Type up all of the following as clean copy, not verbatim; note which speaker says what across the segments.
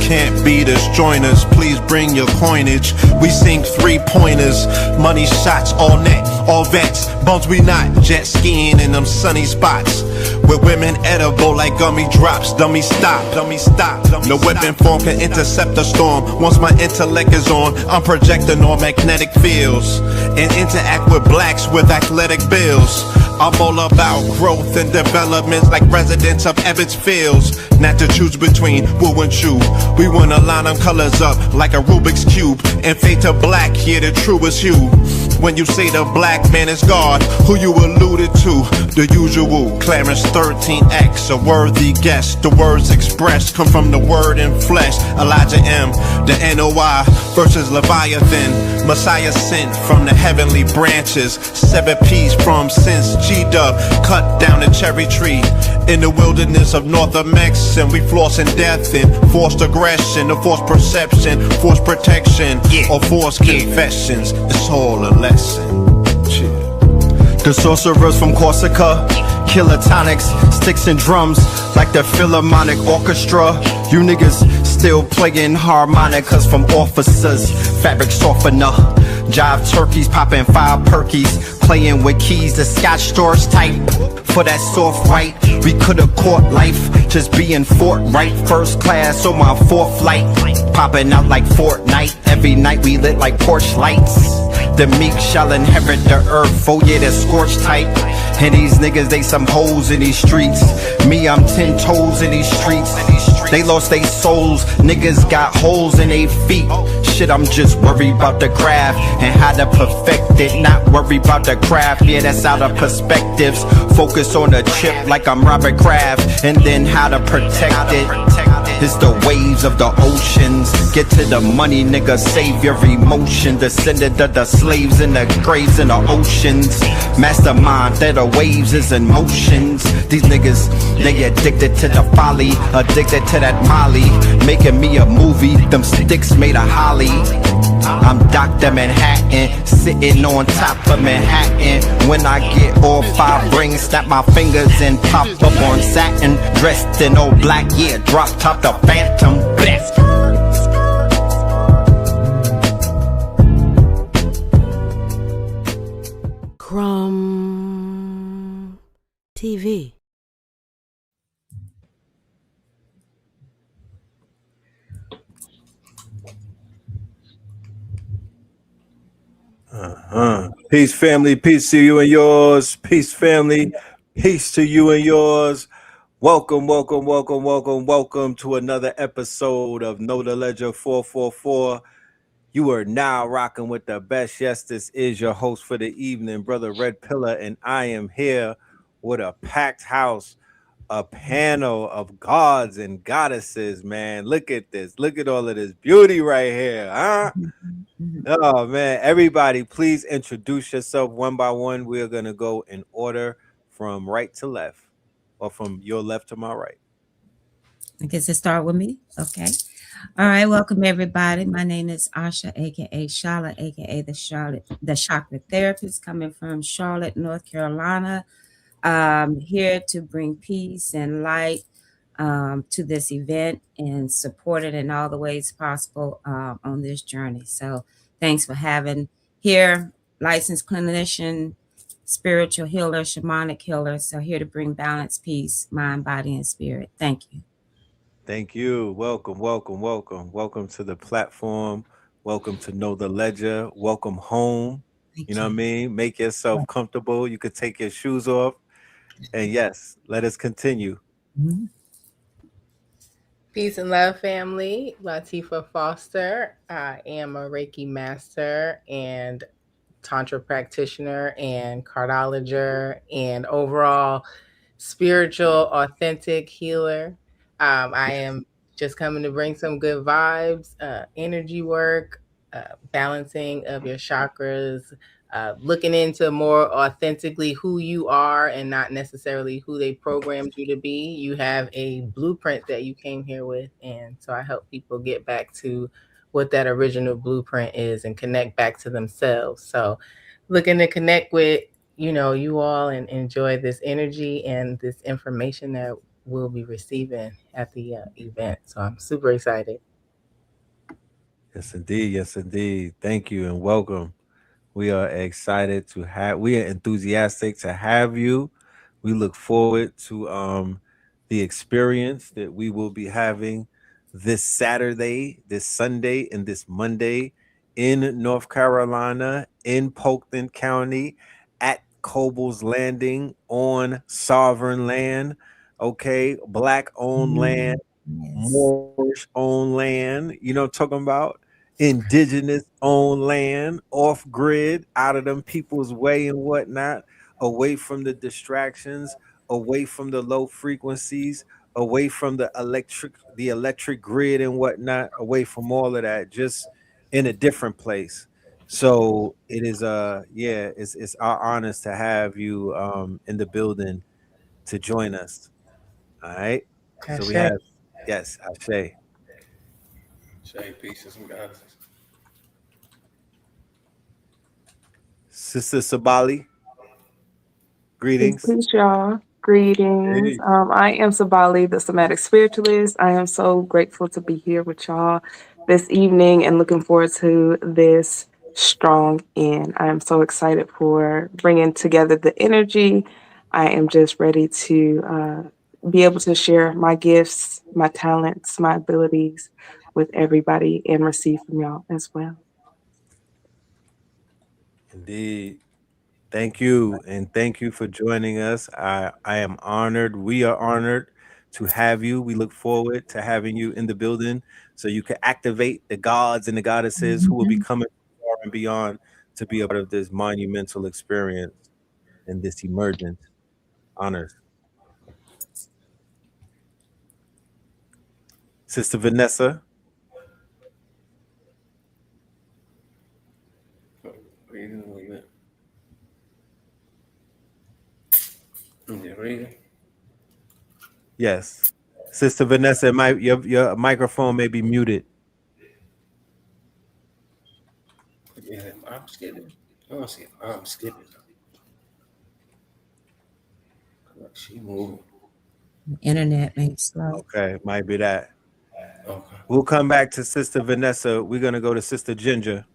Speaker 1: can't beat us, join us, please bring your coinage. We sink 3-pointers, money shots all net, all vets. Bumps we not, jet skiing in them sunny spots. With women edible like gummy drops. Dummy stop, dummy stop. No weapon form can intercept a storm. Once my intellect is on, I'm projecting on magnetic fields and interact with blacks with athletic bills. I'm all about growth and developments like residents of Ebbets Fields. Not to choose between woo and chew. We wanna line them colors up like a Rubik's Cube and fade to black, here the truest hue. When you say the black man is God, who you alluded to? The usual, Clarence 13X, a worthy guest. The words expressed come from the word in flesh. Elijah M, the NOI versus Leviathan. Messiah sent from the heavenly branches. 7 P's from since G-Dub cut down the cherry tree in the wilderness of North Mex, and we flossing death and forced aggression, or forced perception, forced protection, or forced confessions. It's all a lesson. The sorcerers from Corsica, killer tonics, sticks and drums like the Philharmonic Orchestra. You niggas still playing harmonicas from officers, fabric softener. Jive turkeys popping 5 perkies, playing with keys, the Scotch storage type. For that soft white, we could've caught life, just being forthright. First class on my 4th flight, popping out like Fortnite. Every night we lit like porch lights. The meek shall inherit the earth, oh yeah, the scorched type. And these niggas, they some hoes in these streets. Me, I'm 10 toes in these streets. They lost their souls, niggas got holes in their feet. Shit, I'm just worried about the craft and how to perfect it. Not worried about the craft, yeah, that's out of perspectives. Focus on the chip like I'm Robert Kraft, and then how to protect it. It's the waves of the oceans. Get to the money, nigga, save your emotion. Descendant of the slaves in the graves in the oceans. Mastermind that the waves is in motions. These niggas, they addicted to the folly, addicted to that molly. Making me a movie, them sticks made of holly. I'm Dr. Manhattan, sitting on top of Manhattan. When I get all 5 rings, snap my fingers and pop up on satin. Dressed in all black, yeah, drop top the Phantom. Bless.
Speaker 2: Crumb TV.
Speaker 3: Peace, family. Peace to you and yours. Peace, family. Peace to you and yours. Welcome to another episode of Know the Ledger 444. You are now rocking with the best. Yes, this is your host for the evening, Brother Red Pillar, and I am here with a packed house, a panel of gods and goddesses, man. Look at this. Look at all of this beauty right here, huh? Oh, man. Everybody, please introduce yourself one by one. We're going to go in order from right to left, or from your left to my right.
Speaker 4: I guess it start with me. Okay. All right. Welcome everybody. My name is Asha, aka Charlotte, aka the Chakra Therapist, coming from Charlotte, North Carolina. Here to bring peace and light to this event and support it in all the ways possible on this journey. So thanks for having here, licensed clinician, spiritual healer, shamanic healer. So here to bring balance, peace, mind, body, and spirit. Thank you.
Speaker 3: Thank you. Welcome to the platform. Welcome to Know the Ledger. Welcome home. You know what I mean? Make yourself comfortable. You could take your shoes off. And yes, let us continue.
Speaker 4: Mm-hmm.
Speaker 5: Peace and love, family. Latifah Foster. I am a Reiki master and Tantra practitioner and cardiologist and overall spiritual, authentic healer. I am just coming to bring some good vibes, energy work, balancing of your chakras, looking into more authentically who you are and not necessarily who they programmed you to be. You have a blueprint that you came here with. And so I help people get back to what that original blueprint is and connect back to themselves. So looking to connect with, you all and enjoy this energy and this information that we'll be receiving at the event. So I'm super excited.
Speaker 3: Yes, indeed. Yes, indeed. Thank you and welcome. We are excited to have. We are enthusiastic to have you. We look forward to the experience that we will be having this Saturday, this Sunday, and this Monday in North Carolina, in Polkton County, at Coble's Landing on sovereign land. Okay, black owned land,
Speaker 4: Yes.
Speaker 3: Moorish owned land. You know what I'm talking about? Indigenous owned land, off grid, out of them people's way and whatnot, away from the distractions, away from the low frequencies, away from the electric grid and whatnot, away from all of that, just in a different place. So it is yeah, it's our honors to have you in the building to join us. All right. So we
Speaker 5: Ashe.
Speaker 3: have, yes, Ashe.
Speaker 6: Say pieces and guys.
Speaker 3: Sister Sabali, greetings.
Speaker 7: Peace, y'all. Greetings.
Speaker 3: Hey.
Speaker 7: I am Sabali, the somatic spiritualist. I am so grateful to be here with y'all this evening and looking forward to this strong end. I am so excited for bringing together the energy. I am just ready to be able to share my gifts, my talents, my abilities with everybody and receive from y'all as well.
Speaker 3: Indeed. Thank you. And thank you for joining us. I am honored. We are honored to have you. We look forward to having you in the building so you can activate the gods and the goddesses who will be
Speaker 4: Mhm.
Speaker 3: coming far and beyond to be a part of this monumental experience and this emergent honors. Sister Vanessa,
Speaker 6: Reading a little bit. Yeah, reading.
Speaker 3: yes. Sister Vanessa, your microphone may be muted.
Speaker 6: Yeah, I'm skipping. I don't see. I'm skipping. She moving.
Speaker 4: Internet may be slow.
Speaker 3: Okay, might be that.
Speaker 6: Okay.
Speaker 3: We'll come back to Sister Vanessa. We're gonna go to Sister Ginger.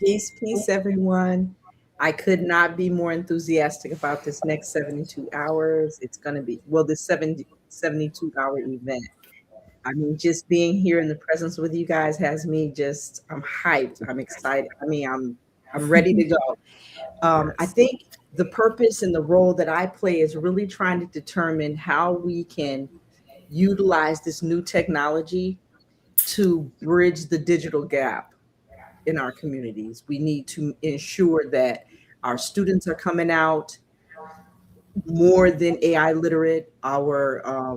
Speaker 8: Peace, peace, everyone. I could not be more enthusiastic about this next 72 hours. It's going to be, well, this 72-hour event. I mean, just being here in the presence with you guys has me just, I'm hyped. I'm excited. I mean, I'm ready to go. I
Speaker 3: Yes.
Speaker 8: think the purpose and the role that I play is really trying to determine how we can utilize this new technology to bridge the digital gap in our communities. We need to ensure that our students are coming out more than AI literate. Our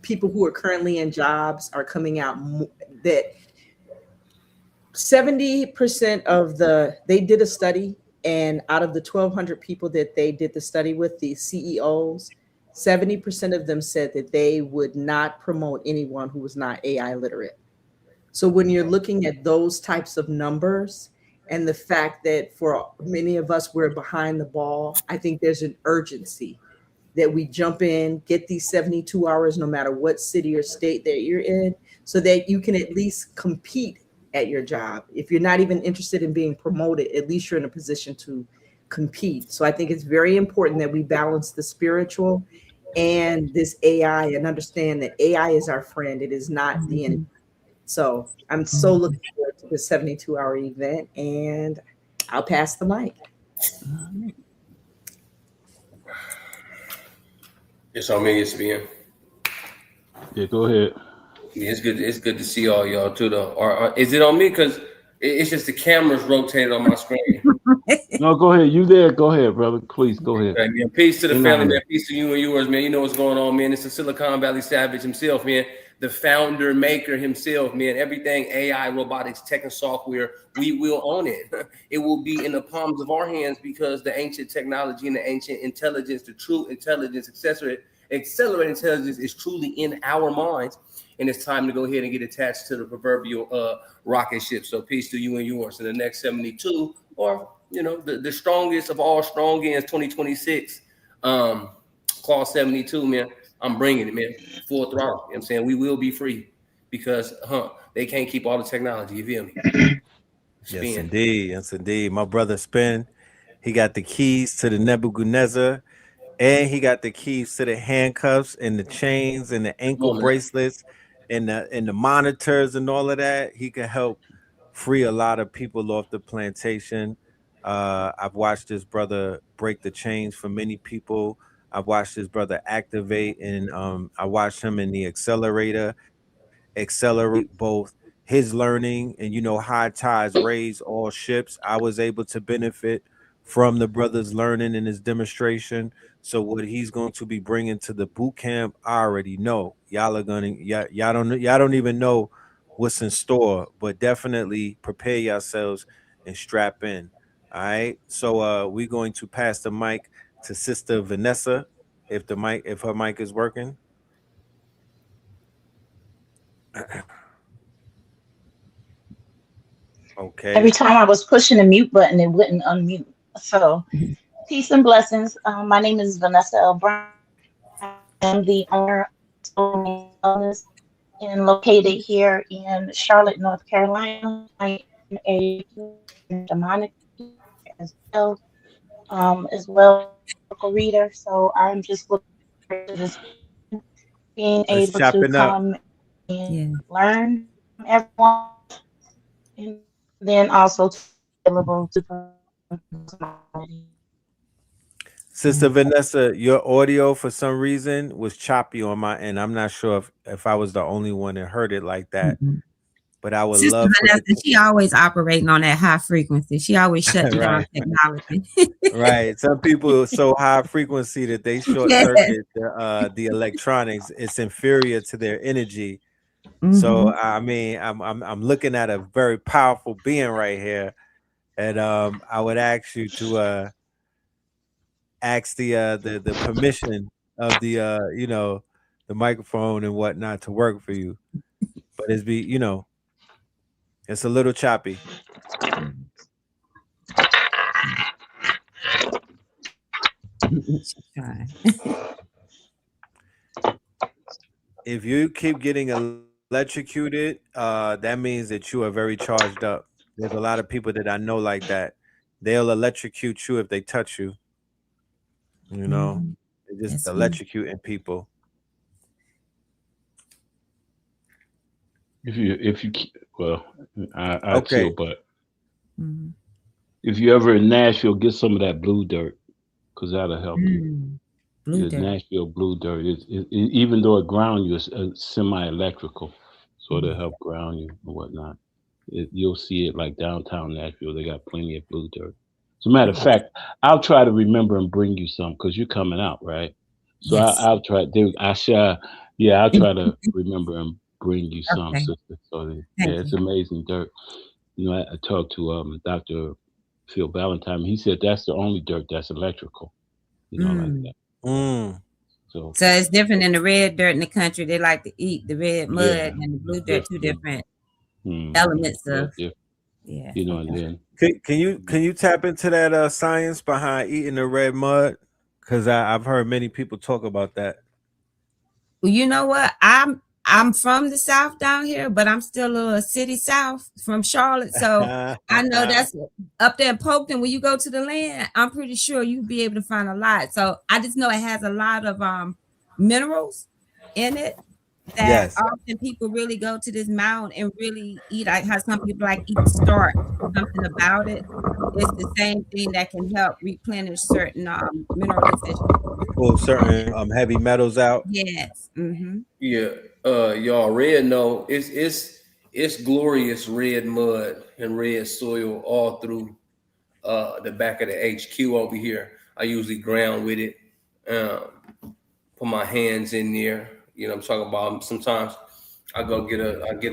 Speaker 8: people who are currently in jobs are coming out that 70% of they did a study, and out of the 1,200 people that they did the study with, the CEOs, 70% of them said that they would not promote anyone who was not AI literate. So when you're looking at those types of numbers and the fact that for many of us, we're behind the ball, I think there's an urgency that we jump in, get these 72 hours, no matter what city or state that you're in, so that you can at least compete at your job. If you're not even interested in being promoted, at least you're in a position to compete. So I think it's very important that we balance the spiritual and this AI and understand that AI is our friend. It is not the enemy.
Speaker 4: Mhm.
Speaker 8: So I'm so
Speaker 4: Mhm.
Speaker 8: looking forward to the 72-hour event, and I'll pass the mic.
Speaker 4: All right.
Speaker 6: It's on me. It's being.
Speaker 9: Yeah, go ahead.
Speaker 6: Yeah, it's good. It's good to see all y'all too, though. Or is it on me? Because it's just the cameras rotated on my screen.
Speaker 9: No, go ahead. You there? Go ahead, brother. Please go ahead.
Speaker 6: Right, man. Peace to the
Speaker 9: In
Speaker 6: family, man.
Speaker 9: honor.
Speaker 6: Peace to you and yours, man. You know what's going on, man. It's the Silicon Valley Savage himself, man. The founder, maker himself, man. Everything AI, robotics, tech, and software, we will own it. It will be in the palms of our hands because the ancient technology and the ancient intelligence, the true intelligence, accelerated intelligence is truly in our minds. And it's time to go ahead and get attached to the proverbial rocket ship. So peace to you and yours in the next 72, or the strongest of all strong ends, 2026. Clause 72, man. I'm bringing it, man. Full throttle. You know what I'm saying? We will be free. because they can't keep all the technology. You feel me?
Speaker 3: Yes,
Speaker 6: Spin.
Speaker 3: indeed. Yes, indeed. My brother Spin, he got the keys to the Nebuchadnezzar, and he got the keys to the handcuffs and the chains and the ankle
Speaker 6: Come on, man.
Speaker 3: bracelets and the monitors and all of that. He could help free a lot of people off the plantation. I've watched this brother break the chains for many people. I've watched this brother activate, and I watched him in the accelerator accelerate both his learning and high tides raise all ships. I was able to benefit from the brother's learning in his demonstration. So what he's going to be bringing to the boot camp, I already know. Y'all don't even know what's in store, but definitely prepare yourselves and strap in. All right. So we're going to pass the mic to Sister Vanessa if her mic is working.
Speaker 10: Every
Speaker 3: Okay.
Speaker 10: time I was pushing the mute button, it wouldn't unmute. So, peace and blessings. My name is Vanessa L. Brown. I am the owner of Wellness and located here in Charlotte, North Carolina. I am a demonic as well a reader. So I'm just looking forward to this being
Speaker 3: It's
Speaker 10: able to
Speaker 3: chopping up.
Speaker 10: come and
Speaker 4: Yeah.
Speaker 10: learn from everyone, and then also to be available to
Speaker 3: Sister Vanessa, your audio for some reason was choppy on my end. I'm not sure if I was the only one that heard it like that,
Speaker 4: Mhm.
Speaker 3: but I would
Speaker 4: Sister
Speaker 3: love for
Speaker 4: Vanessa,
Speaker 3: it.
Speaker 4: she always operating on that high frequency. She always shutting down
Speaker 3: Right,
Speaker 4: technology.
Speaker 3: right. Some people are so high frequency that they short
Speaker 4: Yes.
Speaker 3: circuit the electronics. It's inferior to their energy. So
Speaker 4: Mm-hmm.
Speaker 3: I mean, I'm looking at a very powerful being right here, and I would ask you to ask the permission of the microphone and whatnot to work for you. But it's a little choppy.
Speaker 4: She's trying.
Speaker 3: If you keep getting electrocuted, that means that you are very charged up. There's a lot of people that I know like that. They'll electrocute you if they touch you. You know,
Speaker 4: Mhm.
Speaker 3: they're just
Speaker 4: That's me.
Speaker 3: electrocuting people.
Speaker 9: Well, I chill,
Speaker 3: Okay.
Speaker 9: but
Speaker 4: Mhm.
Speaker 9: if you ever in Nashville, get some of that blue dirt because that'll help you.
Speaker 4: Blue
Speaker 9: The
Speaker 4: dirt.
Speaker 9: Nashville blue dirt even though it ground you, it's semi-electrical, so it'll help ground you and whatnot. You'll see it like downtown Nashville. They got plenty of blue dirt. As a matter of fact, I'll try to remember and bring you some because you're coming out, right? So
Speaker 4: Yes.
Speaker 9: I'll try. I shall. Yeah, I'll try to remember and bring you some,
Speaker 4: Okay.
Speaker 9: sister. So yeah,
Speaker 4: Thank
Speaker 9: it's
Speaker 4: you.
Speaker 9: amazing dirt. I talked to Dr. Phil Valentine. He said that's the only dirt that's electrical. Like
Speaker 4: Mm.
Speaker 9: that.
Speaker 3: Mm.
Speaker 9: So
Speaker 4: So it's different than the red dirt in the country. They like to eat the red
Speaker 9: yeah,
Speaker 4: mud and the blue dirt, two
Speaker 9: different.
Speaker 4: different
Speaker 9: Mm-hmm.
Speaker 4: elements
Speaker 9: Yeah,
Speaker 4: of,
Speaker 9: different.
Speaker 4: yeah.
Speaker 9: And
Speaker 4: Okay.
Speaker 9: then
Speaker 3: Can you tap into that science behind eating the red mud? Because I've heard many people talk about that.
Speaker 4: Well, you know what? I'm from the South down here, but I'm still a city South from Charlotte. So I know that's up there in Polkton. When you go to the land, I'm pretty sure you'll be able to find a lot. So I just know it has a lot of minerals in it that
Speaker 3: Yes.
Speaker 4: often people really go to this mountain and really eat. I have some people like eat the starch, something about it. It's the same thing that can help replenish certain mineral deficiencies.
Speaker 3: Pull certain heavy metals out.
Speaker 4: Yes. Mm-hmm.
Speaker 6: Yeah, y'all red no, it's glorious red mud and red soil all through the back of the HQ over here. I usually ground with it, put my hands in there. You know, I'm talking about. Sometimes I get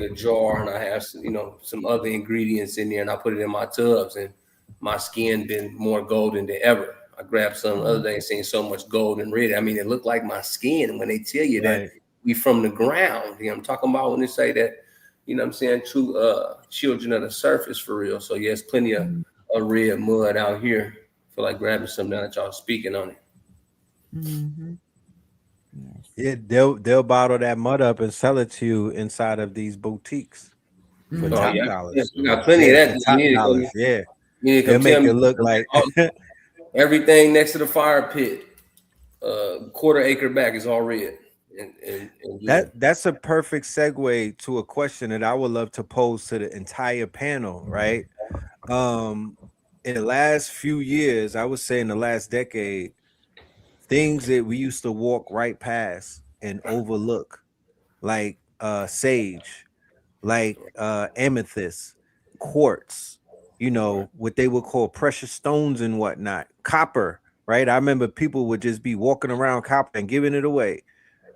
Speaker 6: a jar and I have some other ingredients in there and I put it in my tubs and my skin been more golden than ever. I grabbed some the other day and seen so much gold and red. I mean, it looked like my skin when they tell you that
Speaker 3: Right.
Speaker 6: we from the ground. You know, I'm talking about when they say that, you know what I'm saying, true children of the surface for real. So yes, plenty of red mud out here. Feel like grabbing some now that y'all speaking on it.
Speaker 4: Mm-hmm. Yes.
Speaker 3: Yeah, they'll bottle that mud up and sell it to you inside of these boutiques for
Speaker 6: Oh
Speaker 4: Mhm.
Speaker 3: top
Speaker 6: yeah, yeah,
Speaker 3: dollars.
Speaker 6: we got plenty
Speaker 3: Yeah,
Speaker 6: of
Speaker 3: for
Speaker 6: that.
Speaker 3: top dollars. Yeah,
Speaker 6: You need to
Speaker 3: they'll
Speaker 6: come tell
Speaker 3: make
Speaker 6: me
Speaker 3: it look like
Speaker 6: everything next to the fire pit, quarter acre back is all red. And yeah.
Speaker 3: that's a perfect segue to a question that I would love to pose to the entire panel, right? Um, in the last few years, I would say in the last decade, things that we used to walk right past and overlook, like sage, like amethyst, quartz, you know, what they would call precious stones and whatnot, copper, right? I remember people would just be walking around copper and giving it away,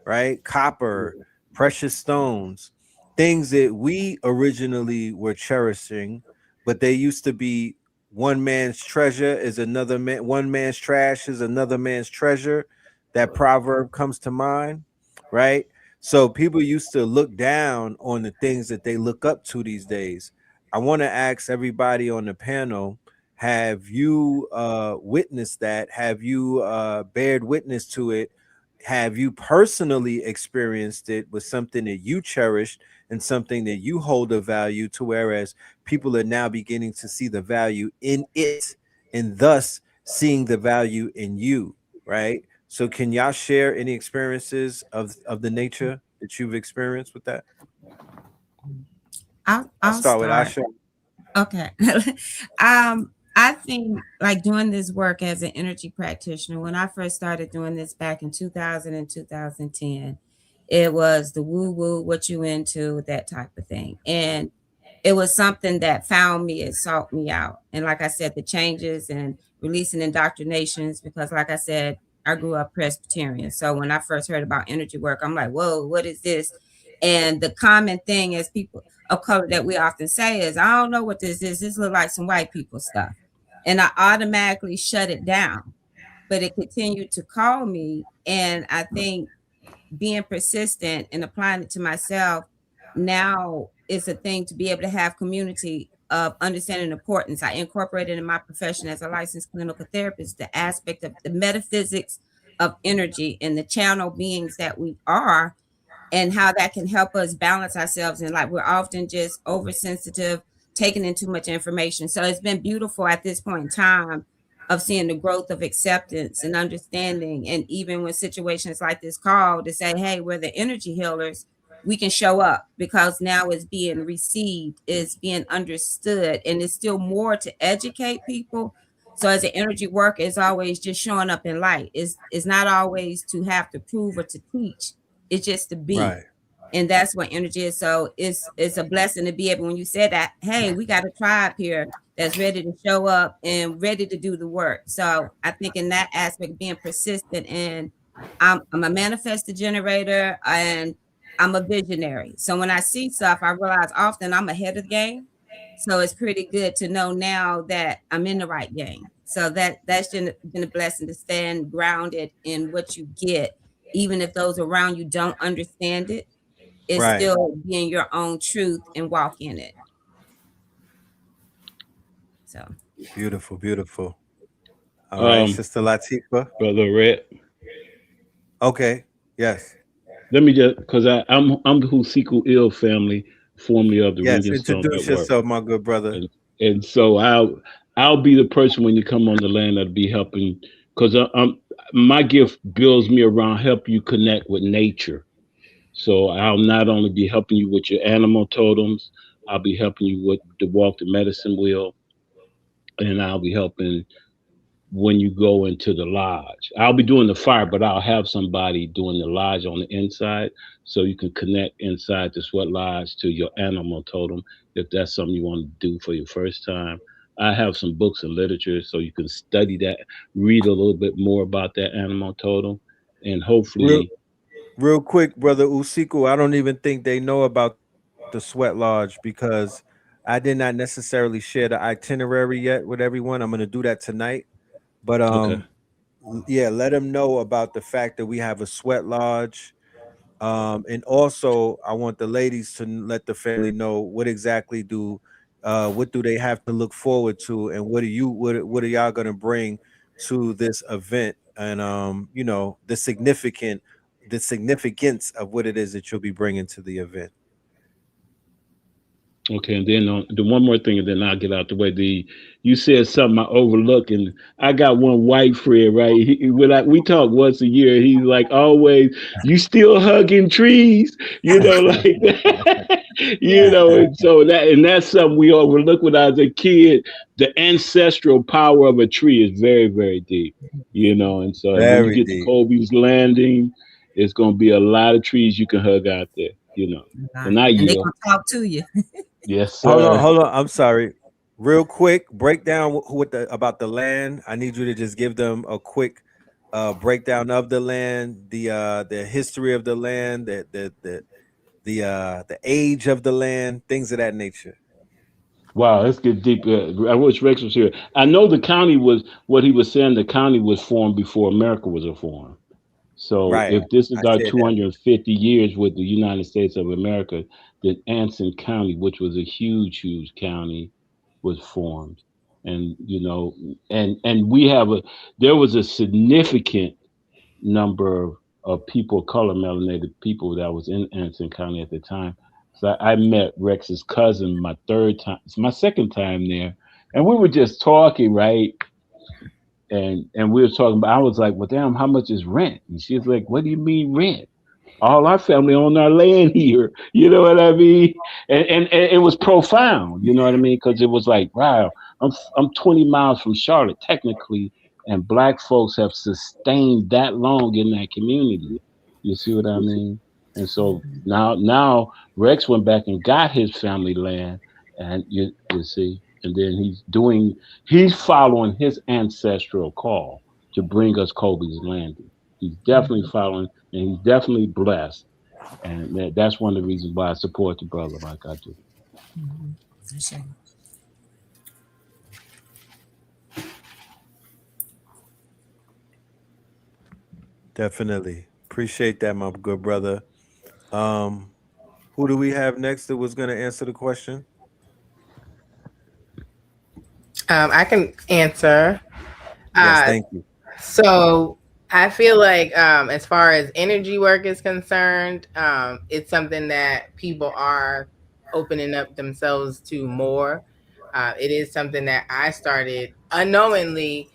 Speaker 3: right? Copper, precious stones, things that we originally were cherishing, but they used to be one man's treasure is another man, one man's trash is another man's treasure. That proverb comes to mind, right? So people used to look down on the things that they look up to these days. I want to ask everybody on the panel, have you witnessed that? Have you bared witness to it? Have you personally experienced it with something that you cherished and something that you hold a value to, whereas people are now beginning to see the value in it and thus seeing the value in you, right? So can y'all share any experiences of the nature that you've experienced with that? I'll
Speaker 4: I'll
Speaker 3: start with
Speaker 4: start.
Speaker 3: Asha.
Speaker 4: Okay. I think like doing this work as an energy practitioner, when I first started doing this back in 2000 and 2010, it was the woo woo, what you into, that type of thing. And it was something that found me, it sought me out. And like I said, the changes and releasing indoctrinations, because like I said, I grew up Presbyterian. So when I first heard about energy work, I'm like, whoa, what is this? And the common thing is people of color that we often say is, I don't know what this is. This look like some white people stuff. And I automatically shut it down. But it continued to call me. And I think being persistent and applying it to myself now is a thing to be able to have community of understanding importance. I incorporated in my profession as a licensed clinical therapist the aspect of the metaphysics of energy and the channel beings that we are, and how that can help us balance ourselves. And like we're often just oversensitive, taking in too much information. So it's been beautiful at this point in time of seeing the growth of acceptance and understanding. And even when situations like this call to say, hey, we're the energy healers, we can show up because now it's being received, it's being understood, and it's still more to educate people. So as an energy worker, it's always just showing up in light. It's not always to have to prove or to teach, it's just to be.
Speaker 3: Right.
Speaker 4: And that's what energy is. So it's a blessing to be able, when you said that, hey, we got a tribe here that's ready to show up and ready to do the work. So I think in that aspect, being persistent, and I'm a manifestor generator and I'm a visionary. So when I see stuff, I realize often I'm ahead of the game. So it's pretty good to know now that I'm in the right game. So that's been a blessing to stand grounded in what you get, even if those around you don't understand it. It's
Speaker 3: Right.
Speaker 4: still being your own truth and walk in it. So
Speaker 3: Beautiful, beautiful. All right,
Speaker 9: Um,
Speaker 3: Sister Latifa.
Speaker 9: Brother Red,
Speaker 3: Okay. Yes.
Speaker 9: let me just because I'm the Husiku family, formerly of the
Speaker 3: Yes.
Speaker 9: Ringing Stone
Speaker 3: Introduce
Speaker 9: Network,
Speaker 3: yourself, my good brother.
Speaker 9: and so I'll be the person when you come on the land that'll be helping because I'm my gift builds me around help you connect with nature. So I'll not only be helping you with your animal totems, I'll be helping you with the walk the medicine wheel, and I'll be helping when you go into the lodge. I'll be doing the fire, but I'll have somebody doing the lodge on the inside so you can connect inside the sweat lodge to your animal totem if that's something you want to do for your first time. I have some books and literature so you can study that, read a little bit more about that animal totem, and
Speaker 3: Real,
Speaker 9: hopefully,
Speaker 3: real quick, brother Usiku. I don't even think they know about the Sweat Lodge because I did not necessarily share the itinerary yet with everyone. I'm gonna do that tonight. But
Speaker 9: okay.
Speaker 3: yeah, let them know about the fact that we have a sweat lodge. And also, I want the ladies to let the family know what do they have to look forward to, and what are y'all gonna bring to this event, and you know, the significant the significance of what it is that you'll be bringing to the event.
Speaker 9: Okay, and then the one more thing, and then I'll get out the way. You said something I overlooked, and I got one white friend, right? We talk once a year. He's like, always, you still hugging trees, like that. And so that's something we overlook when I was a kid. The ancestral power of a tree is very, very deep, and so and when you
Speaker 3: Very
Speaker 9: get to
Speaker 3: deep.
Speaker 9: Kobe's Landing, it's gonna be a lot of trees you can hug out there. And I
Speaker 4: And they
Speaker 9: yield.
Speaker 4: gonna talk to you.
Speaker 9: Yes,
Speaker 3: Hold on,
Speaker 9: sir.
Speaker 3: hold on. I'm sorry. Real quick, break down about the land. I need you to just give them a quick breakdown of the land, the history of the land, the age of the land, things of that nature.
Speaker 9: Wow, let's get deep. I wish Rex was here. I know the county was what he was saying. The county was formed before America was formed. So
Speaker 3: Right.
Speaker 9: if this
Speaker 3: I
Speaker 9: is our
Speaker 3: said that.
Speaker 9: 250 years with the United States of America, then Anson County, which was a huge, huge county, was formed. And and we have there was a significant number of people, color melanated people that was in Anson County at the time. So I met Rex's cousin my third time, it's my second time there, and we were just talking, right? And we were talking about. I was like, "Well, damn, how much is rent?" And she's like, "What do you mean rent? All our family own our land here." You know what I mean? And it was profound. You know what I mean? Because it was like, wow, I'm 20 miles from Charlotte, technically, and black folks have sustained that long in that community. You see what I mean? And so now Rex went back and got his family land, and you see, and then he's following his ancestral call to bring us Kobe's landing. He's definitely following, and he's definitely blessed, and that's one of the reasons why I support the brother like I do.
Speaker 3: Definitely. Appreciate that, my good brother. Um, who do we have next that was gonna answer the question?
Speaker 5: I can answer.
Speaker 3: Yes,
Speaker 5: Uh,
Speaker 3: thank you.
Speaker 5: so I feel like, as far as energy work is concerned, it's something that people are opening up themselves to more. It is something that I started unknowingly.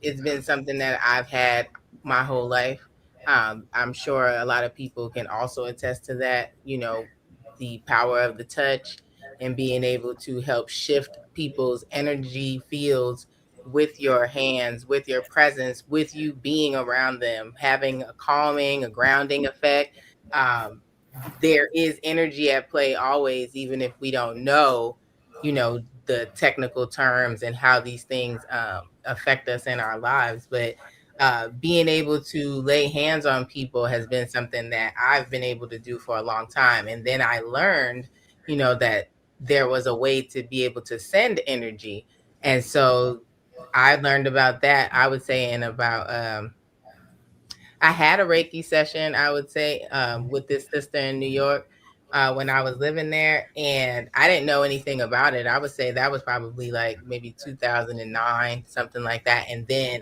Speaker 5: It's been something that I've had my whole life. I'm sure a lot of people can also attest to that. The power of the touch and being able to help shift people's energy fields with your hands, with your presence, with you being around them, having a calming, a grounding effect. Um, there is energy at play always, even if we don't know, the technical terms and how these things affect us in our lives. But being able to lay hands on people has been something that I've been able to do for a long time. And then I learned, that there was a way to be able to send energy. And so I learned about that, I would say, in about I had a Reiki session, I would say, with this sister in New York when I was living there, and I didn't know anything about it. I would say that was probably like maybe 2009, something like that. And then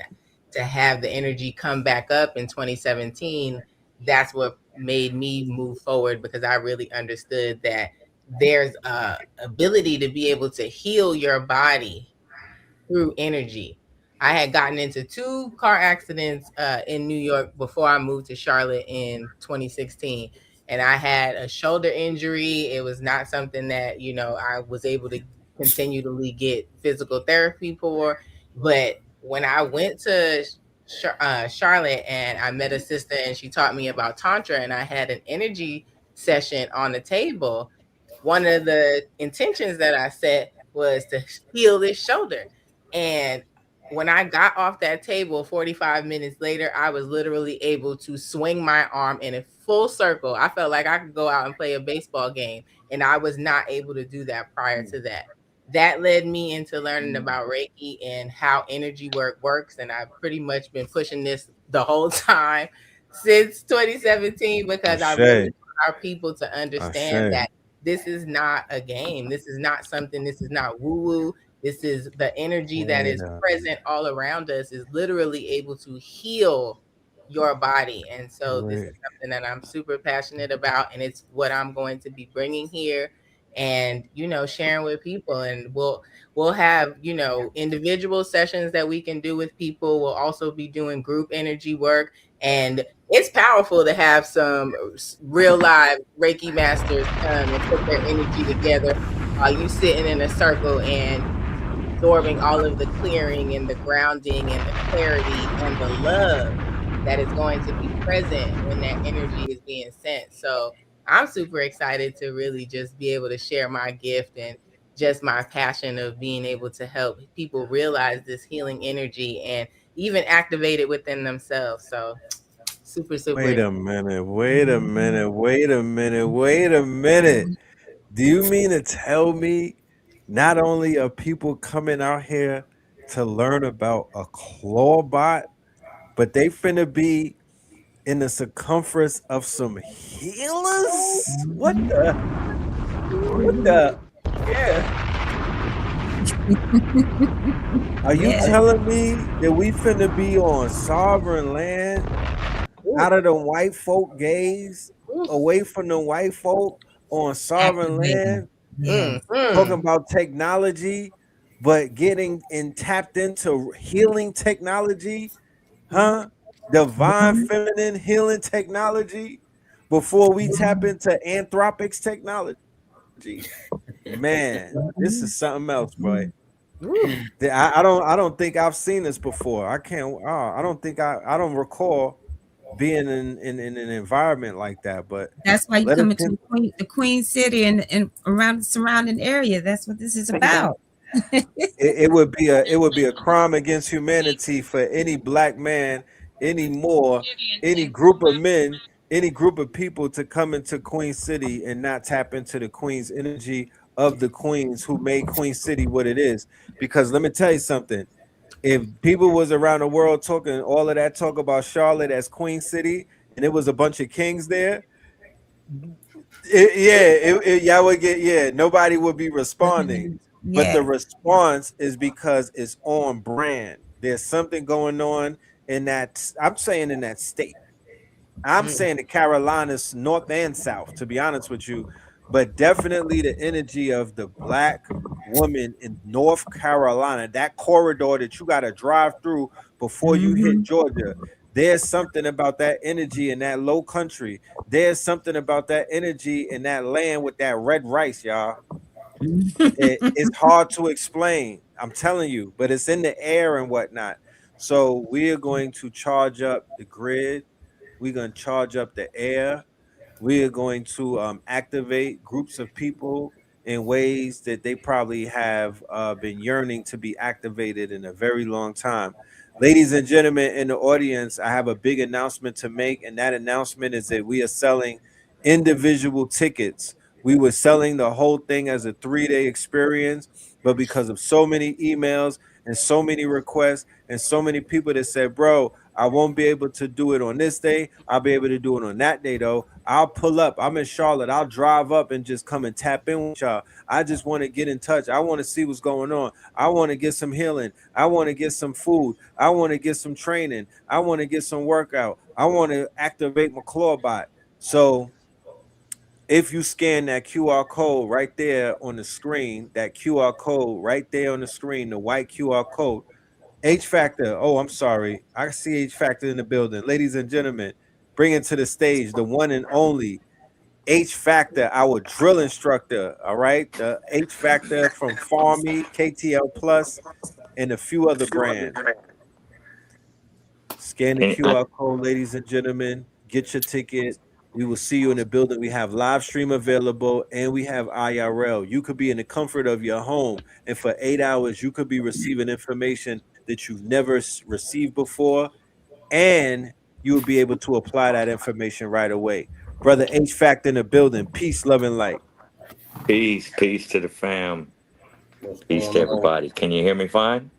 Speaker 5: to have the energy come back up in 2017, that's what made me move forward, because I really understood that there's a ability to be able to heal your body through energy. I had gotten into two car accidents in New York before I moved to Charlotte in 2016. And I had a shoulder injury. It was not something that, I was able to continually get physical therapy for. But when I went to Charlotte and I met a sister and she taught me about Tantra, and I had an energy session on the table, one of the intentions that I set was to heal this shoulder. And when I got off that table 45 minutes later, I was literally able to swing my arm in a full circle. I felt like I could go out and play a baseball game, and I was not able to do that prior to that. That led me into learning about Reiki and how energy work works. And I've pretty much been pushing this the whole time since 2017, because I really
Speaker 3: Ashe.
Speaker 5: want our people to understand
Speaker 3: Ashe.
Speaker 5: that this is not a game. This is not something, this is not woo woo. This is the energy that is
Speaker 3: Yeah.
Speaker 5: present all around us, is literally able to heal your body. And so this is
Speaker 3: Right.
Speaker 5: something that I'm super passionate about, and it's what I'm going to be bringing here and, you know, sharing with people. And we'll have, you know, individual sessions that we can do with people. We'll also be doing group energy work, and it's powerful to have some real live Reiki masters come and put their energy together while you sitting in a circle and absorbing all of the clearing and the grounding and the clarity and the love that is going to be present when that energy is being sent. So I'm super excited to really just be able to share my gift and just my passion of being able to help people realize this healing energy and even activate it within themselves. So super, super
Speaker 3: Wait
Speaker 5: excited.
Speaker 3: a minute. Wait a minute. Wait a minute. Wait a minute. Do you mean to tell me not only are people coming out here to learn about a claw bot, but they finna be in the circumference of some healers? What the? What the? Yeah. Are you
Speaker 4: Yeah.
Speaker 3: telling me that we finna be on sovereign land,
Speaker 5: Ooh,
Speaker 3: out of the white folk gaze,
Speaker 5: ooh,
Speaker 3: away from the white folk, on sovereign
Speaker 4: Activating.
Speaker 3: land,
Speaker 4: Yeah.
Speaker 3: talking
Speaker 5: mm.
Speaker 3: about technology, but getting and tapped into healing technology, huh? Divine feminine healing technology before we tap into anthropics technology. Man, this is something else, boy.
Speaker 5: Ooh.
Speaker 3: I don't think I've seen this before. I can't. I don't think I don't recall being in an environment like that. But
Speaker 4: That's why you
Speaker 3: let us
Speaker 4: come into the Queen City and around the surrounding area. That's what this is about.
Speaker 3: it would be a crime against humanity for any black man anymore, any group of men, any group of people to come into Queen City and not tap into the Queen's energy of the Queens who made Queen City what it is. Because let me tell you something. If people was around the world talking all of that talk about Charlotte as Queen City and it was a bunch of kings there, y'all would get, nobody would be responding. But the
Speaker 4: Yeah.
Speaker 3: response is because it's on brand. There's something going on in that. I'm saying in that state. I'm
Speaker 5: Mm.
Speaker 3: saying the Carolinas, north and south, to be honest with you, but definitely the energy of the black woman in North Carolina, that corridor that you got to drive through before you hit
Speaker 4: Mm-hmm.
Speaker 3: Georgia. There's something about that energy in that low country. There's something about that energy in that land with that red rice, y'all. It's hard to explain. I'm telling you, but it's in the air and whatnot. So we are going to charge up the grid. We're going to charge up the air. We are going to activate groups of people in ways that they probably have been yearning to be activated in a very long time. Ladies and gentlemen in the audience, I have a big announcement to make, and that announcement is that we are selling individual tickets. We were selling the whole thing as a 3-day experience, but because of so many emails and so many requests and so many people that said, bro, I won't be able to do it on this day. I'll be able to do it on that day, though. I'll pull up. I'm in Charlotte. I'll drive up and just come and tap in with y'all. I just want to get in touch. I want to see what's going on. I want to get some healing. I want to get some food. I want to get some training. I want to get some workout. I want to activate my claw bot. So if you scan that QR code right there on the screen, that QR code right there on the screen, the white QR code, H Factor. Oh, I'm sorry. I see H Factor in the building. Ladies and gentlemen, bring it to the stage the one and only H Factor, our drill instructor. All right. The H Factor from Farmy, K.L.A.W.S, and a few other brands. Scan the QR code, ladies and gentlemen. Get your ticket. We will see you in the building. We have live stream available and we have IRL. You could be in the comfort of your home, and for 8 hours, you could be receiving information that you've never received before, and you will be able to apply that information right away. Brother H Fact in the building. Peace, love, and light.
Speaker 11: Peace to the fam.
Speaker 6: What's
Speaker 11: Peace
Speaker 6: going
Speaker 11: to
Speaker 6: on?
Speaker 11: everybody. Can you hear me fine?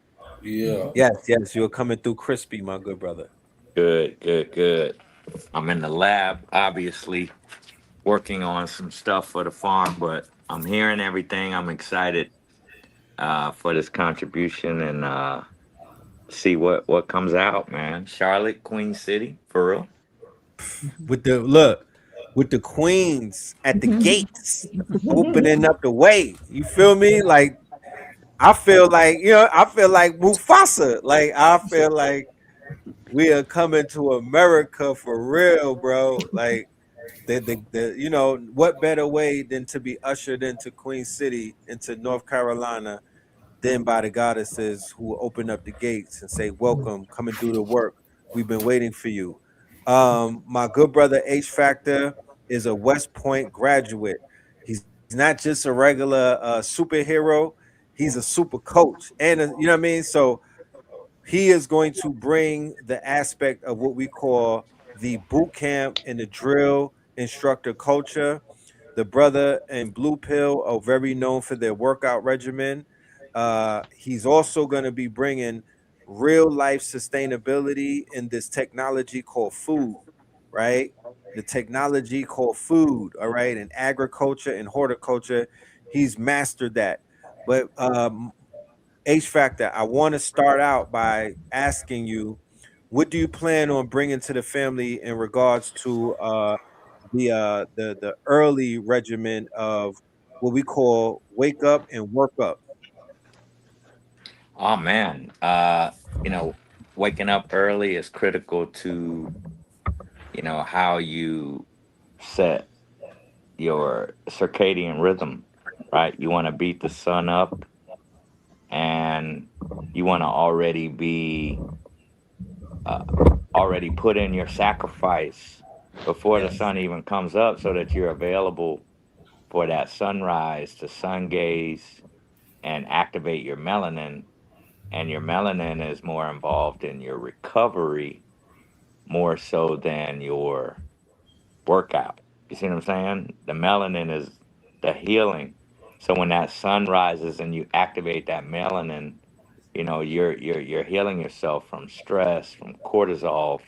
Speaker 6: Yeah.
Speaker 3: Yes, you're coming through crispy, my good brother.
Speaker 11: Good. I'm in the lab, obviously, working on some stuff for the farm, but I'm hearing everything. I'm excited for this contribution and see what comes out, man. Charlotte, Queen City, for real.
Speaker 3: With the look, with the queens at the gates, opening up the way. You feel me? Like I feel like I feel like Mufasa. Like I feel like we are coming to America for real, bro. Like what better way than to be ushered into Queen City, into North Carolina, than by the goddesses who will open up the gates and say, "Welcome, come and do the work. We've been waiting for you." My good brother H Factor is a West Point graduate. He's not just a regular superhero; he's a super coach, and you know what I mean. So he is going to bring the aspect of what we call the boot camp and the drill instructor culture. The brother and Blue Pill are very known for their workout regimen. He's also going to be bringing real life sustainability in this technology called food, right? The technology called food, all right, and agriculture and horticulture. He's mastered that. But H Factor, I want to start out by asking you, what do you plan on bringing to the family in regards to the early regimen of what we call wake up and work up?
Speaker 11: Oh man, you know, waking up early is critical to how you set your circadian rhythm, right? You want to beat the sun up, and you want to uh, already put in your sacrifice before the
Speaker 3: Yes.
Speaker 11: sun even comes up, so that you're available for that sunrise to sun gaze and activate your melanin. And your melanin is more involved in your recovery more so than your workout. You see what I'm saying? The melanin is the healing. So when that sun rises and you activate that melanin, you're healing yourself from stress, from cortisol,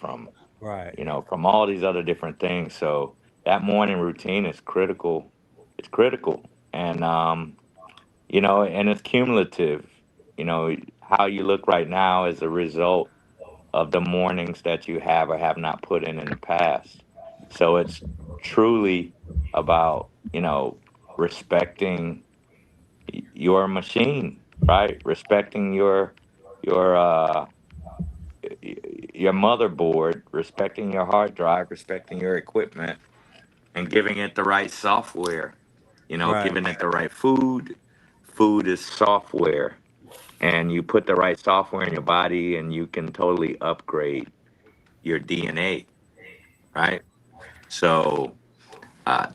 Speaker 3: Right.
Speaker 11: from all these other different things. So that morning routine is critical. It's critical. And and it's cumulative. How you look right now is a result of the mornings that you have or have not put in the past. So it's truly about, respecting your machine, right? Respecting your your motherboard, respecting your hard drive, respecting your equipment, and giving it the right software.
Speaker 3: Right.
Speaker 11: Giving it the right food. Food is software, and you put the right software in your body, and you can totally upgrade your DNA, right? So,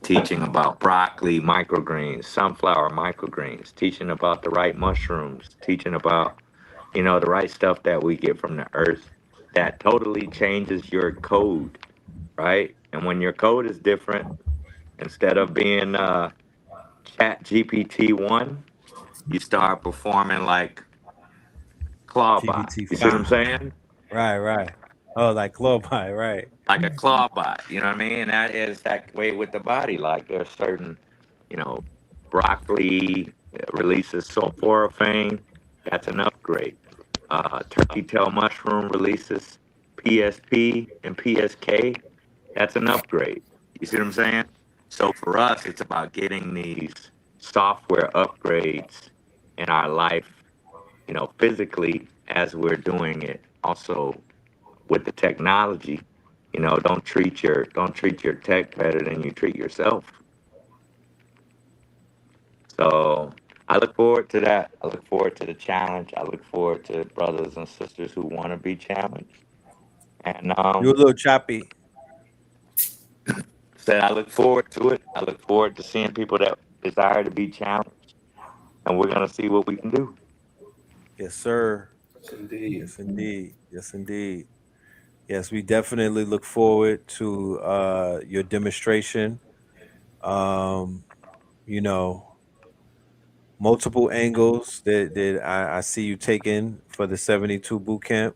Speaker 11: teaching about broccoli microgreens, sunflower microgreens, teaching about the right mushrooms, teaching about, the right stuff that we get from the earth that totally changes your code, right? And when your code is different, instead of being Chat GPT-1, you start performing like Clawbot.
Speaker 3: GPT
Speaker 11: You see what I'm
Speaker 3: 5.
Speaker 11: saying?
Speaker 3: Right. Right. Oh, like Claude. Right.
Speaker 11: Like a Clawbot. You know what I mean? And that is that way with the body. Like there's certain, you know, broccoli releases sulforaphane. That's an upgrade. Turkey tail mushroom releases PSP and PSK. That's an upgrade. You see what I'm saying? So for us, it's about getting these software upgrades in our life, physically as we're doing it. Also with the technology, don't treat your tech better than you treat yourself. So I look forward to that. I look forward to the challenge. I look forward to brothers and sisters who want to be challenged. And
Speaker 3: You're a little choppy.
Speaker 11: said I look forward to it. I look forward to seeing people that desire to be challenged, and we're gonna see what we can do.
Speaker 3: Yes, sir.
Speaker 6: Yes, indeed.
Speaker 3: Yes, indeed. Yes, indeed. Yes, we definitely look forward to your demonstration. Um, you know, multiple angles that I see you taking for the 72 boot camp.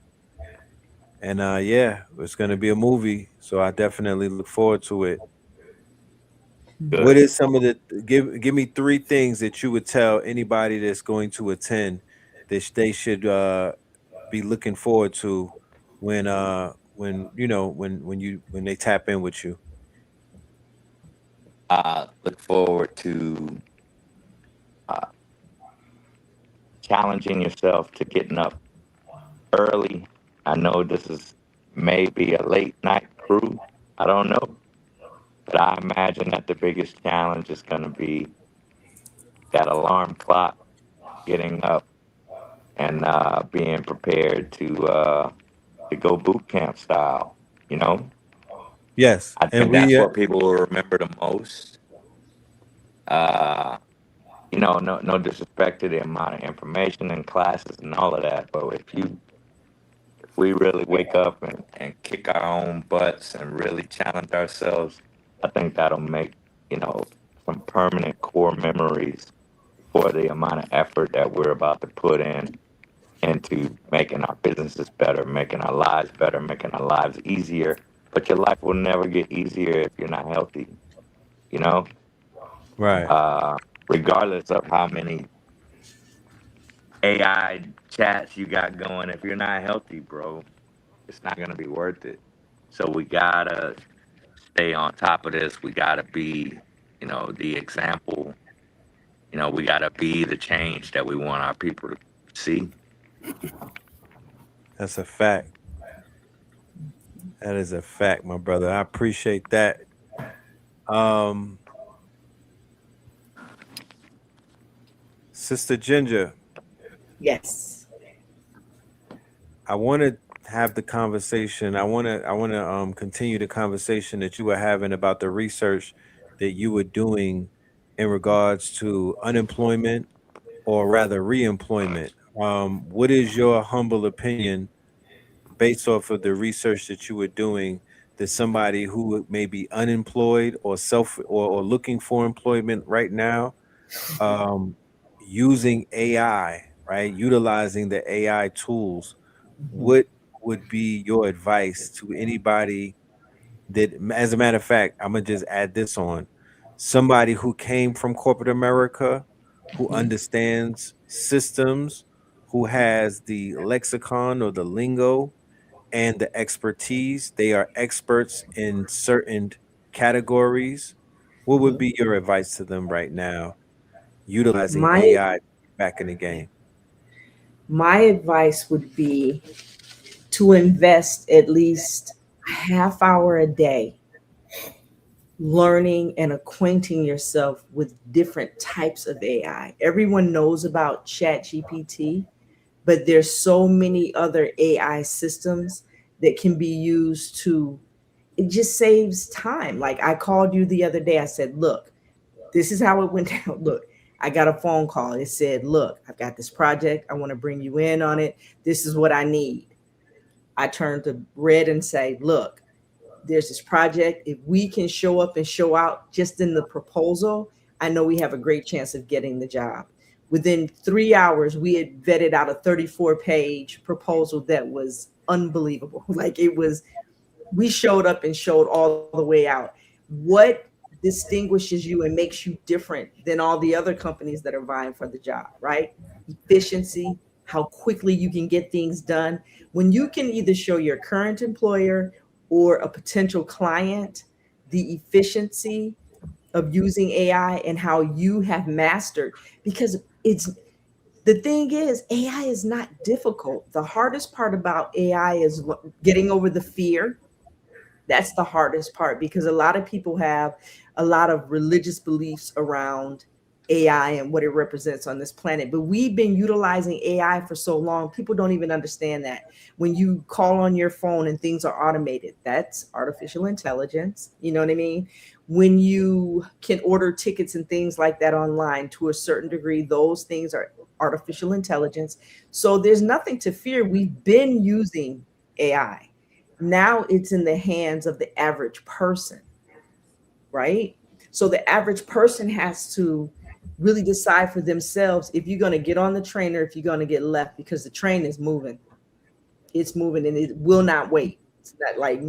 Speaker 3: And yeah, it's gonna be a movie. So I definitely look forward to it. What
Speaker 11: Good.
Speaker 3: is some of the give me three things that you would tell anybody that's going to attend that they should be looking forward to when you know when they tap in with you?
Speaker 11: Look forward to uh, challenging yourself to getting up early. I know this is maybe a late night crew. I don't know. But I imagine that the biggest challenge is going to be that alarm clock, getting up and being prepared to go boot camp style. You know,
Speaker 3: Yes,
Speaker 11: I
Speaker 3: and
Speaker 11: think
Speaker 3: we
Speaker 11: that's what people will remember the most. Uh, no disrespect to the amount of information and classes and all of that, but if we really wake up and kick our own butts and really challenge ourselves, I think that'll make, some permanent core memories for the amount of effort that we're about to put in into making our businesses better, making our lives better, making our lives easier. But your life will never get easier if you're not healthy, you know?
Speaker 3: right.
Speaker 11: Uh, Regardless of how many AI chats you got going, if you're not healthy, bro, it's not going to be worth it. So we gotta stay on top of this. We gotta be, the example. We gotta be the change that we want our people to see.
Speaker 3: That's a fact. That is a fact, my brother. I appreciate that. Um, Sister Ginger,
Speaker 8: Yes.
Speaker 3: I want to have the conversation. I want to continue the conversation that you were having about the research that you were doing in regards to unemployment or rather reemployment. What is your humble opinion based off of the research that you were doing that somebody who may be unemployed or or looking for employment right now, um, using AI, right, utilizing the AI tools,
Speaker 8: Mhm.
Speaker 3: what would be your advice to anybody that, as a matter of fact, I'm gonna just add this on, somebody who came from corporate America, who
Speaker 8: Mhm.
Speaker 3: understands systems, who has the lexicon or the lingo and the expertise. They are experts in certain categories. What would
Speaker 8: Mhm.
Speaker 3: be your advice to them right now, utilizing
Speaker 8: My
Speaker 3: AI back in the game?
Speaker 8: my advice would be to invest at least a half hour a day learning and acquainting yourself with different types of AI. Everyone knows about ChatGPT, but there's so many other AI systems that can be used to, it just saves time. Like I called you the other day, I said, look, this is how it went down. Look, I got a phone call. It said, look, I've got this project. I want to bring you in on it. This is what I need. I turned to Red and say, look, there's this project. If we can show up and show out just in the proposal, I know we have a great chance of getting the job. Within 3 hours, we had vetted out a 34-page proposal that was unbelievable. Like it was, we showed up and showed all the way out. What distinguishes you and makes you different than all the other companies that are vying for the job, right? Efficiency, how quickly you can get things done. When you can either show your current employer or a potential client the efficiency of using AI and how you have mastered, because it's, the thing is, AI is not difficult. The hardest part about AI is getting over the fear. That's the hardest part because a lot of people have a lot of religious beliefs around AI and what it represents on this planet. But we've been utilizing AI for so long, people don't even understand that. When you call on your phone and things are automated, that's artificial intelligence. You know what I mean? When you can order tickets and things like that online to a certain degree, those things are artificial intelligence. So there's nothing to fear. We've been using AI. Now it's in the hands of the average person, right? So the average person has to really decide for themselves if you're going to get on the train or if you're going to get left, because the train is moving. It's moving and it will not wait. It's not like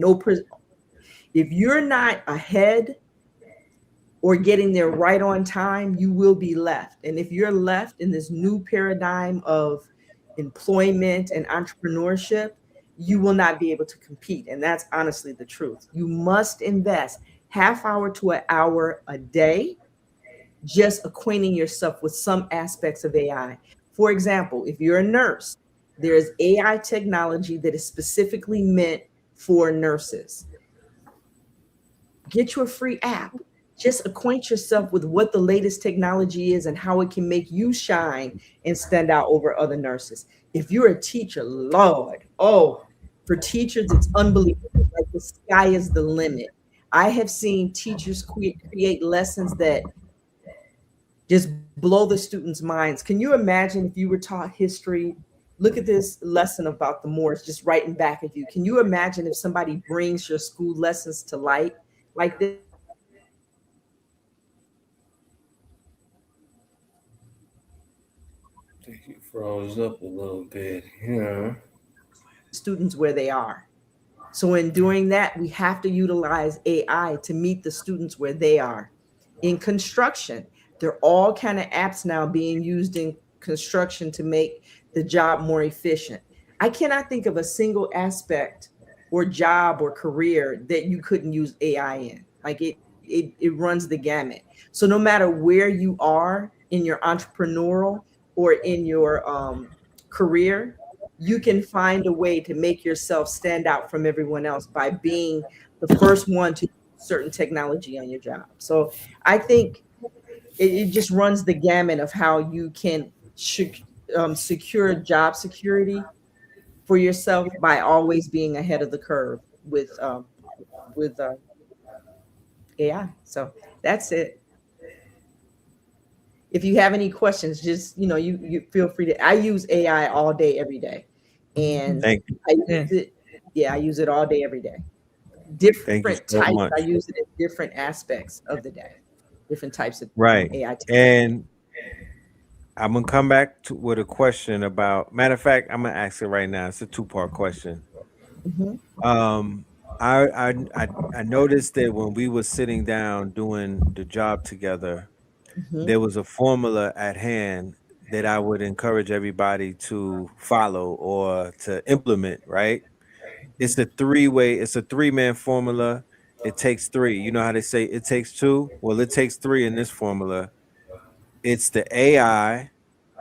Speaker 8: if you're not ahead or getting there right on time, you will be left. And if you're left in this new paradigm of employment and entrepreneurship, you will not be able to compete. And that's honestly the truth. You must invest half hour to an hour a day just acquainting yourself with some aspects of AI. For example, if you're a nurse, there is AI technology that is specifically meant for nurses. Get you a free app. Just acquaint yourself with what the latest technology is and how it can make you shine and stand out over other nurses. If you're a teacher, Lord, oh, for teachers, it's unbelievable. Like the sky is the limit. I have seen teachers create lessons that just blow the students' minds. Can you imagine if you were taught history? Look at this lesson about the Moors just right in back of you. Can you imagine if somebody brings your school lessons to light like this?
Speaker 6: I think you froze up a little bit. Yeah.
Speaker 8: Students where they are. So in doing that, we have to utilize AI to meet the students where they are. In construction, there are all kind of apps now being used in construction to make the job more efficient. I cannot think of a single aspect or job or career that you couldn't use AI in. Like it runs the gamut. So no matter where you are in your entrepreneurial or in your career, you can find a way to make yourself stand out from everyone else by being the first one to use certain technology on your job. So I think it just runs the gamut of how you can secure job security for yourself by always being ahead of the curve with AI. So that's it. If you have any questions, just you feel free to. I use AI all day, every day, and
Speaker 3: Thank you.
Speaker 8: I use it. Yeah, I use it all day, every day.
Speaker 3: Thank you
Speaker 8: Different
Speaker 3: so
Speaker 8: types. I
Speaker 3: much.
Speaker 8: use it in different aspects of the day. Different types of
Speaker 3: Right.
Speaker 8: AI technology.
Speaker 3: And I'm gonna come back with a question about. Matter of fact, I'm gonna ask it right now. It's a two-part question.
Speaker 8: Mhm,
Speaker 3: Um, I noticed that when we were sitting down doing the job together,
Speaker 8: mhm.
Speaker 3: there was a formula at hand that I would encourage everybody to follow or to implement. Right? It's a three-way. It's a three-man formula. It takes three. You know how they say it takes two? Well, it takes three in this formula. It's the AI,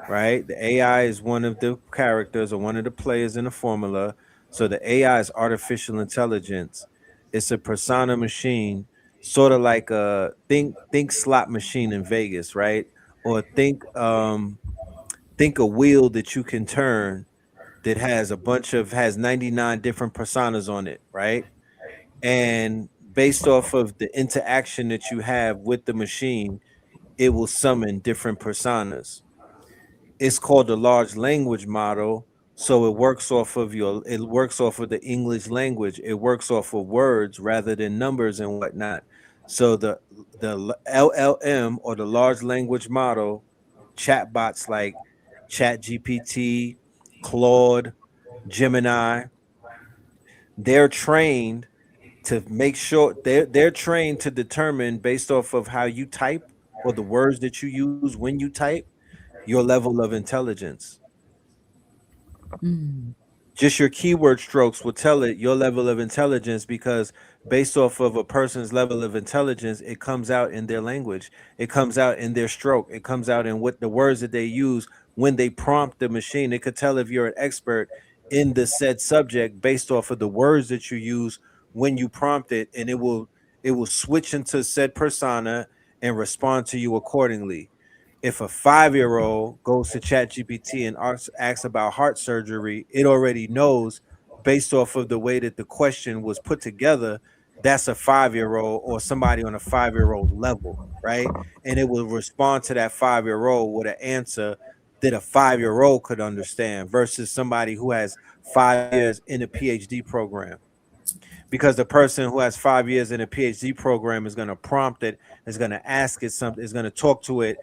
Speaker 3: right? The AI is one of the characters or one of the players in the formula. So the AI is artificial intelligence. It's a persona machine, sort of like a think slot machine in Vegas, right? Or think a wheel that you can turn that has 99 different personas on it, right? And based off of the interaction that you have with the machine, it will summon different personas. It's called the large language model. So it works off of the English language. It works off of words rather than numbers and whatnot. So the LLM or the large language model chatbots like Chat GPT, Claude, Gemini, they're trained to make sure they're trained to determine based off of how you type or the words that you use when you type your level of intelligence.
Speaker 4: Mm.
Speaker 3: Just your keyword strokes will tell it your level of intelligence because based off of a person's level of intelligence, it comes out in their language. It comes out in their stroke. It comes out in what the words that they use when they prompt the machine. It could tell if you're an expert in the said subject based off of the words that you use when you prompt it, and it will switch into said persona and respond to you accordingly. If a 5-year old goes to ChatGPT and asks about heart surgery, it already knows based off of the way that the question was put together, that's a 5-year old or somebody on a 5-year old level, right? And it will respond to that 5-year old with an answer that a 5-year old could understand versus somebody who has 5 years in a PhD program, because the person who has 5 years in a PhD program is going to prompt it, is going to ask it something, is going to talk to it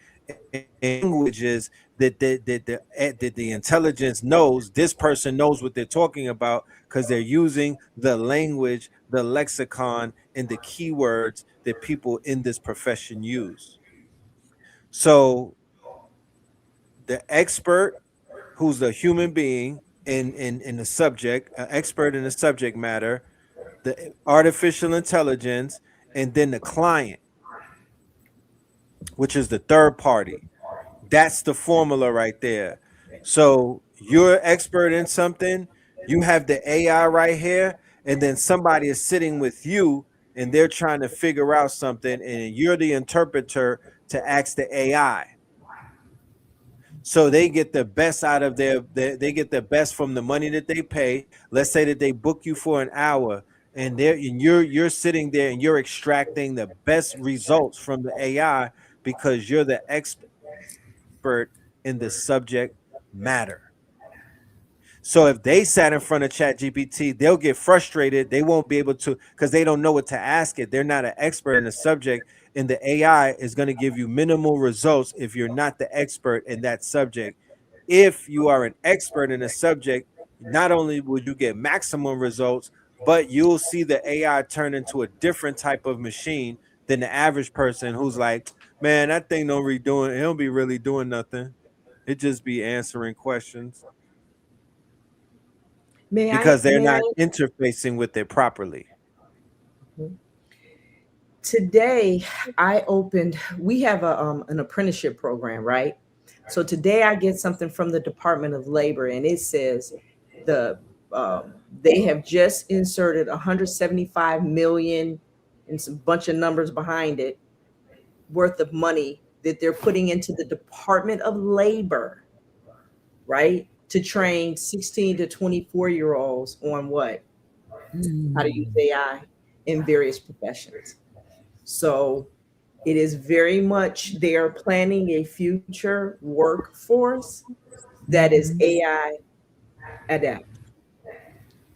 Speaker 3: in languages that the intelligence knows. This person knows what they're talking about because they're using the language, the lexicon, and the keywords that people in this profession use. So the expert who's the human being in the subject, an expert in the subject matter, the artificial intelligence, and then the client, which is the third party. That's the formula right there. So you're expert in something, you have the AI right here, and then somebody is sitting with you and they're trying to figure out something, and you're the interpreter to ask the AI. So they get the best out of they get the best from the money that they pay. Let's say that they book you for an hour, and you're sitting there and you're extracting the best results from the AI because you're the expert in the subject matter. So if they sat in front of Chat GPT, they'll get frustrated. They won't be able to, because they don't know what to ask it. They're not an expert in the subject, and the AI is going to give you minimal results if you're not the expert in that subject. If you are an expert in a subject, not only will you get maximum results, but you'll see the AI turn into a different type of machine than the average person who's like, man, that thing don't be doing, it don't be really doing nothing. It just be answering questions
Speaker 8: May I?
Speaker 3: because they're
Speaker 8: May I?
Speaker 3: not interfacing with it properly.
Speaker 8: Today, I opened. We have an apprenticeship program, right? So today, I get something from the Department of Labor, and it says the they have just inserted 175 million and some bunch of numbers behind it worth of money that they're putting into the Department of Labor, right, to train 16 to 24-year-olds on what? How to use AI in various professions. So it is very much, they are planning a future workforce that is AI adapt.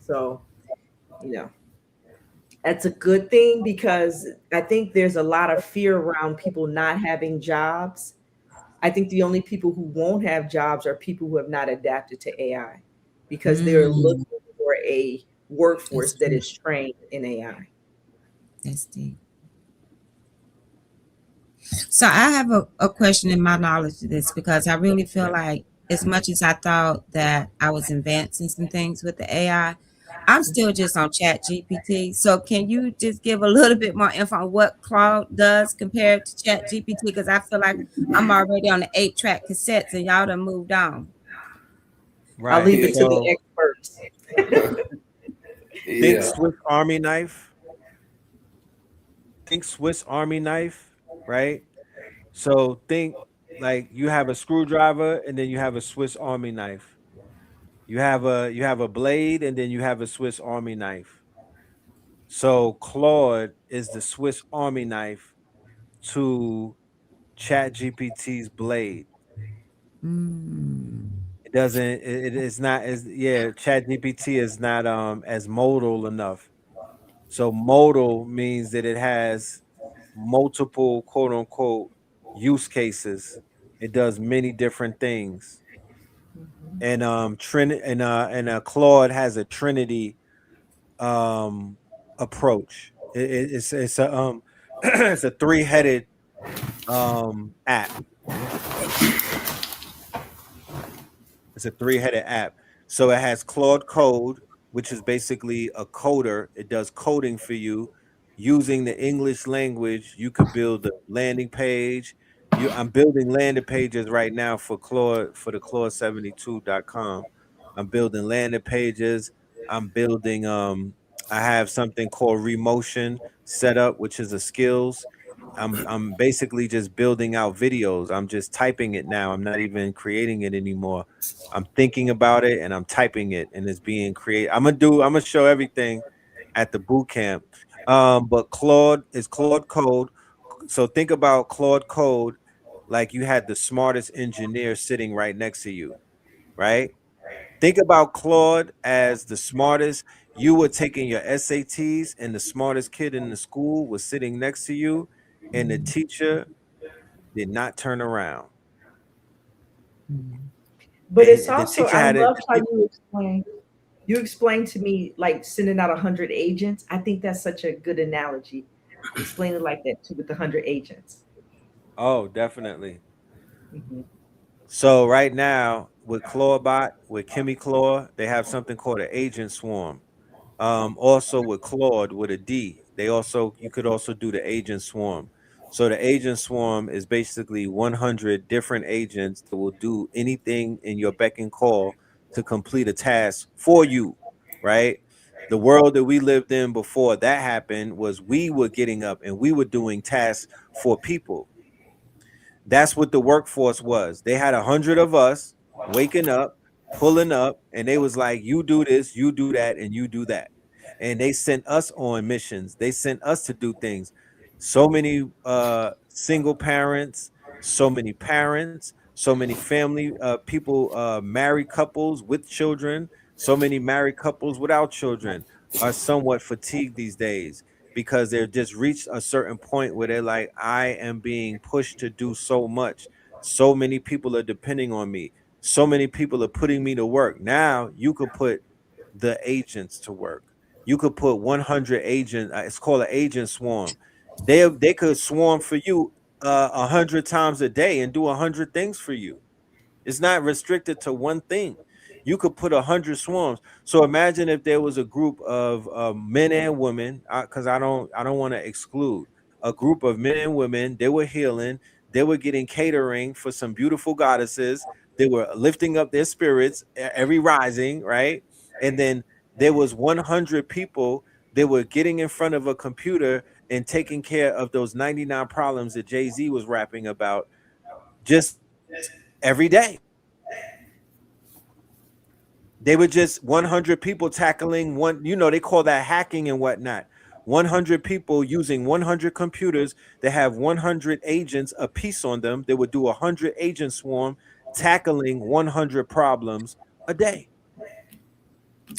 Speaker 8: So, you know, that's a good thing because I think there's a lot of fear around people not having jobs. I think the only people who won't have jobs are people who have not adapted to AI because they're looking for a workforce that is trained in AI.
Speaker 4: That's deep. So I have a question in my knowledge of this because I really feel like as much as I thought that I was advancing some things with the AI, I'm still just on Chat GPT. So can you just give a little bit more info on what Claude does compared to Chat GPT? Because I feel like I'm already on the 8-track cassettes and y'all done moved on.
Speaker 8: I'll
Speaker 3: Right.
Speaker 8: leave it to the experts.
Speaker 3: Think Swiss Army knife. Think Swiss Army knife, right? So think like you have a screwdriver and then you have a Swiss Army knife. You have a blade and then you have a Swiss Army knife. So Claude is the Swiss Army knife to Chat GPT's blade. It doesn't it is not as Chat GPT is not as modal enough. So modal means that it has multiple quote unquote use cases. It does many different things. And Claude has a Trinity approach. It's a it's a three-headed app. It's a three-headed app. So it has Claude Code, which is basically a coder. It does coding for you. Using the English language, you could build a landing page. I'm building landing pages right now for Claude for the Claude72.com. I'm building landing pages. I'm building I have something called Remotion set up, which is a skills. I'm basically just building out videos. I'm just typing it now. I'm not even creating it anymore. I'm thinking about it and I'm typing it and it's being created. I'm gonna show everything at the boot camp. But Claude is Claude Code. So think about Claude Code like you had the smartest engineer sitting right next to you, right? Think about Claude as the smartest. You were taking your SATs and the smartest kid in the school was sitting next to you, and the teacher did not turn around.
Speaker 8: But it's
Speaker 3: The
Speaker 8: also,
Speaker 3: teacher
Speaker 8: I
Speaker 3: had it.
Speaker 8: love how you explained to me like sending out 100 agents. I think that's such a good analogy. Explain it like that too with the 100 agents.
Speaker 3: Oh, definitely.
Speaker 8: Mhm.
Speaker 3: So right now with Claude with K.L.A.W.S, they have something called an agent swarm. Also with Claude with a D, you could also do the agent swarm. So the agent swarm is basically 100 different agents that will do anything in your beck and call to complete a task for you, right? The world that we lived in before that happened was we were getting up and we were doing tasks for people. That's what the workforce was. They had 100 of us waking up, pulling up, and they was like, you do this, you do that, and you do that. And they sent us on missions. They sent us to do things. So many single parents, so many parents, so many family people, married couples with children, so many married couples without children are somewhat fatigued these days because they're just reached a certain point where they're like, I am being pushed to do so much. So many people are depending on me. So many people are putting me to work. Now you could put the agents to work. You could put 100 agents. It's called an agent swarm. They could swarm for you 100 times a day and do 100 things for you. It's not restricted to one thing. You could put 100 swarms. So imagine if there was a group of men and women, because I don't want to exclude a group of men and women. They were healing. They were getting catering for some beautiful goddesses. They were lifting up their spirits every rising, right? And then there was 100 people. They were getting in front of a computer and taking care of those 99 problems that Jay-Z was rapping about just every day. They were just 100 people tackling one, they call that hacking and whatnot. 100 people using 100 computers that have 100 agents a piece on them. They would do 100 agent swarm tackling 100 problems a day.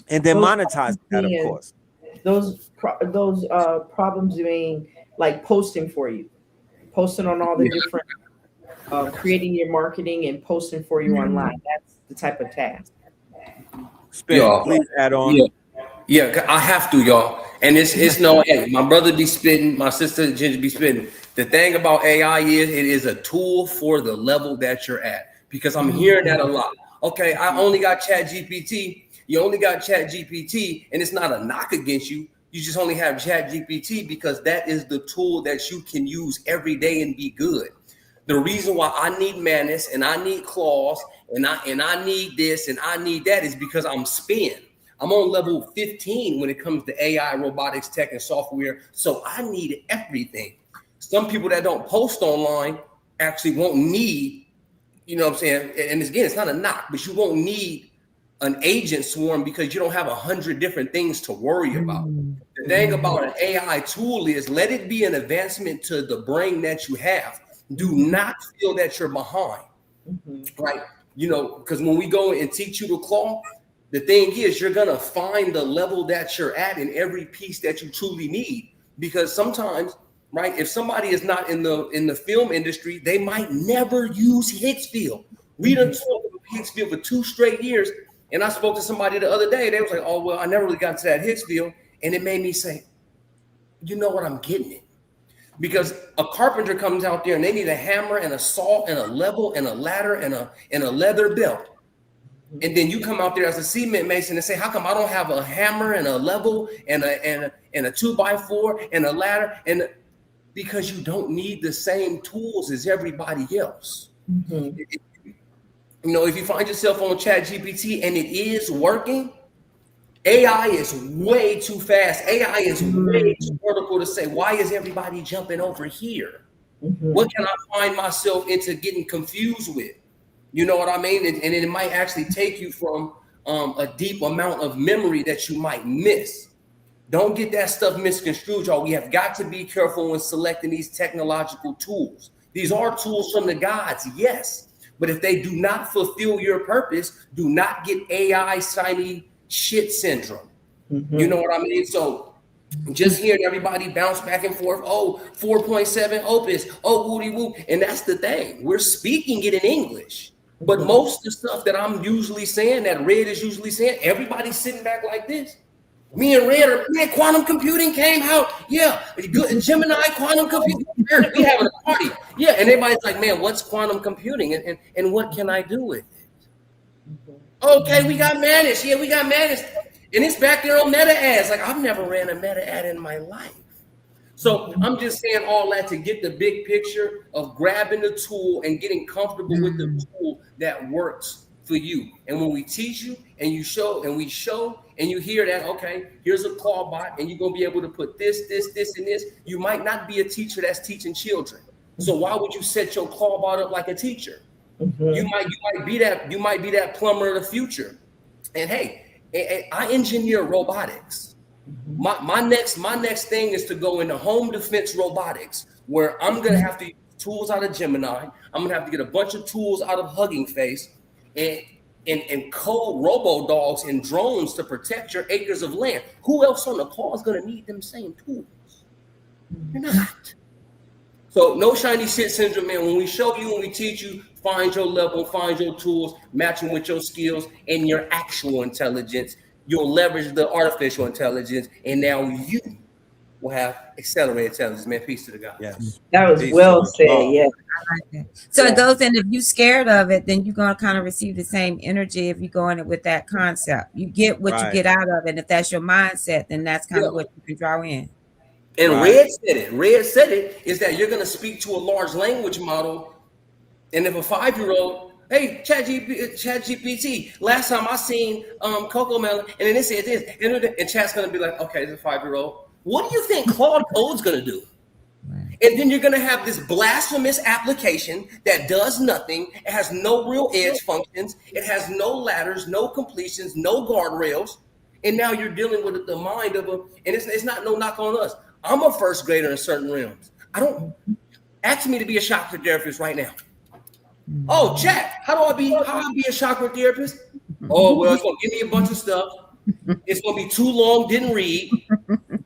Speaker 3: And then
Speaker 8: Those
Speaker 3: monetize that, of
Speaker 8: being
Speaker 3: course.
Speaker 8: those problems being like posting for you, posting on all the different, creating your marketing and posting for you online. That's the type of task.
Speaker 3: Spin,
Speaker 6: Y'all,
Speaker 3: please add on.
Speaker 6: yeah, I have to, y'all. And it's no, hey, my brother be spitting, my sister Ginger be spitting. The thing about AI is it is a tool for the level that you're at. Because I'm hearing that a lot. Okay, I only got Chat GPT. You only got Chat GPT, and it's not a knock against you. You just only have Chat GPT because that is the tool that you can use every day and be good. The reason why I need Manus and I need Claude and I need this and I need that is because I'm spin. I'm on level 15 when it comes to AI, robotics, tech, and software. So I need everything. Some people that don't post online actually won't need, you know what I'm saying? And again, it's not a knock, but you won't need an agent swarm because you don't have 100 different things to worry about. The thing about an AI tool is let it be an advancement to the brain that you have. Do not feel that you're behind, right? Because when we go and teach you to claw, the thing is you're gonna find the level that you're at in every piece that you truly need. Because sometimes, right, if somebody is not in the film industry, they might never use Hicksfield. We done talked about Hicksfield for 2 straight years, and I spoke to somebody the other day. They was like, "Oh well, I never really got to that Hicksfield," and it made me say, "You know what? I'm getting it." Because a carpenter comes out there and they need a hammer and a saw and a level and a ladder and a leather belt. And then you come out there as a cement mason and say, how come I don't have a hammer and a level and a 2x4 and a ladder? And because you don't need the same tools as everybody else. If you find yourself on Chat GPT and it is working, AI is way too fast. AI is way too vertical to say, why is everybody jumping over here? What can I find myself into getting confused with? You know what I mean? And it might actually take you from a deep amount of memory that you might miss. Don't get that stuff misconstrued, y'all. We have got to be careful when selecting these technological tools. These are tools from the gods, yes. But if they do not fulfill your purpose, do not get AI shiny shit syndrome. You know what I mean? So just hearing everybody bounce back and forth, 4.7 opus, woody woo. And that's the thing. We're speaking it in English. But most of the stuff that I'm usually saying, that Red is usually saying, everybody's sitting back like this. Me and Red are, man, quantum computing came out. Yeah, good Gemini quantum computing. We having a party. Yeah, and everybody's like, man, what's quantum computing? And what can I do with it? Okay, we got Managed. Yeah, we got Managed. And it's back there on meta ads. Like, I've never ran a meta ad in my life. So I'm just saying all that to get the big picture of grabbing the tool and getting comfortable with the tool that works for you. And when we teach you and you show and we show and you hear that, okay, here's a call bot and you're going to be able to put this, and this. You might not be a teacher that's teaching children. So why would you set your call bot up like a teacher? You might be that plumber of the future. And hey, I engineer robotics. My next thing is to go into home defense robotics, where I'm gonna have to use tools out of Gemini. I'm gonna have to get a bunch of tools out of Hugging Face, and code robo dogs and drones to protect your acres of land. Who else on the call is gonna need them same tools? You're not. So no shiny shit syndrome, man. When we show you, when we teach you, find your level, find your tools, match them with your skills and your actual intelligence. You'll leverage the artificial intelligence, and now you will have accelerated intelligence. Man, peace to the God.
Speaker 3: Yes.
Speaker 8: That was
Speaker 3: Peace
Speaker 8: well
Speaker 3: to the
Speaker 8: said.
Speaker 3: God.
Speaker 8: Yeah.
Speaker 4: So
Speaker 8: Yeah.
Speaker 4: it goes in, if you're scared of it, then you're going to kind of receive the same energy if you go in it with that concept. You get what you
Speaker 3: Right.
Speaker 4: get out of it. If that's your mindset, then that's kind of
Speaker 6: Yeah.
Speaker 4: what you can draw in.
Speaker 6: And
Speaker 3: Right.
Speaker 6: Red said it, is that you're going to speak to a large language model. And if a 5-year-old, hey, ChatGPT, last time I seen Coco Melon, and then it said this, and Chat's going to be like, okay, it's a 5-year-old. What do you think Claude Code's going to do? And then you're going to have this blasphemous application that does nothing. It has no real edge functions. It has no ladders, no completions, no guardrails. And now you're dealing with the mind of a, and it's not no knock on us. I'm a first grader in certain realms. I don't, ask me to be a chakra therapist right now. Oh, Jack, how do I be a chakra therapist? Oh, well, it's going to give me a bunch of stuff. It's going to be too long, didn't read.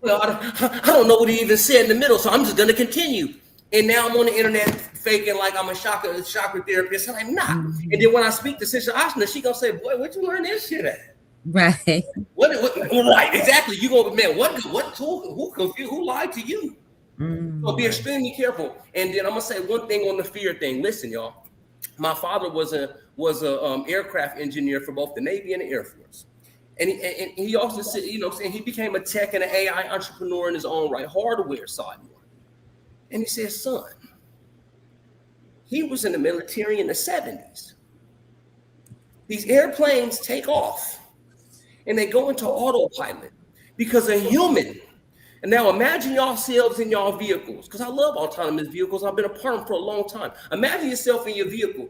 Speaker 6: Well, I don't know what he even said in the middle, so I'm just going to continue. And now I'm on the internet faking like I'm a chakra therapist, and I'm not. And then when I speak to Sister Ashna, she going to say, boy, where'd you learn this shit at?
Speaker 4: Right.
Speaker 6: What right, exactly. You go, man, what tool, who confused, who lied to you? So be extremely careful. And then I'm going to say one thing on the fear thing. Listen, y'all. My father was a aircraft engineer for both the Navy and the Air Force. And he also said, he became a tech and an AI entrepreneur in his own right, hardware side more. And he said, son, he was in the military in the 70s. These airplanes take off and they go into autopilot because a human. And now imagine yourselves in your vehicles, because I love autonomous vehicles. I've been a part of them for a long time. Imagine yourself in your vehicle.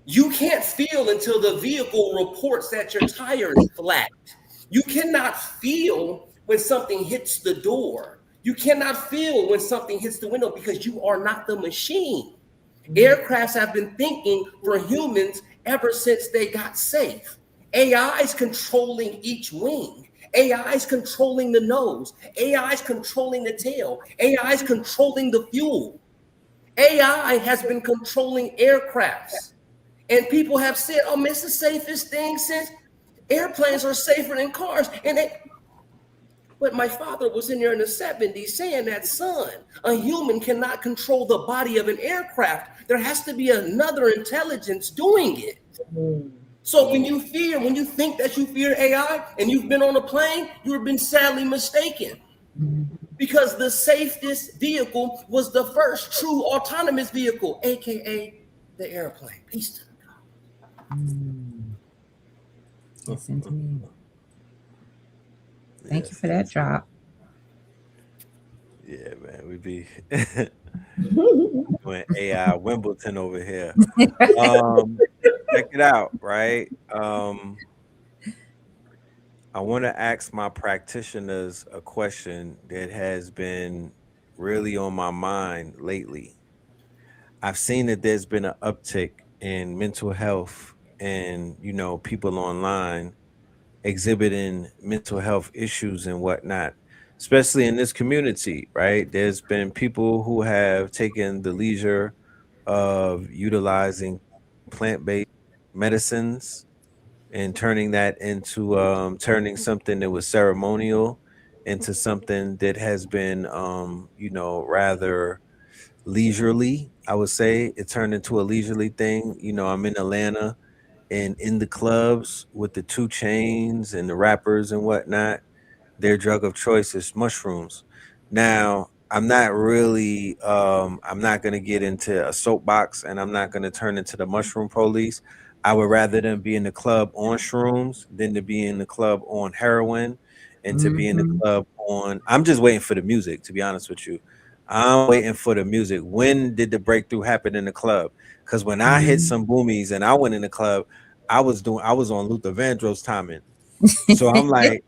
Speaker 6: You can't feel until the vehicle reports that your tire is flat. You cannot feel when something hits the door. You cannot feel when something hits the window because you are not the machine. Aircrafts have been thinking for humans ever since they got safe. AI is controlling each wing. AI is controlling the nose. AI is controlling the tail. AI is controlling the fuel. AI has been controlling aircrafts. And people have said, oh, man, it's the safest thing since airplanes are safer than cars. But my father was in there in the 70s saying that, son, a human cannot control the body of an aircraft. There has to be another intelligence doing it. So when you think that you fear AI and you've been on a plane, you've been sadly mistaken. Because the safest vehicle was the first true autonomous vehicle, AKA the airplane. Peace to God.
Speaker 4: Yes, indeed. Thank you for that drop.
Speaker 3: Yeah, man, we be doing AI Wimbledon over here. Check it out, right? I want to ask my practitioners a question that has been really on my mind lately. I've seen that there's been an uptick in mental health and, people online exhibiting mental health issues and whatnot, especially in this community, right? There's been people who have taken the leisure of utilizing plant-based medicines and turning that into turning something that was ceremonial into something that has been rather leisurely. I would say it turned into a leisurely thing. I'm in Atlanta and in the clubs with the 2 chains and the rappers and whatnot, their drug of choice is mushrooms. Now, I'm not gonna get into a soapbox and I'm not gonna turn into the mushroom police. I would rather them be in the club on shrooms than to be in the club on heroin and to be in the
Speaker 4: Mhm.
Speaker 3: club on I'm just waiting for the music, to be honest with you. I'm waiting for the music. When did the breakthrough happen in the club? Because when I hit
Speaker 4: Mhm.
Speaker 3: some boomies and I went in the club, I was on Luther Vandross timing. So I'm like,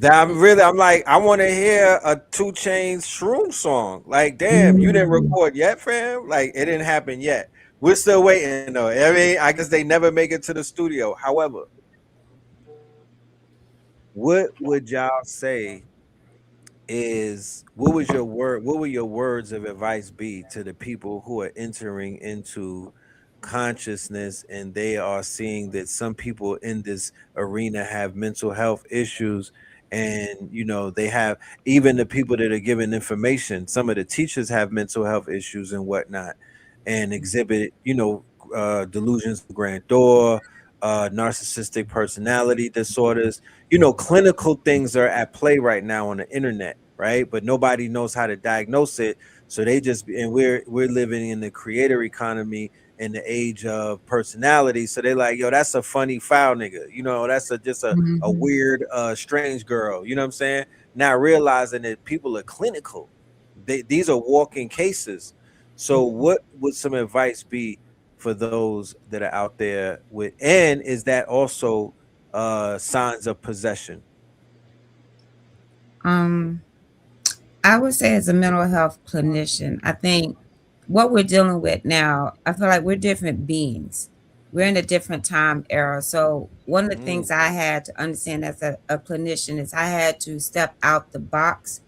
Speaker 3: I'm like, I want to hear a 2 Chainz shroom song. Like, damn, you didn't
Speaker 4: Mm.
Speaker 3: record yet, fam? Like, it didn't happen yet. We're still waiting though. I mean, I guess they never make it to the studio. However, what would y'all say is what would your words of advice be to the people who are entering into consciousness and they are seeing that some people in this arena have mental health issues, and they have, even the people that are giving information, some of the teachers have mental health issues and whatnot, and exhibit delusions of grandeur, narcissistic personality disorders. Clinical things are at play right now on the internet, right? But nobody knows how to diagnose it. So they just, and we're living in the creator economy in the age of personality. So they like, yo, that's a funny foul nigga. That's just a
Speaker 4: Mhm.
Speaker 3: weird, strange girl. You know what I'm saying? Not realizing that people are clinical. These are walking cases. So what would some advice be for those that are out there with, and is that also signs of possession?
Speaker 4: Um, I would say as a mental health clinician, I think what we're dealing with now, I feel like we're different beings. We're in a different time era. So one of the
Speaker 3: Mm,
Speaker 4: things I had to understand as a clinician is I had to step out the box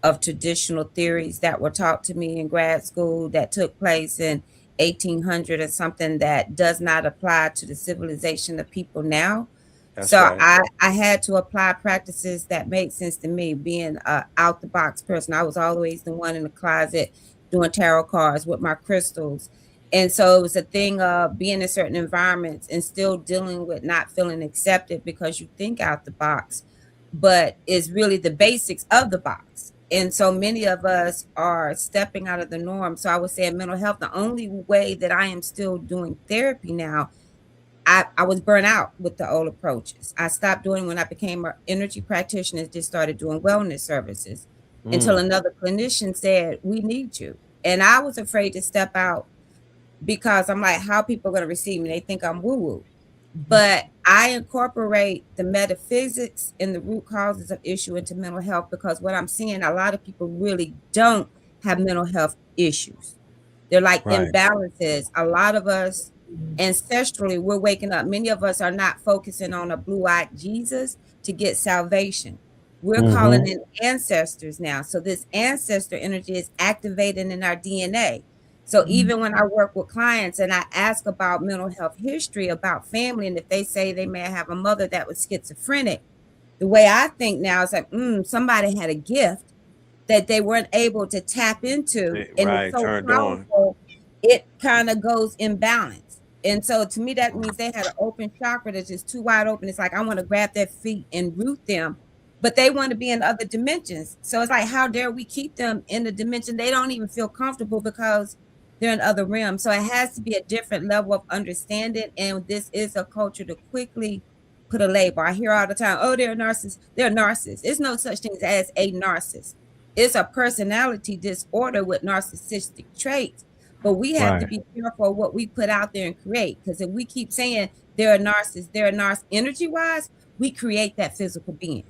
Speaker 4: of traditional theories that were taught to me in grad school that took place in 1800 or something that does not apply to the civilization of people now.
Speaker 3: that's
Speaker 4: So
Speaker 3: right.
Speaker 4: I had to apply practices that made sense to me. Being a out the box person, I was always the one in the closet doing tarot cards with my crystals, and so it was a thing of being in certain environments and still dealing with not feeling accepted because you think out the box, but it's really the basics of the box. And so many of us are stepping out of the norm. So I would say in mental health, the only way that I am still doing therapy now, I was burnt out with the old approaches. I stopped doing when I became an energy practitioner, just started doing wellness services until
Speaker 3: Mm,
Speaker 4: another clinician said, "We need you." And I was afraid to step out because I'm like, how people going to receive me? They think I'm woo woo. But I incorporate the metaphysics and the root causes of issue into mental health because what I'm seeing, a lot of people really don't have mental health issues. They're like
Speaker 3: right.
Speaker 4: imbalances. A lot of us ancestrally, we're waking up. Many of us are not focusing on a blue-eyed Jesus to get salvation. We're calling
Speaker 3: Mm-hmm.
Speaker 4: in ancestors now. So this ancestor energy is activated in our DNA. So even when I work with clients and I ask about mental health history, about family, and if they say they may have a mother that was schizophrenic, the way I think now is like, somebody had a gift that they weren't able to tap into, and it's
Speaker 3: Right.
Speaker 4: so
Speaker 3: Turned on.
Speaker 4: powerful, it kind of goes imbalance. And so to me, that means they had an open chakra that's just too wide open. It's like I want to grab their feet and root them, but they want to be in other dimensions. So it's like, how dare we keep them in the dimension they don't even feel comfortable because they're in other realms. So it has to be a different level of understanding. And this is a culture to quickly put a label. I hear all the time, oh, they're narcissists. They're narcissists. There's no such thing as a narcissist. It's a personality disorder with narcissistic traits. But we have to
Speaker 3: Right.
Speaker 4: be careful of what we put out there and create. Because if we keep saying they're a narcissist, they're a narcissist energy wise, we create that physical being.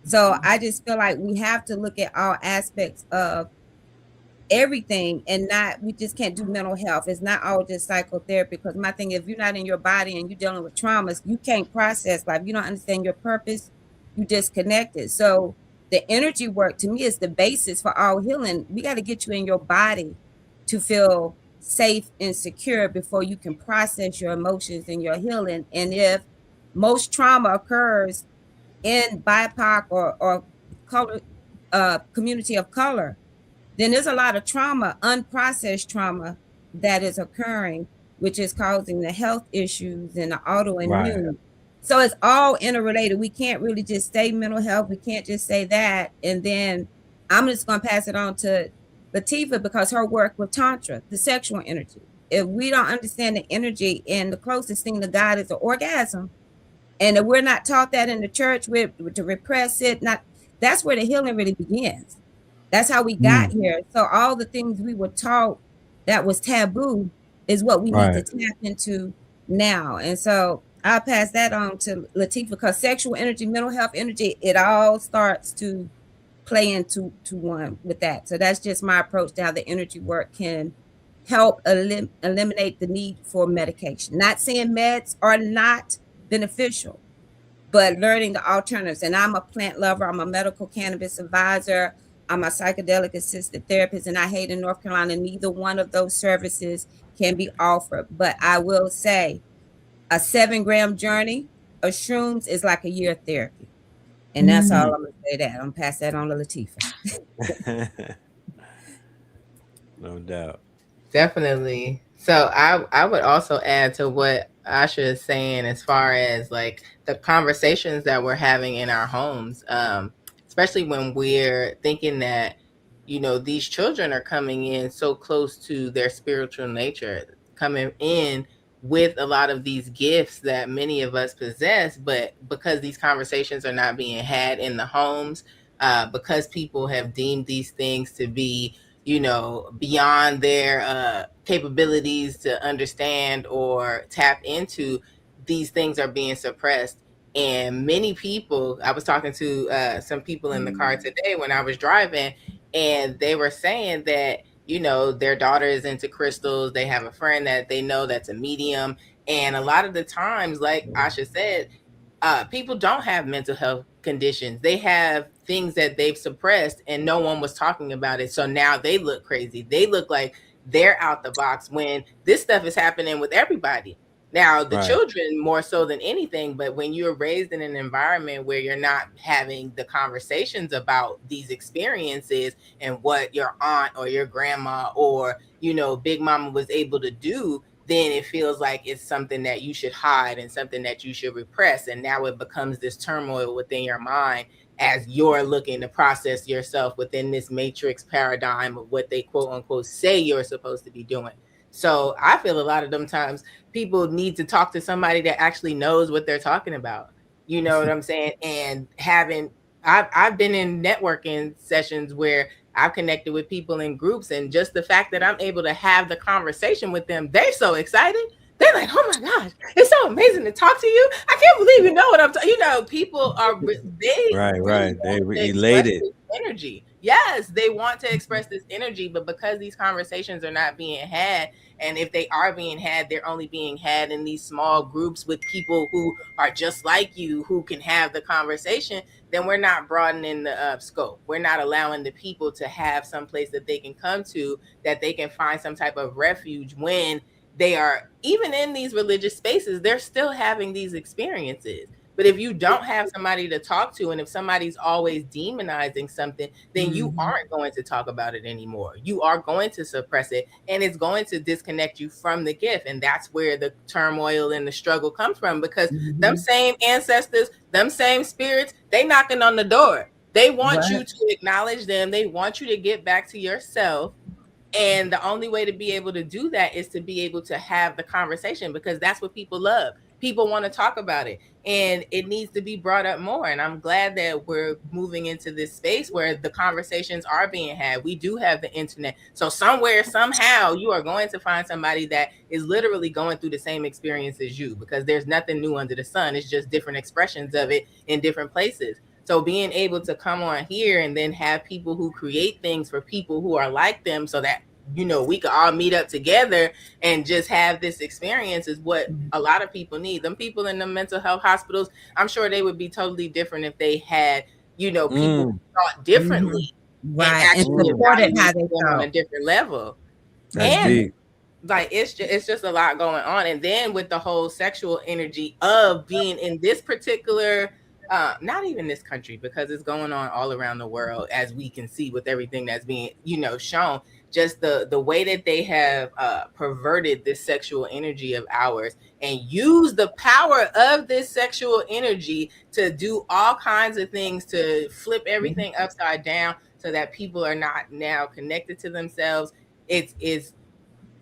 Speaker 4: So I just feel like we have to look at all aspects of everything and not, we just can't do mental health. It's not all just psychotherapy, because my thing, if you're not in your body and you're dealing with traumas, you can't process life. You don't understand your purpose, you disconnected. So the energy work to me is the basis for all healing. We got to get you in your body to feel safe and secure before you can process your emotions and your healing. And if most trauma occurs in BIPOC or color community of color, then there's a lot of trauma, unprocessed trauma that is occurring, which is causing the health issues and the
Speaker 3: Right.
Speaker 4: autoimmune. So it's all interrelated. We can't really just say mental health. We can't just say that. And then I'm just going to pass it on to Latifa because her work with Tantra, the sexual energy. If we don't understand the energy, and the closest thing to God is the orgasm, and if we're not taught that in the church, we're to repress it. Not That's where the healing really begins. That's how we got here. So all the things we were taught that was taboo is what we need to
Speaker 3: Right.
Speaker 4: tap into now. And so I'll pass that on to Latifah because sexual energy, mental health energy, it all starts to play into one with that. So that's just my approach to how the energy work can help eliminate the need for medication. Not saying meds are not beneficial, but learning the alternatives. And I'm a plant lover. I'm a medical cannabis advisor. I'm a psychedelic assisted therapist. And I hate in North Carolina, neither one of those services can be offered. But I will say a 7-gram journey of shrooms is like a year of therapy. And that's all I'm going to say that. I'm going to pass that on to Latifah.
Speaker 3: No doubt.
Speaker 5: Definitely. So I would also add to what Asha is saying as far as like the conversations that we're having in our homes, especially when we're thinking that, you know, these children are coming in so close to their spiritual nature, coming in with a lot of these gifts that many of us possess, but because these conversations are not being had in the homes, because people have deemed these things to be, you know, beyond their capabilities to understand or tap into, these things are being suppressed. And many people, I was talking to some people in the car today when I was driving, and they were saying that, you know, their daughter is into crystals. They have a friend that they know that's a medium. And a lot of the times, like Asha said, people don't have mental health conditions. They have things that they've suppressed and no one was talking about it. So now they look crazy. They look like they're out the box when this stuff is happening with everybody. Now, the
Speaker 3: Right.
Speaker 5: children more so than anything, but when you're raised in an environment where you're not having the conversations about these experiences and what your aunt or your grandma or, you know, Big Mama was able to do, then it feels like it's something that you should hide and something that you should repress. And now it becomes this turmoil within your mind as you're looking to process yourself within this matrix paradigm of what they quote unquote say you're supposed to be doing. So I feel a lot of them times people need to talk to somebody that actually knows what they're talking about. You know what I'm saying? And I've been in networking sessions where I've connected with people in groups, and just the fact that I'm able to have the conversation with them, they're so excited. They're like, "Oh my gosh, it's so amazing to talk to you! I can't believe you know what I'm talking." You know, people are they
Speaker 3: Right.
Speaker 5: really
Speaker 3: Right. They
Speaker 5: want to express
Speaker 3: elated.
Speaker 5: this energy. Yes, they want to express this energy, but because these conversations are not being had, and if they are being had, they're only being had in these small groups with people who are just like you, who can have the conversation, then we're not broadening the scope. We're not allowing the people to have some place that they can come to, that they can find some type of refuge when they are, even in these religious spaces, they're still having these experiences. But if you don't have somebody to talk to, and if somebody's always demonizing something, then you aren't going to talk about it anymore. You are going to suppress it, and it's going to disconnect you from the gift. And that's where the turmoil and the struggle comes from, because them same ancestors, them same spirits, they knocking on the door. They want you to acknowledge them. They want you to get back to yourself. And the only way to be able to do that is to be able to have the conversation, because that's what people love. People want to talk about it, and it needs to be brought up more. And I'm glad that we're moving into this space where the conversations are being had. We do have the internet. So somewhere, somehow, you are going to find somebody that is literally going through the same experience as you, because there's nothing new under the sun. It's just different expressions of it in different places. So being able to come on here and then have people who create things for people who are like them, so that, you know, we could all meet up together and just have this experience, is what a lot of people need. Them people in the mental health hospitals, I'm sure they would be totally different if they had, you know, people who thought differently and
Speaker 4: And
Speaker 5: actually
Speaker 4: supported how
Speaker 5: evaluate
Speaker 4: they
Speaker 5: them on a
Speaker 4: thought.
Speaker 5: different level.
Speaker 3: That's
Speaker 5: And
Speaker 3: deep.
Speaker 5: like it's just a lot going on. And then with the whole sexual energy of being in this particular not even this country, because it's going on all around the world, as we can see with everything that's being, you know, shown, just the way that they have perverted this sexual energy of ours and use the power of this sexual energy to do all kinds of things, to flip everything upside down so that people are not now connected to themselves. It's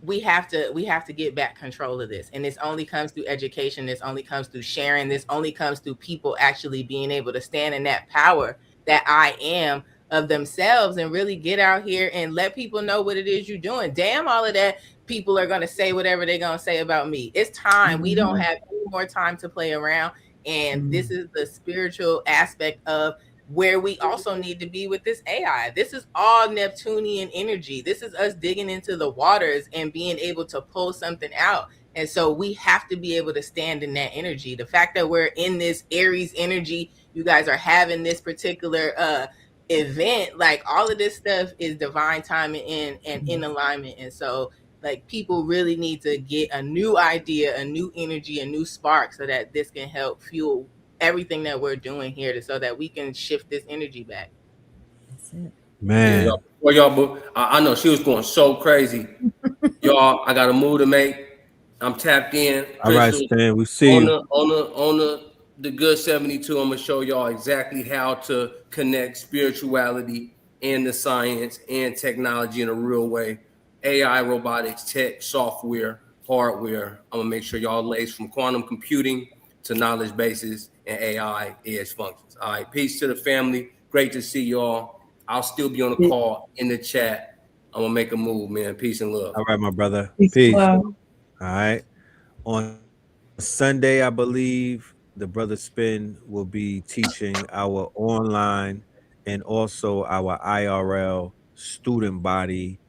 Speaker 5: we have to get back control of this, and this only comes through education, this only comes through sharing, this only comes through people actually being able to stand in that power that I am of themselves, and really get out here and let people know what it is you're doing. Damn all of that, people are going to say whatever they're going to say about me. It's time. We don't have any more time to play around, and this is the spiritual aspect of where we also need to be with this AI. This is all Neptunian energy. This is us digging into the waters and being able to pull something out. And so we have to be able to stand in that energy. The fact that we're in this Aries energy, you guys are having this particular event, like all of this stuff is divine timing and in alignment. And so like people really need to get a new idea, a new energy, a new spark, so that this can help fuel everything that we're doing here, so that we can shift this energy back.
Speaker 4: That's it.
Speaker 3: Man.
Speaker 6: Yeah, y'all, I know she was going so crazy. Y'all, I got a move to make. I'm tapped in.
Speaker 3: All right,
Speaker 6: Crystal,
Speaker 3: Stan, we see
Speaker 6: on
Speaker 3: you.
Speaker 6: the good 72. I'm gonna show y'all exactly how to connect spirituality and the science and technology in a real way. AI, robotics, tech, software, hardware. I'm gonna make sure y'all lace from quantum computing to knowledge bases and AI edge functions. All right, peace to the family. Great to see y'all. I'll still be on the call in the chat. I'm gonna make a move, man. Peace and love.
Speaker 3: All right, my brother.
Speaker 7: Peace.
Speaker 3: Peace.
Speaker 7: Well.
Speaker 3: All right. On Sunday, I believe the brother Spin will be teaching our online and also our IRL student body.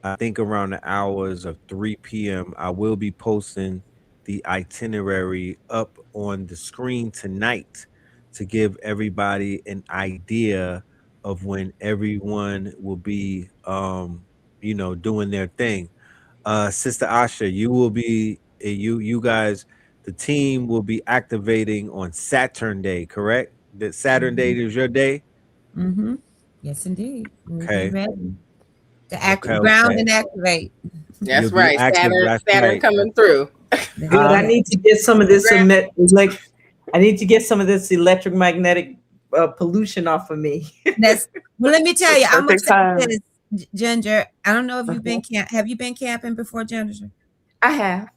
Speaker 3: I think around the hours of 3 p.m. I will be posting the itinerary up on the screen tonight to give everybody an idea of when everyone will be doing their thing. Sister Asha, you will be you guys, the team will be activating on Saturn Day, correct? That Saturn Day is your day?
Speaker 4: Mm-hmm. Yes, indeed. We'll be
Speaker 3: Okay.
Speaker 4: ready to
Speaker 3: Okay,
Speaker 4: ground
Speaker 3: okay.
Speaker 4: and activate.
Speaker 5: That's
Speaker 3: You'll be
Speaker 5: right.
Speaker 3: active. That's
Speaker 5: Saturn
Speaker 3: right.
Speaker 5: coming through.
Speaker 8: Good. I need to get some of this I need to get some of this electromagnetic pollution off of me.
Speaker 4: Well, let me tell you, I'm gonna
Speaker 7: Perfect
Speaker 4: say
Speaker 7: time.
Speaker 4: this, Ginger. I don't know if you've been have you been camping before, Ginger?
Speaker 7: I have.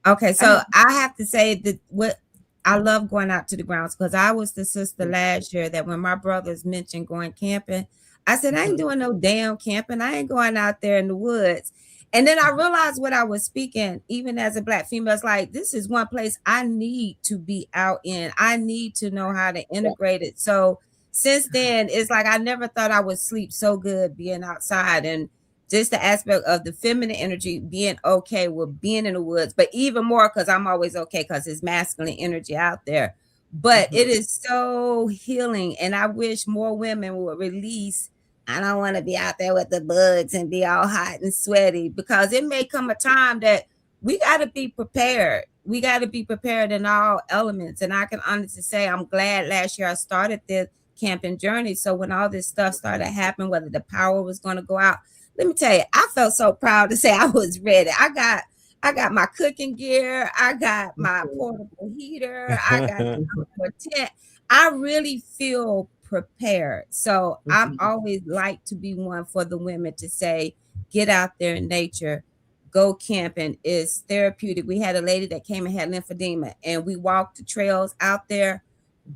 Speaker 4: Okay, so I have to say that what I love going out to the grounds, because I was the sister last year that when my brothers mentioned going camping, I said, I ain't doing no damn camping. I ain't going out there in the woods. And then I realized what I was speaking, even as a Black female, it's like, this is one place I need to be out in. I need to know how to integrate it. So since then, it's like I never thought I would sleep so good being outside, and just the aspect of the feminine energy being okay with being in the woods, but even more because I'm always okay because it's masculine energy out there. But it is so healing, and I wish more women would release. I don't want to be out there with the bugs and be all hot and sweaty, because it may come a time that we got to be prepared. We got to be prepared in all elements. And I can honestly say I'm glad last year I started this camping journey. So when all this stuff started happening, whether the power was going to go out, let me tell you, I felt so proud to say I was ready. I got my cooking gear. I got my portable heater. I got the tent. I really feel prepared. So I'm always like to be one for the women to say, get out there in nature, go camping. It's therapeutic. We had a lady that came and had lymphedema, and we walked the trails out there.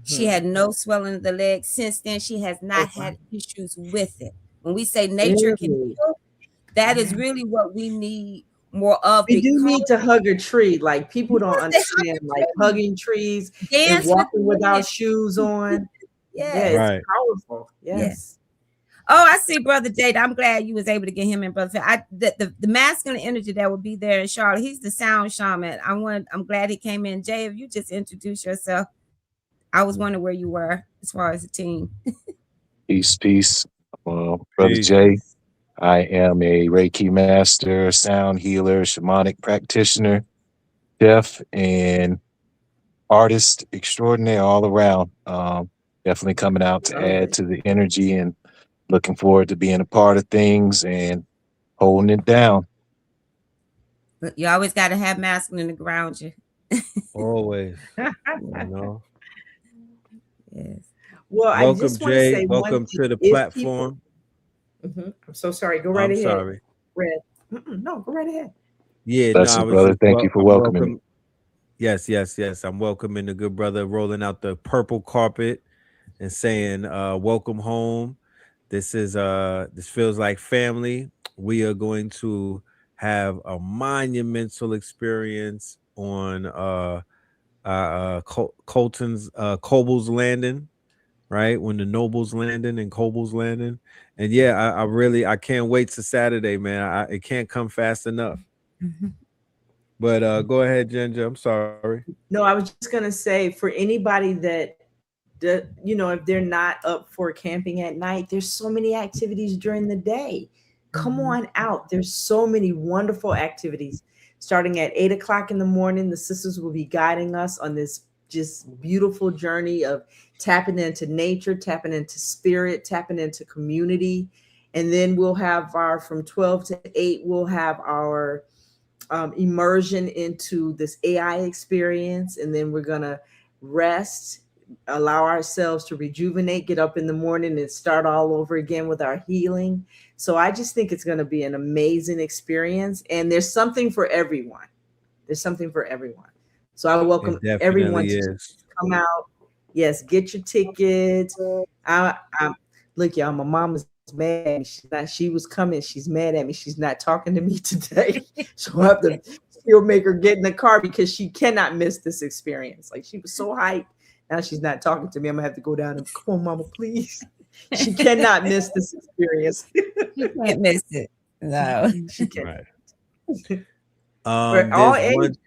Speaker 4: She had no swelling of the legs. Since then, she has not had issues with it. When we say nature can heal, that is really what we need more of.
Speaker 8: We do need to hug a tree. Like, people don't understand, like hugging trees and walking without shoes on.
Speaker 4: Yes.
Speaker 8: Yeah,
Speaker 3: Right.
Speaker 8: it's powerful. Yes.
Speaker 4: Oh, I see, Brother Jade. I'm glad you was able to get him in, Brother Phil. The masculine energy that will be there in Charlotte. He's the sound shaman. I'm glad he came in. Jay, if you just introduce yourself. I was wondering where you were as far as the team.
Speaker 12: Peace. Brother
Speaker 3: Peace.
Speaker 12: Jay, I am a Reiki master, sound healer, shamanic practitioner, chef, and artist extraordinaire all around. Definitely coming out to
Speaker 8: Love
Speaker 12: add
Speaker 8: it.
Speaker 12: to the energy and looking forward to being a part of things and holding it down.
Speaker 4: But you always got to have masculine to ground you.
Speaker 3: Always, you know.
Speaker 4: Yes.
Speaker 8: Well, I
Speaker 3: Welcome,
Speaker 8: just want to
Speaker 3: Jay.
Speaker 8: say one
Speaker 3: Welcome
Speaker 8: thing.
Speaker 3: to the
Speaker 8: If people,
Speaker 3: platform.
Speaker 8: I'm so sorry. Go right
Speaker 3: I'm
Speaker 8: ahead,
Speaker 3: sorry.
Speaker 8: Red. No, go right ahead.
Speaker 3: Yeah, no, I
Speaker 12: Blessings,
Speaker 3: was
Speaker 12: brother.
Speaker 3: just
Speaker 12: Thank you for
Speaker 3: I'm
Speaker 12: welcoming me.
Speaker 3: welcome. Yes, yes, yes. I'm welcoming the good brother rolling out the purple carpet and saying, welcome home. This feels like family. We are going to have a monumental experience on Colton's Coble's Landing, right? When the Nobles landing and Coble's Landing. And yeah, I can't wait to Saturday, man. It can't come fast enough.
Speaker 4: Mhm.
Speaker 3: But go ahead, Ginger. I'm sorry.
Speaker 8: No, I was just gonna say for anybody that if they're not up for camping at night, there's so many activities during the day. Come on out. There's so many wonderful activities. Starting at 8 o'clock in the morning, the sisters will be guiding us on this just beautiful journey of tapping into nature, tapping into spirit, tapping into community. And then we'll have our from 12 to 8, we'll have our immersion into this AI experience. And then we're going to rest, allow ourselves to rejuvenate, get up in the morning and start all over again with our healing. So I just think it's going to be an amazing experience. And there's something for everyone. There's something for everyone. So I welcome
Speaker 3: It definitely
Speaker 8: everyone to
Speaker 3: is.
Speaker 8: come out. Yes, get your tickets. I look, y'all, my mom is mad at me. She was coming. She's mad at me. She's not talking to me today. So I have to still make her get in the car because she cannot miss this experience. Like she was so hyped. Now she's not talking to me. I'm gonna have to go down and come on, mama, please. She cannot miss this experience.
Speaker 4: You can't miss it. No.
Speaker 8: She can.
Speaker 3: Right.
Speaker 8: For all
Speaker 3: There's one.
Speaker 8: ages.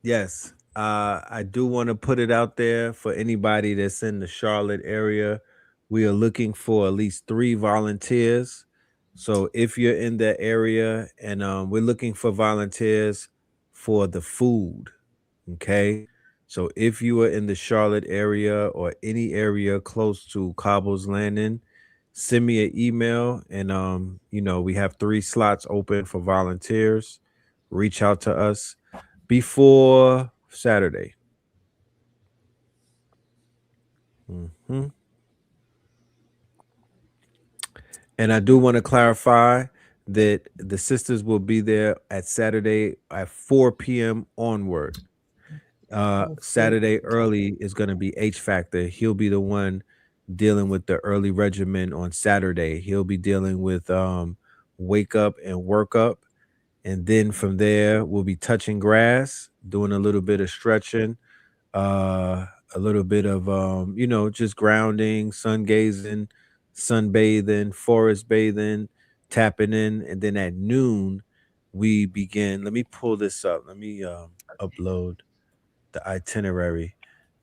Speaker 3: Yes. I do want to put it out there for anybody that's in the Charlotte area. We are looking for at least 3 volunteers. So if you're in that area, and we're looking for volunteers for the food. Okay. So if you are in the Charlotte area or any area close to Cobble's Landing, send me an email, and we have 3 slots open for volunteers. Reach out to us before Saturday. Mhm. And I do want to clarify that the sisters will be there at Saturday at 4 p.m. onward. Saturday early is going to be H Factor. He'll be the one dealing with the early regimen on Saturday. He'll be dealing with wake up and work up. And then from there, we'll be touching grass, doing a little bit of stretching, a little bit of just grounding, sun gazing, sunbathing, forest bathing, tapping in. And then at noon, we begin. Let me pull this up. Let me upload the itinerary.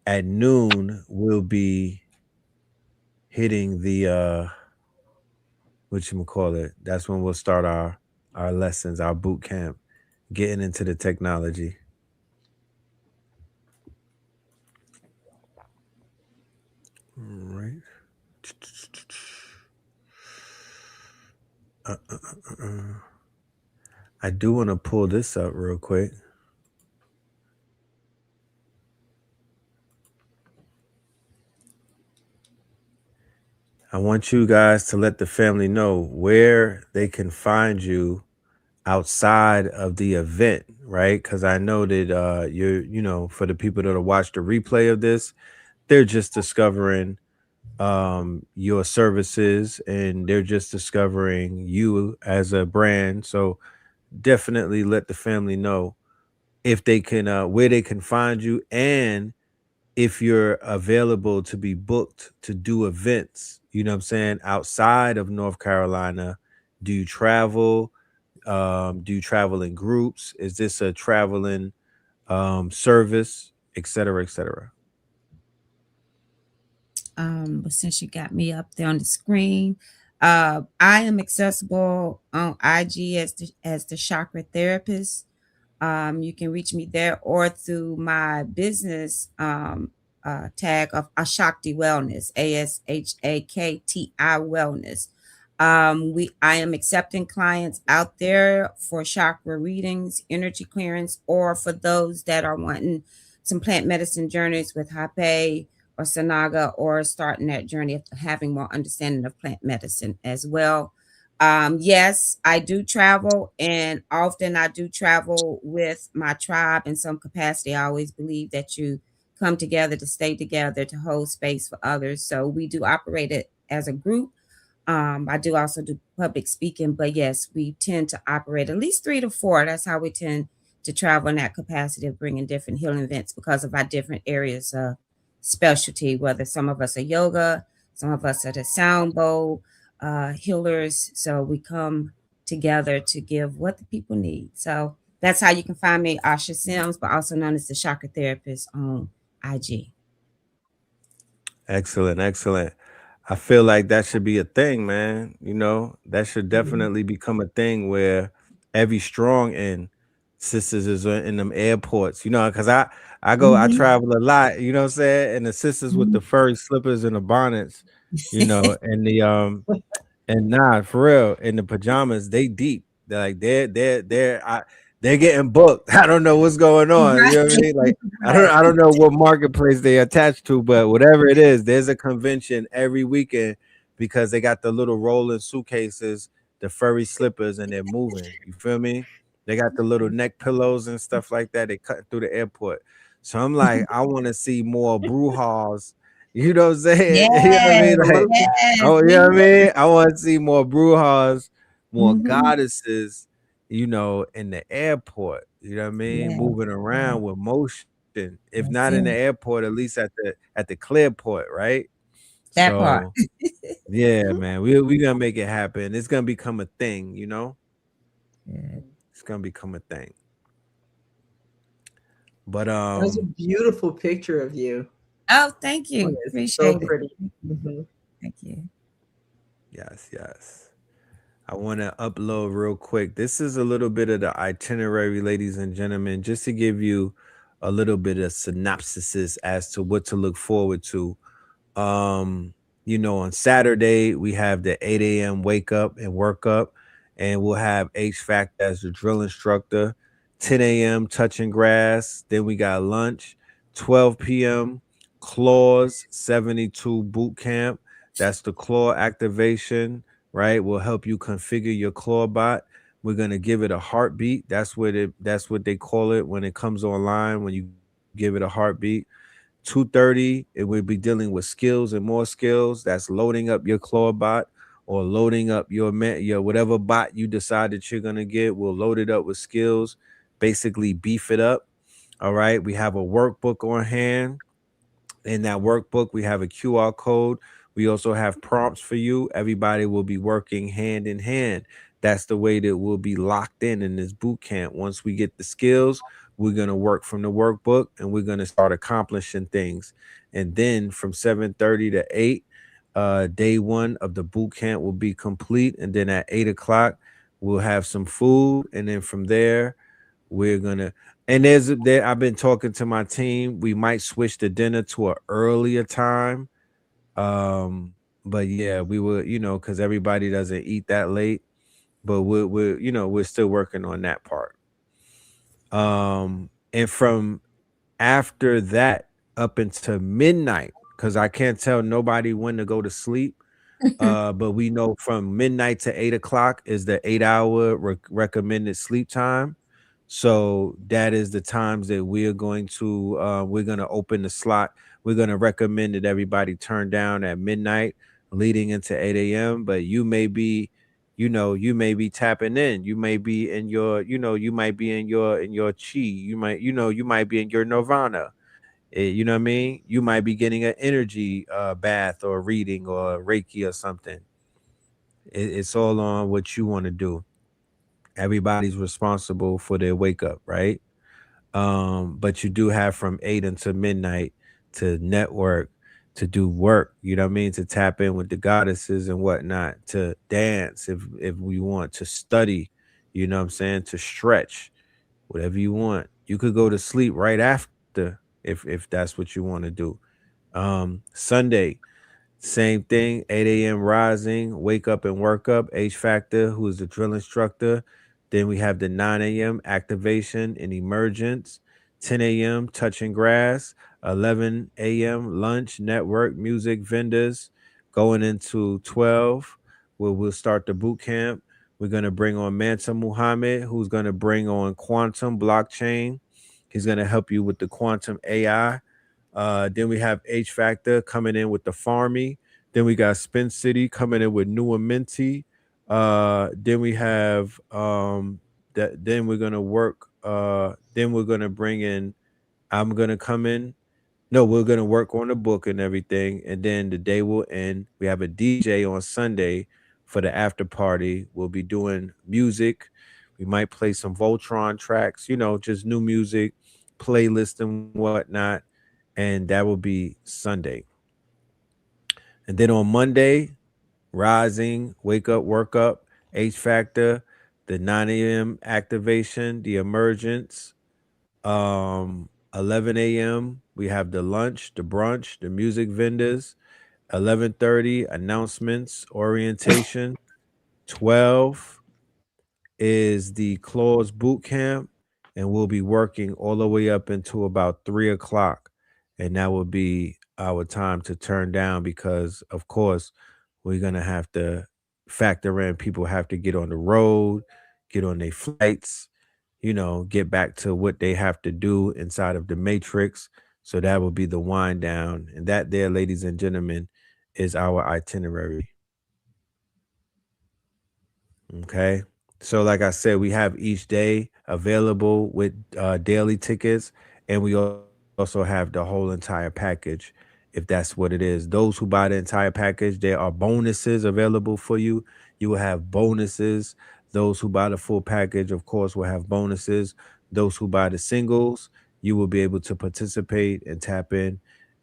Speaker 3: At noon, we'll be hitting the whatchamacallit. That's when we'll start our lessons, our boot camp, getting into the technology. All right. I do want to pull this up real quick. I want you guys to let the family know where they can find you outside of the event, right? Because I know that for the people that'll watch the replay of this, they're just discovering your services, and they're just discovering you as a brand. So definitely let the family know if they can where they can find you, and if you're available to be booked to do events, you know what I'm saying, outside of North Carolina. Do you travel? Do you travel in groups? Is this a traveling service, et cetera, et cetera?
Speaker 4: But since you got me up there on the screen, I am accessible on IG as the chakra therapist. You can reach me there or through my business tag of Ashakti Wellness, ASHAKTI Wellness. I am accepting clients out there for chakra readings, energy clearance, or for those that are wanting some plant medicine journeys with Hape or Sanaga, or starting that journey of having more understanding of plant medicine as well. Yes, I do travel, and often I do travel with my tribe in some capacity. I always believe that you come together to stay together, to hold space for others. So we do operate it as a group. I do also do public speaking, but yes, we tend to operate at least 3 to 4. That's how we tend to travel in that capacity of bringing different healing events because of our different areas of specialty, whether some of us are yoga, some of us are the sound bowl healers. So we come together to give what the people need. So that's how you can find me, Asha Sims, but also known as the Chakra Therapist on IG.
Speaker 3: Excellent, excellent. I feel like that should be a thing, man. You know, that should definitely become a thing where every strong end sisters is in them airports. You know, because I
Speaker 4: Mhm.
Speaker 3: travel a lot. You know what I'm saying? And the sisters with
Speaker 4: Mhm.
Speaker 3: the furry slippers and the bonnets. You know, and the and nah, for real, in the pajamas, they deep. They're like they're getting booked. I don't know what's going on. You know what I
Speaker 4: Right.
Speaker 3: mean? Like
Speaker 4: Right.
Speaker 3: I don't know what marketplace they attached to, but whatever it is, there's a convention every weekend because they got the little rolling suitcases, the furry slippers, and they're moving. You feel me? They got the little neck pillows and stuff like that. They cut through the airport. So I'm like, I want to see more brouhahas. You know what I'm saying? You know what I mean?
Speaker 4: Yes,
Speaker 3: Like
Speaker 8: Absolutely.
Speaker 4: yes,
Speaker 3: oh, you
Speaker 4: we
Speaker 3: know what I
Speaker 4: will.
Speaker 3: mean? I want to see more brujas, more
Speaker 4: Mhm.
Speaker 3: goddesses, you know, in the airport. You know what I mean?
Speaker 4: Yes,
Speaker 3: Moving
Speaker 4: yes,
Speaker 3: around with motion. If not in
Speaker 4: that's
Speaker 3: the
Speaker 4: it.
Speaker 3: airport, at least at the clear port, right?
Speaker 4: That part.
Speaker 3: So yeah, man, we gonna make it happen. It's gonna become a thing, you know.
Speaker 4: Good.
Speaker 3: It's gonna become a thing. But
Speaker 8: That was a beautiful picture of you.
Speaker 4: Oh, thank
Speaker 8: Oh,
Speaker 4: you.
Speaker 8: it's so
Speaker 4: Appreciate it.
Speaker 8: pretty. Hmm.
Speaker 4: Thank you.
Speaker 3: yes, yes. I want to upload real quick. This is a little bit of the itinerary, ladies and gentlemen, just to give you a little bit of synopsis as to what to look forward to. Um, you know, on Saturday we have the 8 a.m. wake up and work up, and we'll have HVAC as the drill instructor. 10 a.m. touching grass. Then we got lunch. 12 p.m. Claws 72 boot camp. That's the claw activation, right? Will help you configure your claw bot. We're gonna give it a heartbeat. That's what they call it when it comes online, when you give it a heartbeat. 2:30, it will be dealing with skills and more skills. That's loading up your claw bot or loading up your whatever bot you decide that you're gonna get. We'll load it up with skills, basically beef it up. All right. We have a workbook on hand. In that workbook, we have a QR code. We also have prompts for you. Everybody will be working hand in hand. That's the way that we'll be locked in this boot camp. Once we get the skills, we're going to work from the workbook and we're going to start accomplishing things. And then from 7:30 to 8, day one of the boot camp will be complete. And then at 8 o'clock, we'll have some food. And then from there, we're gonna and I've been talking to my team. We might switch the dinner to an earlier time. But yeah, we will, you know, because everybody doesn't eat that late. But we're still working on that part. And from after that up until midnight, because I can't tell nobody when to go to sleep. But we know from midnight to 8 o'clock is the 8 hour recommended sleep time. So that is the times that we're gonna open the slot. We're gonna recommend that everybody turn down at midnight, leading into 8 a.m. But you may be tapping in. You may be in your, you might be in your chi. You might be in your nirvana. You know what I mean? You might be getting an energy bath or reading or Reiki or something. It's all on what you want to do. Everybody's responsible for their wake up, right? But you do have from 8 until midnight to network, to do work, you know what I mean, to tap in with the goddesses and whatnot, to dance if we want, to study, you know what I'm saying, to stretch, whatever you want. You could go to sleep right after if that's what you want to do. Sunday, same thing, 8 a.m. rising, wake up and work up. H Factor, who is the drill instructor. Then we have the 9 a.m. activation and emergence. 10 a.m. touching grass. 11 a.m. lunch, network, music, vendors. Going into 12, where we'll start the boot camp. We're going to bring on Mansa Muhammad, who's going to bring on quantum blockchain. He's going to help you with the quantum AI. Then we have H Factor coming in with the Farmy. Then we got Spin City coming in with New and Minty. Then we have that. Then we're gonna work. Then we're gonna bring in. I'm gonna come in. No, we're gonna work on the book and everything, and then the day will end. We have a DJ on Sunday for the after party. We'll be doing music. We might play some Voltron tracks, just new music, playlist and whatnot, and that will be Sunday. And then on Monday, rising, wake up, work up, H Factor, the 9 a.m. activation, the emergence, 11 a.m. we have the lunch, the brunch, the music vendors, 11:30 announcements, orientation, 12 is the Claude boot camp, and we'll be working all the way up until about 3 o'clock. And that will be our time to turn down because, of course, we're going to have to factor in people have to get on the road, get on their flights, get back to what they have to do inside of the matrix. So that will be the wind down. And that, there, ladies and gentlemen, is our itinerary. Okay. So, like I said, we have each day available with daily tickets, and we also have the whole entire package if that's what it is. Those who buy the entire package, there are bonuses available for you. You will have bonuses. Those who buy the full package, of course, will have bonuses. Those who buy the singles, you will be able to participate and tap in.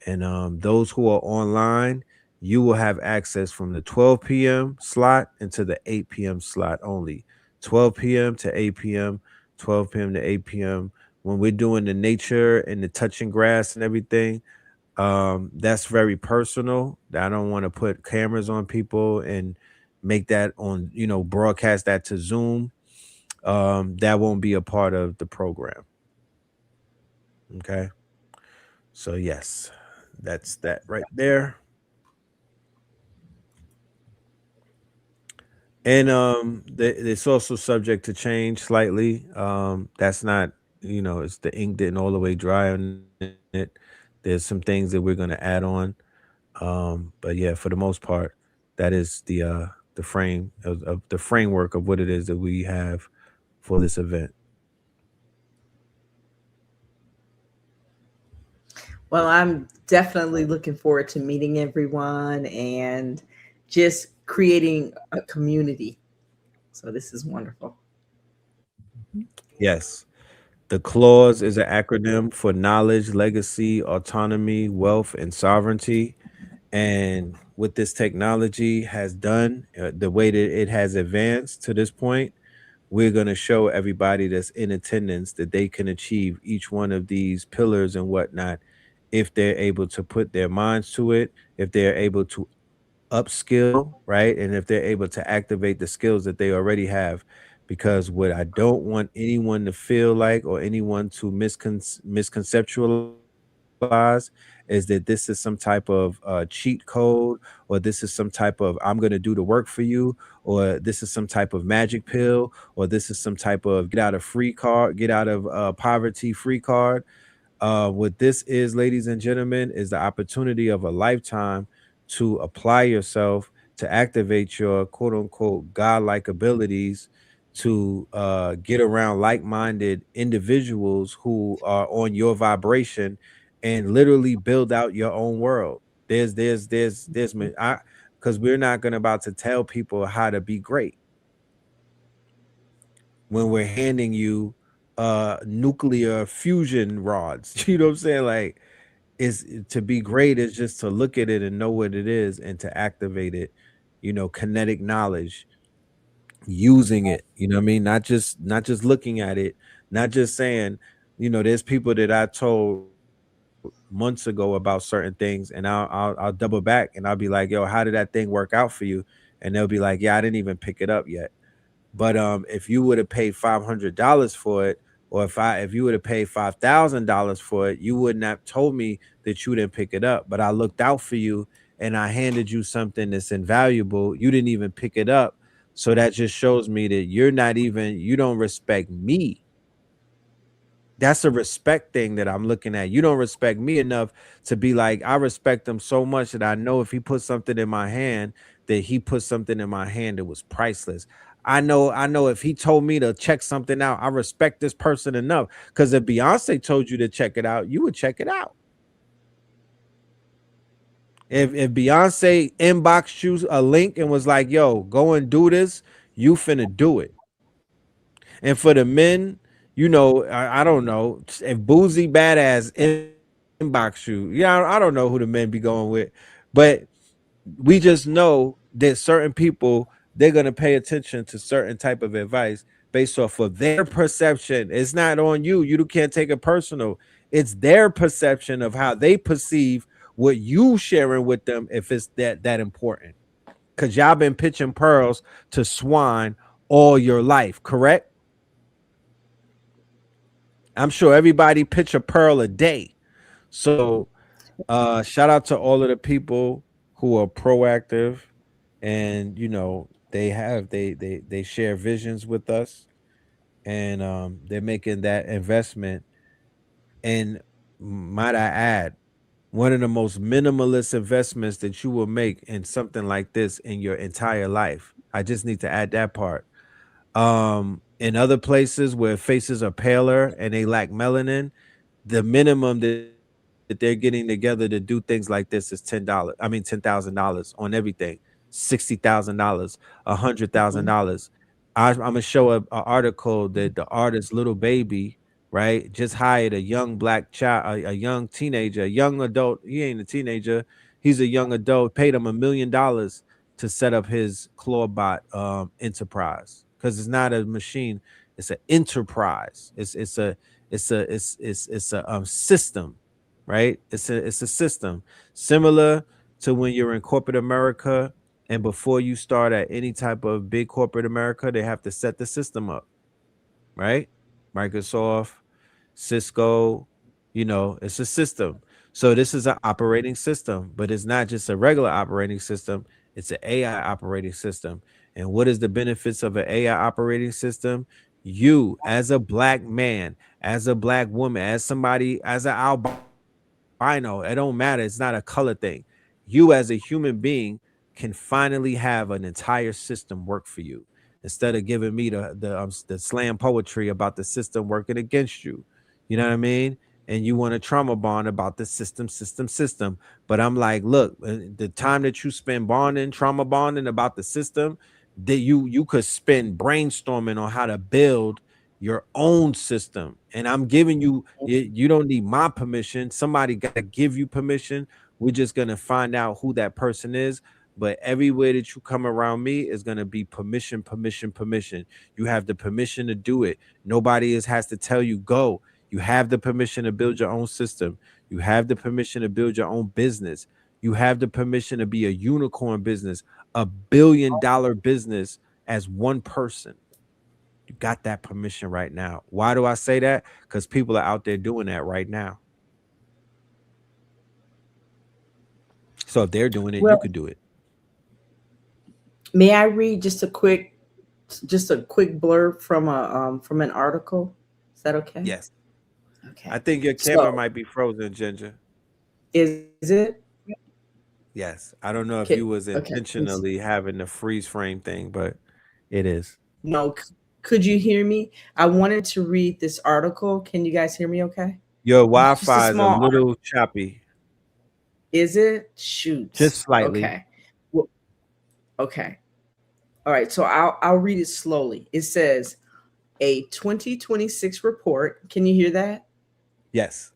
Speaker 3: And those who are online, you will have access from the 12 p.m. slot into the 8 p.m. slot only. 12 p.m. to 8 p.m., 12 p.m. to 8 p.m. When we're doing the nature and the touching grass and everything, that's very personal. I don't want to put cameras on people and make that on, broadcast that to Zoom. That won't be a part of the program. Okay. So, yes, that's that right there. And it's also subject to change slightly. That's not, it's the ink didn't all the way dry on it. There's some things that we're going to add on. But yeah, for the most part, that is the frame of the framework of what it is that we have for this event.
Speaker 8: Well, I'm definitely looking forward to meeting everyone and just creating a community. So this is wonderful.
Speaker 3: Yes. The clause is an acronym for knowledge, legacy, autonomy, wealth, and sovereignty. And what this technology has done, the way that it has advanced to this point, we're going to show everybody that's in attendance that they can achieve each one of these pillars and whatnot if they're able to put their minds to it, if they're able to upskill, right? And if they're able to activate the skills that they already have. Because what I don't want anyone to feel like or anyone to misconceptualize is that this is some type of cheat code, or this is some type of I'm going to do the work for you, or this is some type of magic pill, or this is some type of get out of poverty free card. What this is, ladies and gentlemen, is the opportunity of a lifetime to apply yourself, to activate your quote unquote godlike abilities, to get around like-minded individuals who are on your vibration and literally build out your own world. Because we're not gonna about to tell people how to be great when we're handing you nuclear fusion rods. You know what I'm saying? Like, is to be great is just to look at it and know what it is and to activate it, kinetic knowledge, using it, what I mean? Not just looking at it, not just saying, there's people that I told months ago about certain things, and I'll double back and I'll be like, yo, how did that thing work out for you? And they'll be like, yeah, I didn't even pick it up yet. But if you would have paid $500 for it, or if you would have paid $5,000 for it, you wouldn't have told me that you didn't pick it up. But I looked out for you and I handed you something that's invaluable. You didn't even pick it up. So that just shows me that you don't respect me. That's a respect thing that I'm looking at. You don't respect me enough to be like, I respect him so much that I know if he put something in my hand, that he put something in my hand that was priceless. I know if he told me to check something out, I respect this person enough. Because if Beyonce told you to check it out, you would check it out. If Beyonce inboxed you a link and was like, yo, go and do this, you finna do it. And for the men, I don't know if Boozy Badass inbox you. Yeah, I don't know who the men be going with, but we just know that certain people, they're gonna pay attention to certain type of advice based off of their perception. It's not on you. You can't take it personal. It's their perception of how they perceive what you sharing with them, if it's that important. Because y'all been pitching pearls to swine all your life, correct? I'm sure everybody pitch a pearl a day. So shout out to all of the people who are proactive, and they share visions with us, and they're making that investment. And might I add, one of the most minimalist investments that you will make in something like this in your entire life. I just need to add that part. In other places where faces are paler and they lack melanin, the minimum that they're getting together to do things like this is $10. I mean $10,000 on everything, $60,000, $100,000. I'm gonna show a article that the artist Little Baby, right, just hired a young black child, a young teenager, a young adult. He ain't a teenager, he's a young adult. Paid him $1 million to set up his Claude enterprise, because it's not a machine, it's an enterprise. It's a system, right? It's a system similar to when you're in corporate America, and before you start at any type of big corporate America, they have to set the system up, right? Microsoft, Cisco, it's a system. So this is an operating system, but it's not just a regular operating system, it's an AI operating system. And what is the benefits of an AI operating system? You, as a black man, as a black woman, as somebody, as an albino, it don't matter. It's not a color thing. You, as a human being, can finally have an entire system work for you, instead of giving me the slam poetry about the system working against you. You know what I mean? And you want to trauma bond about the system. But I'm like, look, the time that you spend trauma bonding about the system, that you could spend brainstorming on how to build your own system. And I'm giving you don't need my permission. Somebody got to give you permission. We're just gonna find out who that person is. But everywhere that you come around me is gonna be permission, permission, permission. You have the permission to do it. Nobody has to tell you go. You have the permission to build your own system. You have the permission to build your own business. You have the permission to be a unicorn business, $1 billion business as one person. You got that permission right now. Why do I say that? Because people are out there doing that right now. So if they're doing it, you
Speaker 8: Well,
Speaker 3: could do it.
Speaker 8: may I read just a quick blurb from an article? Is that okay?
Speaker 3: Yes. I
Speaker 8: Okay.
Speaker 3: think your camera
Speaker 8: So
Speaker 3: might be frozen, Ginger.
Speaker 8: is it?
Speaker 3: Yes. I don't know if
Speaker 8: Okay.
Speaker 3: you was
Speaker 8: Okay. Let me see.
Speaker 3: intentionally having the freeze frame thing, but it is.
Speaker 8: No, could you hear me? I wanted to read this article. Can you guys hear me okay?
Speaker 3: Your
Speaker 8: Just a
Speaker 3: Wi-Fi is a
Speaker 8: small
Speaker 3: little choppy,
Speaker 8: Is it?
Speaker 3: just
Speaker 8: Shoots.
Speaker 3: slightly.
Speaker 8: Okay. Well, okay. All right. So I'll read it slowly. It says a 2026 report. Can you hear that?
Speaker 3: Yes.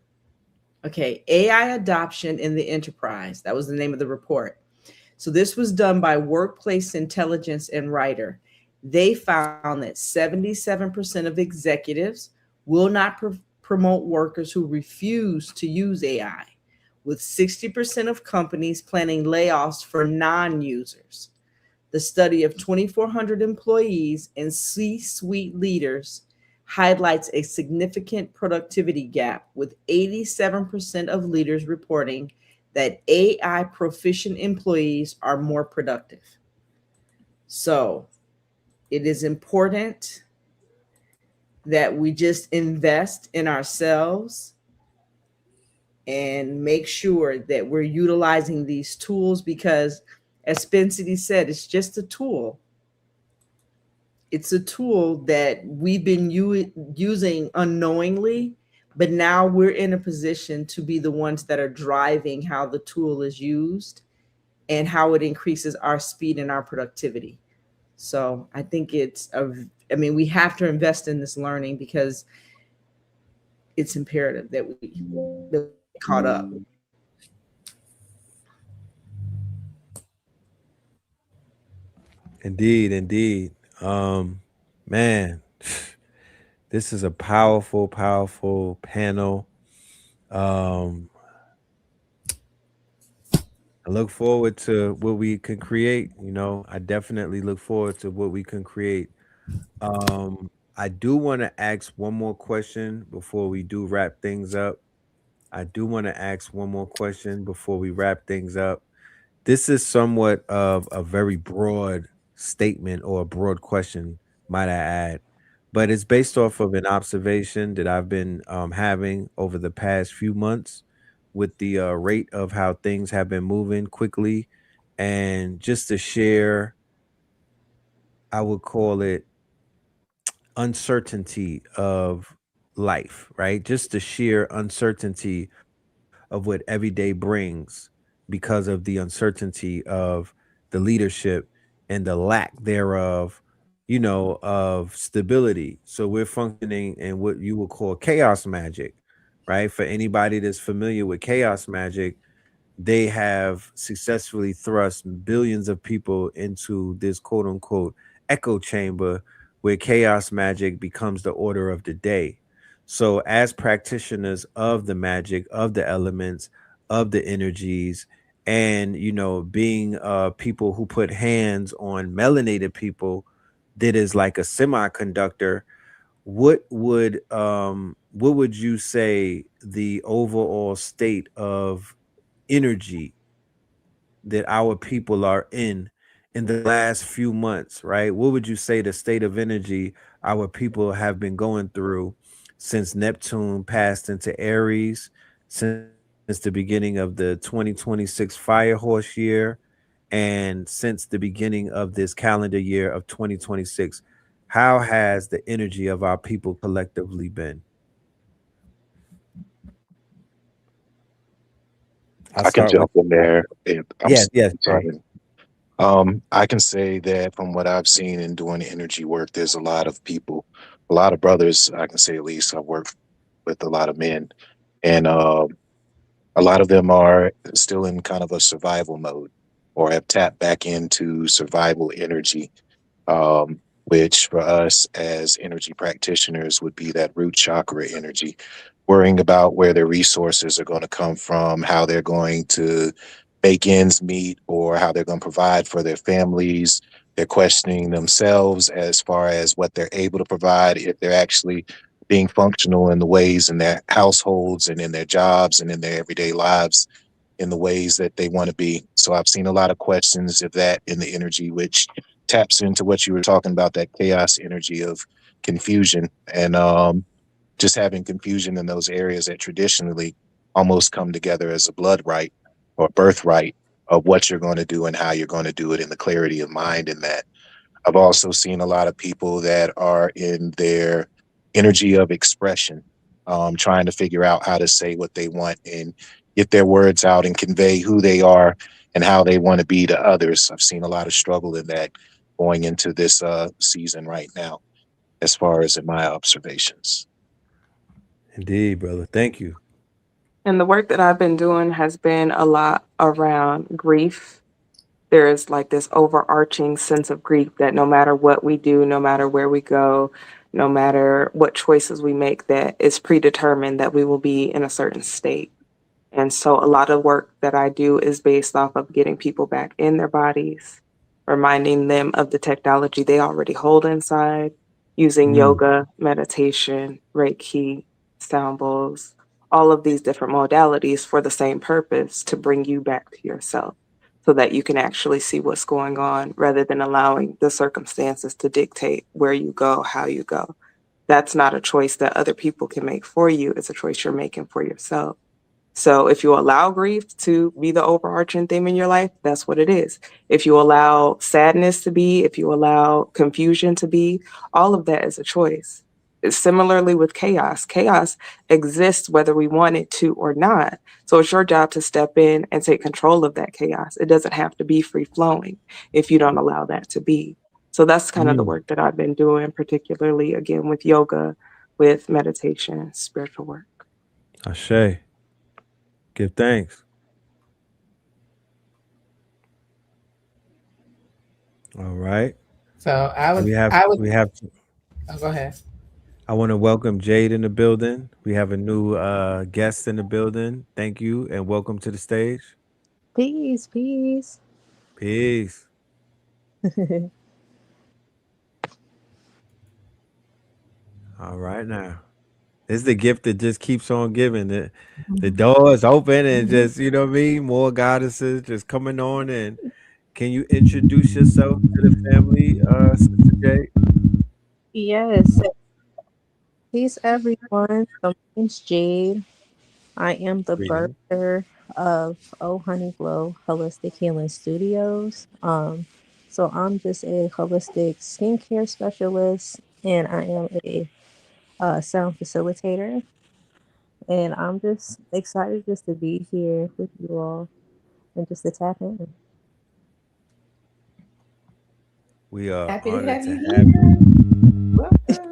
Speaker 8: Okay, AI adoption in the enterprise. That was the name of the report. So this was done by Workplace Intelligence and Writer. They found that 77% of executives will not promote workers who refuse to use AI, with 60% of companies planning layoffs for non-users. The study of 2,400 employees and C-suite leaders highlights a significant productivity gap, with 87% of leaders reporting that AI proficient employees are more productive. So it is important that we just invest in ourselves and make sure that we're utilizing these tools, because as Spencer said, it's just a tool. It's a tool that we've been using unknowingly, but now we're in a position to be the ones that are driving how the tool is used and how it increases our speed and our productivity. So I think we have to invest in this learning, because it's imperative that we get caught up.
Speaker 3: Indeed, indeed. Man, this is a powerful, powerful panel. I look forward to what we can create. I definitely look forward to what we can create. I do want to ask one more question before we do wrap things up. This is somewhat of a very broad statement, or a broad question, might I add, but it's based off of an observation that I've been having over the past few months with the rate of how things have been moving quickly. And just to share, I would call it uncertainty of life, right? Just the sheer uncertainty of what every day brings, because of the uncertainty of the leadership and the lack thereof, of stability. So we're functioning in what you would call chaos magic, right? For anybody that's familiar with chaos magic, they have successfully thrust billions of people into this quote unquote echo chamber, where chaos magic becomes the order of the day. So, as practitioners of the magic, of the elements, of the energies, and being people who put hands on melanated people, that is like a semiconductor. What would you say the overall state of energy that our people are in the last few months, right? What would you say the state of energy our people have been going through since Neptune passed into Aries, since the beginning of the 2026 fire horse year, and since the beginning of this calendar year of 2026? How has the energy of our people collectively been? I'll
Speaker 12: I can
Speaker 3: start with
Speaker 12: jump in there.
Speaker 3: yes, yes, Jay.
Speaker 12: Sorry. I can say that from what I've seen in doing energy work, there's a lot of people, a lot of brothers. I can say at least I've worked with a lot of men, and a lot of them are still in kind of a survival mode, or have tapped back into survival energy, which for us as energy practitioners would be that root chakra energy, worrying about where their resources are going to come from, how they're going to make ends meet, or how they're going to provide for their families. They're questioning themselves as far as what they're able to provide, if they're actually being functional in the ways in their households and in their jobs and in their everyday lives in the ways that they want to be. So I've seen a lot of questions of that in the energy, which taps into what you were talking about, that chaos energy of confusion, and just having confusion in those areas that traditionally almost come together as a blood right or birthright of what you're going to do and how you're going to do it, in the clarity of mind in that. I've also seen a lot of people that are in their energy of expression, trying to figure out how to say what they want and get their words out and convey who they are and how they want to be to others. I've seen a lot of struggle in that going into this season right now, as far as in my observations.
Speaker 3: Indeed, brother. Thank you.
Speaker 7: And the work that I've been doing has been a lot around grief. There is like this overarching sense of grief that no matter what we do, no matter where we go, no matter what choices we make, that it's predetermined that we will be in a certain state. And so a lot of work that I do is based off of getting people back in their bodies, reminding them of the technology they already hold inside, using yoga, meditation, Reiki, sound bowls, all of these different modalities for the same purpose to bring you back to yourself so that you can actually see what's going on rather than allowing the circumstances to dictate where you go, how you go. That's not a choice that other people can make for you. It's a choice you're making for yourself. So if you allow grief to be the overarching theme in your life, that's what it is. If you allow sadness to be, if you allow confusion to be, all of that is a choice. Similarly with chaos, chaos exists whether we want it to or not. So it's your job to step in and take control of that chaos. It doesn't have to be free flowing if you don't allow that to be. So that's kind of the work that I've been doing, particularly again with yoga, with meditation, spiritual work.
Speaker 3: Ashe. Give thanks. All right.
Speaker 5: So I would.
Speaker 3: We have.
Speaker 5: Oh, go ahead.
Speaker 3: I want to welcome Jade in the building. We have a new guest in the building. Thank you and welcome to the stage.
Speaker 13: Peace, peace.
Speaker 3: Peace. All right now. This is the gift that just keeps on giving. The door is open and just, you know what I mean? More goddesses just coming on. And can you introduce yourself to the family, Sister Jade?
Speaker 13: Yes. Peace, everyone. So my name's Jade. I am the
Speaker 3: Greetings.
Speaker 13: birther of Oh Honey Glow Holistic Healing Studios. So I'm just a holistic skincare specialist, and I am a sound facilitator. And I'm just excited just to be here with you all and just to tap in.
Speaker 3: We are
Speaker 8: Happy to
Speaker 3: honored
Speaker 8: have
Speaker 3: to
Speaker 8: you
Speaker 3: have you.
Speaker 8: Welcome.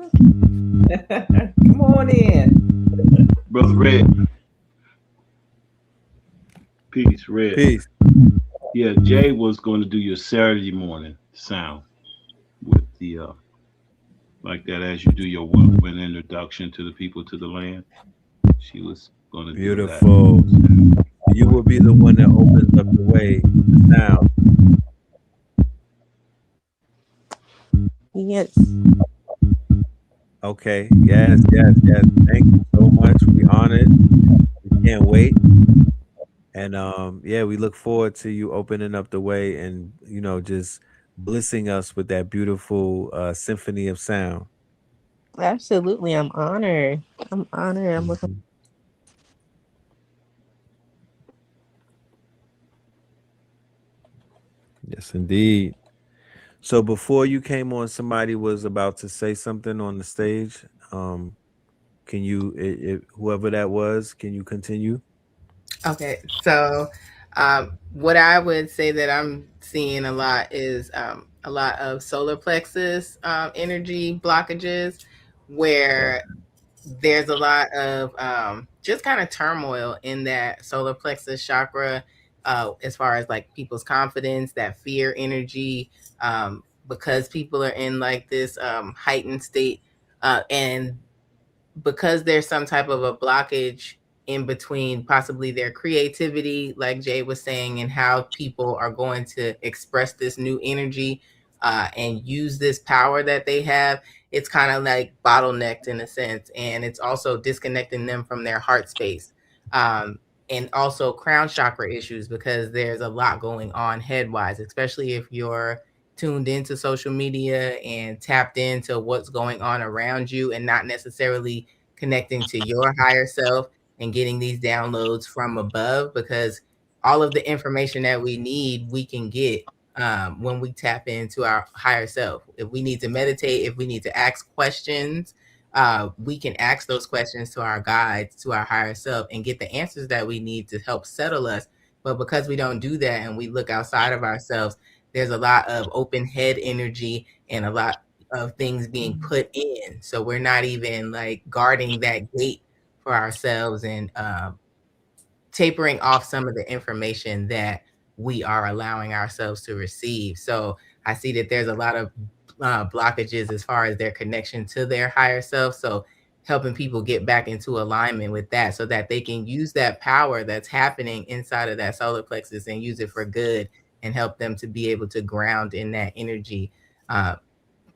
Speaker 8: Come on in.
Speaker 9: Brother Red. Peace, Red.
Speaker 3: Peace.
Speaker 9: Yeah, Jay was going to do your Saturday morning sound with the like that as you do your whirlwind introduction to the people to the land. She was going to do that.
Speaker 3: Beautiful. You will be the one that opens up the way to sound.
Speaker 13: Yes.
Speaker 3: Okay. Yes. Thank you so much. We honored. We can't wait. And yeah, we look forward to you opening up the way and just blessing us with that beautiful symphony of sound.
Speaker 13: Absolutely. I'm honored. I'm looking.
Speaker 3: Yes, indeed. So before you came on, somebody was about to say something on the stage. Can you, whoever that was, can you continue?
Speaker 5: Okay, so what I would say that I'm seeing a lot is a lot of solar plexus energy blockages, where there's a lot of just kind of turmoil in that solar plexus chakra, as far as like people's confidence, that fear energy, because people are in like this heightened state, and because there's some type of a blockage in between possibly their creativity, like Jay was saying, and how people are going to express this new energy and use this power that they have. It's kind of like bottlenecked in a sense, and it's also disconnecting them from their heart space. And also crown chakra issues, because there's a lot going on head wise, especially if you're tuned into social media and tapped into what's going on around you and not necessarily connecting to your higher self and getting these downloads from above, because all of the information that we need, we can get when we tap into our higher self. If we need to meditate, if we need to ask questions, we can ask those questions to our guides, to our higher self, and get the answers that we need to help settle us. But because we don't do that and we look outside of ourselves, there's a lot of open head energy and a lot of things being put in. So we're not even like guarding that gate for ourselves and tapering off some of the information that we are allowing ourselves to receive. So I see that there's a lot of blockages as far as their connection to their higher self. So helping people get back into alignment with that so that they can use that power that's happening inside of that solar plexus and use it for good and help them to be able to ground in that energy.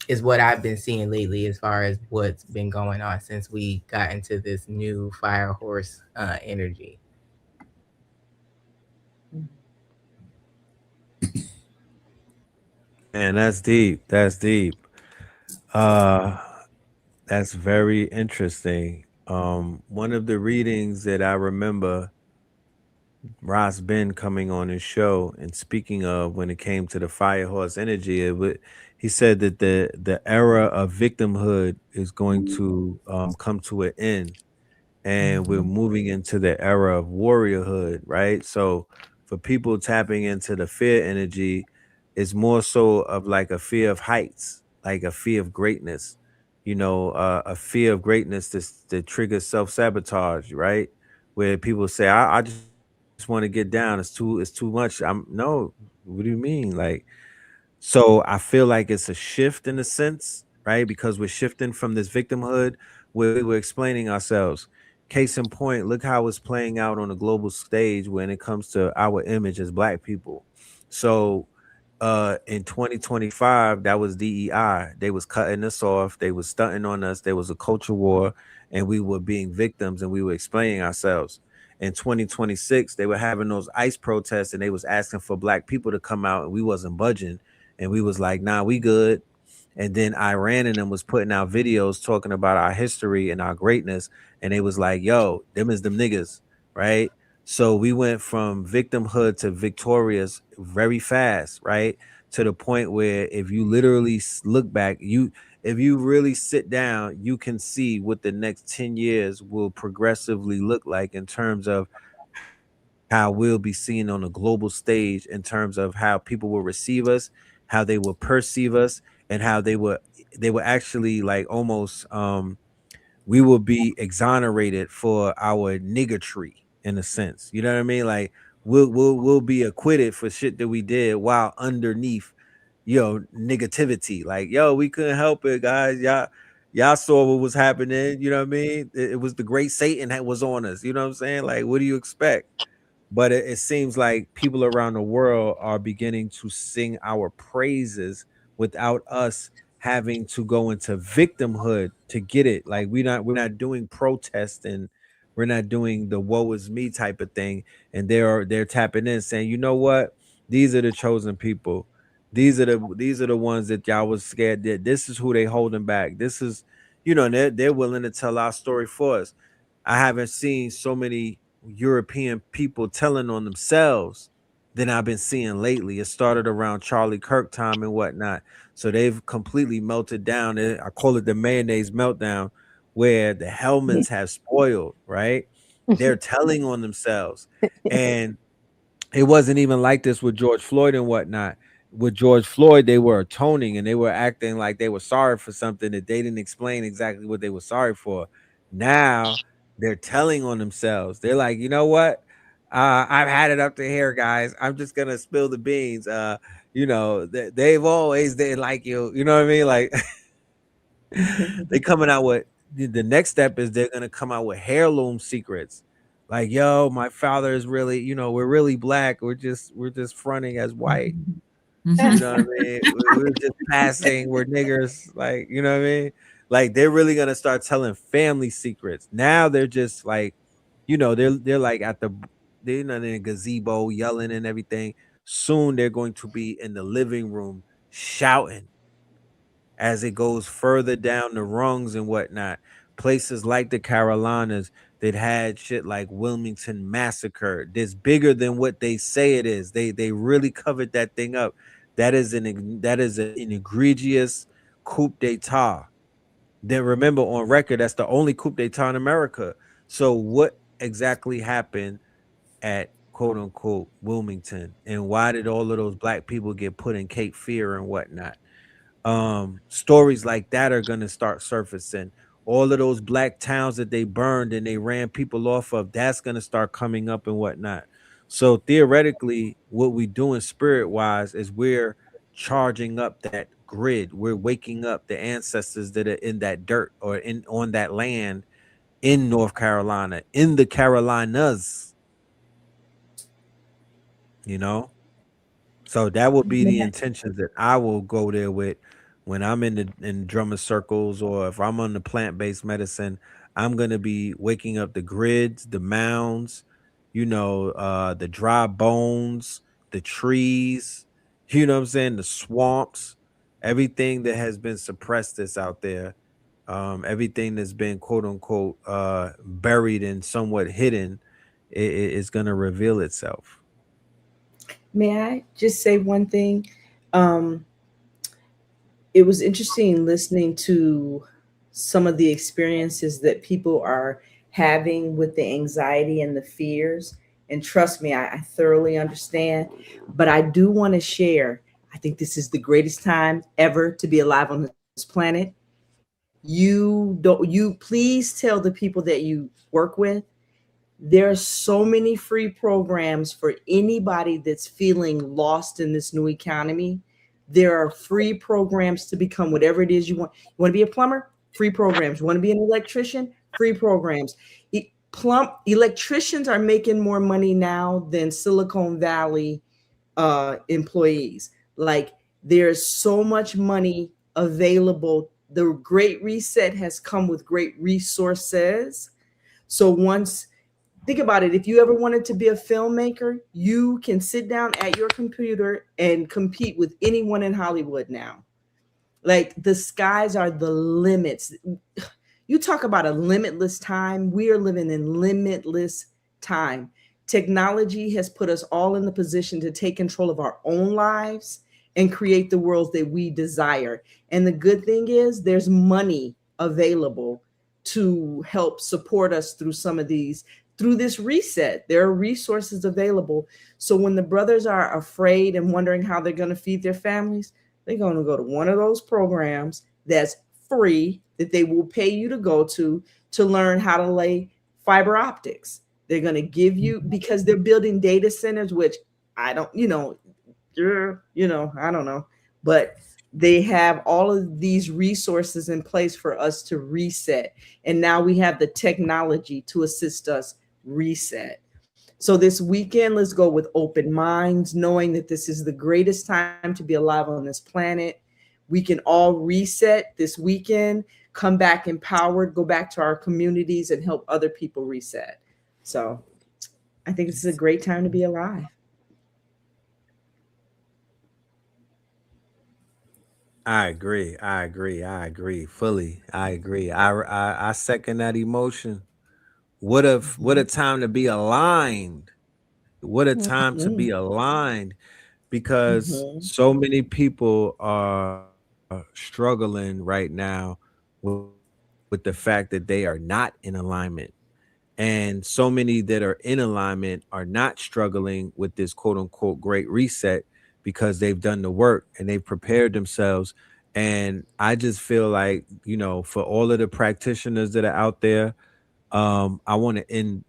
Speaker 5: Is what I've been seeing lately as far as what's been going on since we got into this new fire horse energy.
Speaker 3: And that's deep. That's deep. Uh that's very interesting. One of the readings that I remember Ross Ben coming on his show and speaking of when it came to the fire horse energy, he said that the era of victimhood is going to come to an end, and we're moving into the era of warriorhood, right? So for people tapping into the fear energy, it's more so of like a fear of heights, like a fear of greatness, a fear of greatness that triggers self-sabotage, right? Where people say, I just want to get down. It's too much. I'm no, what do you mean? So I feel like it's a shift in a sense, right? Because we're shifting from this victimhood where we were explaining ourselves. Case in point, look how it's playing out on a global stage when it comes to our image as black people. So in 2025, that was DEI. They was cutting us off, they was stunting on us, there was a culture war, and we were being victims and we were explaining ourselves. In 2026, they were having those ICE protests and they was asking for black people to come out and we wasn't budging. And we was like, nah, we good. And then Iran and them was putting out videos talking about our history and our greatness. And they was like, yo, them is them niggas, right? So we went from victimhood to victorious very fast, right? To the point where if you literally look back, if you really sit down, you can see what the next 10 years will progressively look like in terms of how we'll be seen on a global stage, in terms of how people will receive us, how they will perceive us, and how they will actually like almost we will be exonerated for our niggatry in a sense. You know what I mean? Like we'll be acquitted for shit that we did while underneath, negativity. Like, yo, we couldn't help it, guys. Y'all saw what was happening. You know what I mean? It was the great Satan that was on us. You know what I'm saying? Like, what do you expect? But it seems like people around the world are beginning to sing our praises without us having to go into victimhood to get it. Like we're not doing protest, and we're not doing the woe is me type of thing. And they're tapping in saying, you know what? These are the chosen people. These are the ones that y'all was scared that this is who they holding back. This is, they're willing to tell our story for us. I haven't seen so many European people telling on themselves than I've been seeing lately. It started around Charlie Kirk time and whatnot. So they've completely melted down. I call it the mayonnaise meltdown, where the helmets have spoiled, right? They're telling on themselves. And it wasn't even like this with George Floyd and whatnot. With George Floyd, they were atoning and they were acting like they were sorry for something that they didn't explain exactly what they were sorry for. Now they're telling on themselves. They're like, you know what? I've had it up to here, guys. I'm just gonna spill the beans. They've always did like you. You know what I mean? Like they coming out with the next step is they're gonna come out with heirloom secrets. Like, yo, my father is really, we're really black. We're just fronting as white. You know what I mean? We're just passing. We're niggers. Like, you know what I mean? Like they're really gonna start telling family secrets. Now they're just like, they're like they're not in a gazebo yelling and everything. Soon they're going to be in the living room shouting as it goes further down the rungs and whatnot. Places like the Carolinas that had shit like Wilmington massacre that's bigger than what they say it is. They really covered that thing up. That is an egregious coup d'état. Then remember, on record, that's the only coup d'état in America. So what exactly happened at quote unquote Wilmington, and why did all of those black people get put in Cape Fear and whatnot? Stories like that are going to start surfacing. all of those black towns that they burned and they ran people off of, that's going to start coming up and whatnot. So theoretically, what we doing spirit wise is we're charging up that grid. We're waking up the ancestors that are in that dirt or in on that land in North Carolina, in the Carolinas, you know. So that would be the intentions that I will go there with when I'm in drummer circles, or if I'm on the plant-based medicine. I'm gonna be waking up the grids, the mounds, the dry bones, the trees, you know what I'm saying, the swamps, everything that has been suppressed that's out there, everything that's been quote unquote buried and somewhat hidden, is gonna reveal itself.
Speaker 8: May I just say one thing? Um, it was interesting listening to some of the experiences that people are having with the anxiety and the fears. And trust me, I thoroughly understand. But I do want to share. I think this is the greatest time ever to be alive on this planet. You please tell the people that you work with there are so many free programs for anybody that's feeling lost in this new economy. There are free programs to become whatever it is you want. You want to be a plumber? Free programs. You want to be an electrician? Free programs. Electricians are making more money now than Silicon Valley employees. Like, there's so much money available. The Great Reset has come with great resources. So think about it. If you ever wanted to be a filmmaker, you can sit down at your computer and compete with anyone in Hollywood now. Like, the skies are the limits. You talk about a limitless time. We are living in limitless time. Technology has put us all in the position to take control of our own lives and create the worlds that we desire. And the good thing is there's money available to help support us through through this reset. There are resources available. So when the brothers are afraid and wondering how they're going to feed their families, they're going to go to one of those programs that's free, that they will pay you to go to learn how to lay fiber optics. They're going to give you, because they're building data centers, which I don't, I don't know, but they have all of these resources in place for us to reset. And now we have the technology to assist us reset. So this weekend, let's go with open minds, knowing that this is the greatest time to be alive on this planet. We can all reset this weekend, come back empowered, go back to our communities and help other people reset. So I think this is a great time to be alive.
Speaker 3: I agree fully. I agree. I second that emotion. What a time to be aligned. What a time to be aligned, because so many people are struggling right now with the fact that they are not in alignment. And so many that are in alignment are not struggling with this quote unquote great reset because they've done the work and they've prepared themselves. And I just feel like, for all of the practitioners that are out there, I want to end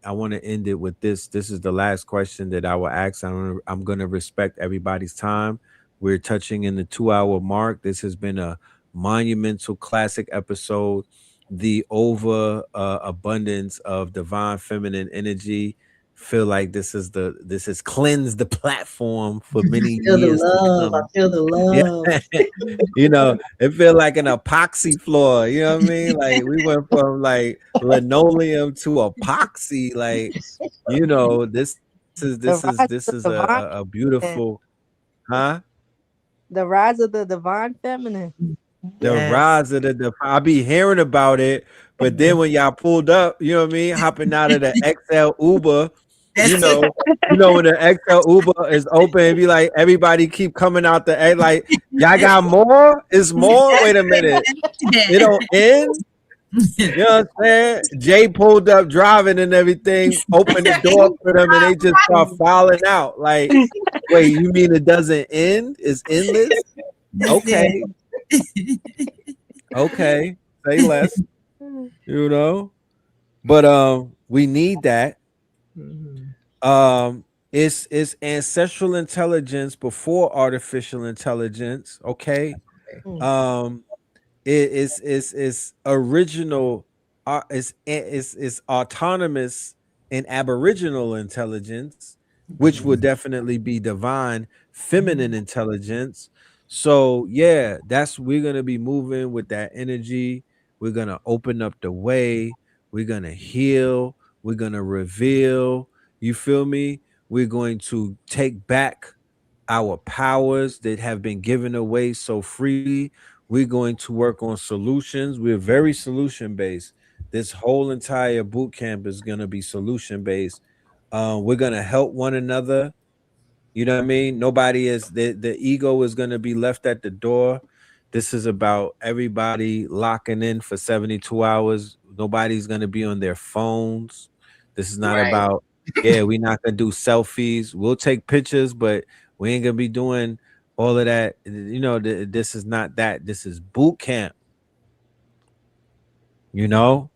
Speaker 3: it with this. This is the last question that I will ask. I'm going to respect everybody's time. We're touching in the 2-hour mark. This has been a monumental classic episode. The over abundance of divine feminine energy. Feel like this has cleansed the platform for many years to come.
Speaker 8: I feel the love.
Speaker 3: Yeah. It feel like an epoxy floor. You know what I mean? Like, we went from like linoleum to epoxy. Like, this is a beautiful, huh?
Speaker 13: The rise of the divine feminine.
Speaker 3: The rise of I be hearing about it, but then when y'all pulled up, you know what I mean, hopping out of the XL Uber, when the XL Uber is open, it be like everybody keep coming out the egg, like, y'all got more? Is more? Wait a minute, it don't end. You know what I'm saying? Jay pulled up driving and everything, opened the door for them, and they just start filing out. Like, wait, you mean it doesn't end? It's endless? Okay. Okay, say less. you know. But we need that.
Speaker 8: Mhm.
Speaker 3: It's ancestral intelligence before artificial intelligence. Okay.
Speaker 8: Okay.
Speaker 3: Um, it's original. It's autonomous and aboriginal intelligence, which would definitely be divine feminine intelligence. So yeah, that's we're gonna be moving with that energy. We're gonna open up the way. We're gonna heal. We're gonna reveal. You feel me? We're going to take back our powers that have been given away so freely. We're going to work on solutions. We're very solution based. This whole entire boot camp is going to be solution based. We're going to help one another. You know what I mean? Nobody is the ego is going to be left at the door. This is about everybody locking in for 72 hours. Nobody's going to be on their phones. This is not
Speaker 5: Right.
Speaker 3: about, yeah, we're not going to do selfies. We'll take pictures, but we ain't going to be doing all of that. You know, this is not that. This is boot camp, you know?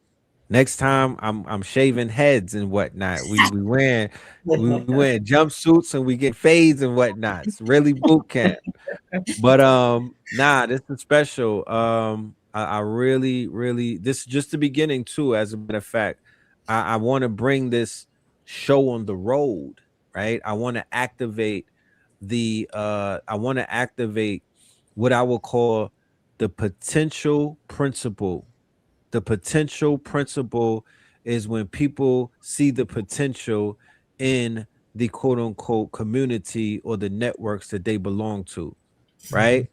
Speaker 3: Next time I'm shaving heads and whatnot. We wearing jumpsuits and we get fades and whatnot. It's really boot camp. But nah, this is special. I really, really this is just the beginning too, as a matter of fact. I want to bring this show on the road, right? I want to activate what I will call the potential principle. The potential principle is when people see the potential in the quote unquote community or the networks that they belong to, right?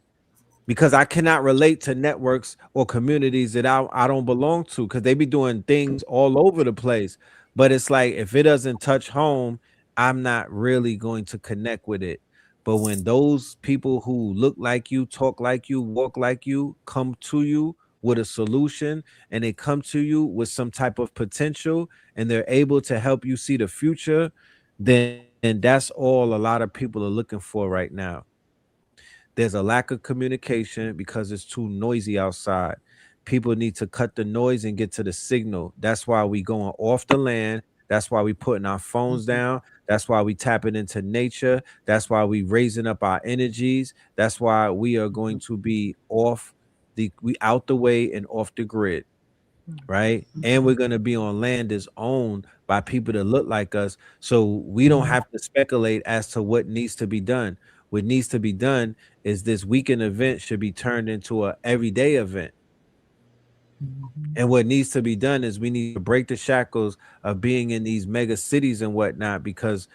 Speaker 3: Because I cannot relate to networks or communities that I don't belong to because they be doing things all over the place. But it's like if it doesn't touch home, I'm not really going to connect with it. But when those people who look like you, talk like you, walk like you come to you with a solution and they come to you with some type of potential and they're able to help you see the future, then that's all a lot of people are looking for right now. There's a lack of communication because it's too noisy outside. People need to cut the noise and get to the signal. That's why we going off the land. That's why we putting our phones down. That's why we tapping into nature. That's why we raising up our energies. That's why we are going to be we out the way and off the grid, right? And we're going to be on land that's owned by people that look like us. So we don't have to speculate as to what needs to be done. What needs to be done is this weekend event should be turned into a everyday event. And what needs to be done is we need to break the shackles of being in these mega cities and whatnot because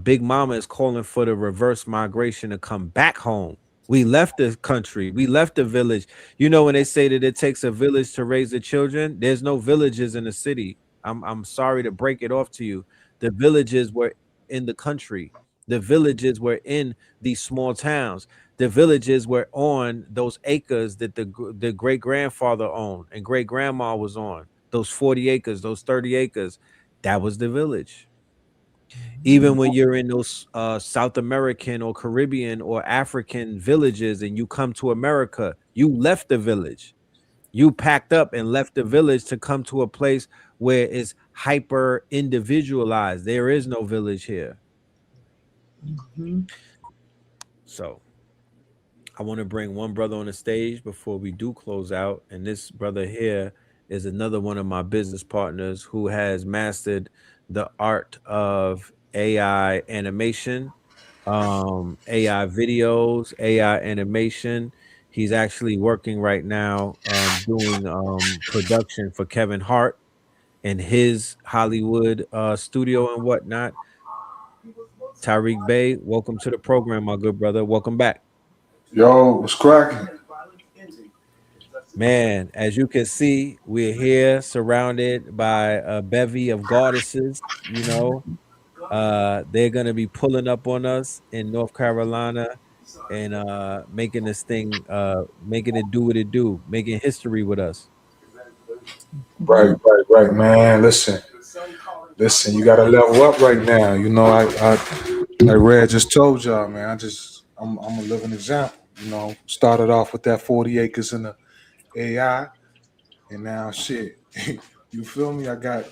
Speaker 3: Big Mama is calling for the reverse migration to come back home. We left the country, we left the village. You know, when they say that it takes a village to raise the children, there's no villages in the city. I'm sorry to break it off to you. The villages were in the country. The villages were in these small towns. The villages were on those acres that the great grandfather owned and great grandma was on. Those 40 acres, those 30 acres, that was the village. Even when you're in those South American or Caribbean or African villages and you come to America, you left the village. You packed up and left the village to come to a place where it's hyper individualized. There is no village here. So I want to bring one brother on the stage before we do close out. And this brother here is another one of my business partners who has mastered the art of AI animation, AI videos, AI animation. He's actually working right now doing production for Kevin Hart and his Hollywood studio and whatnot. Tariq Bey, welcome to the program, my good brother. Welcome back.
Speaker 14: Yo, what's cracking?
Speaker 3: Man, as you can see, we're here surrounded by a bevy of goddesses, you know. They're gonna be pulling up on us in North Carolina and making this thing making it do what it do, making history with us.
Speaker 14: Right, man. Listen. You gotta level up right now. You know, like Red just told y'all, man. I'm a living example. You know, started off with that 40 acres in the AI, and now shit, You feel me? I got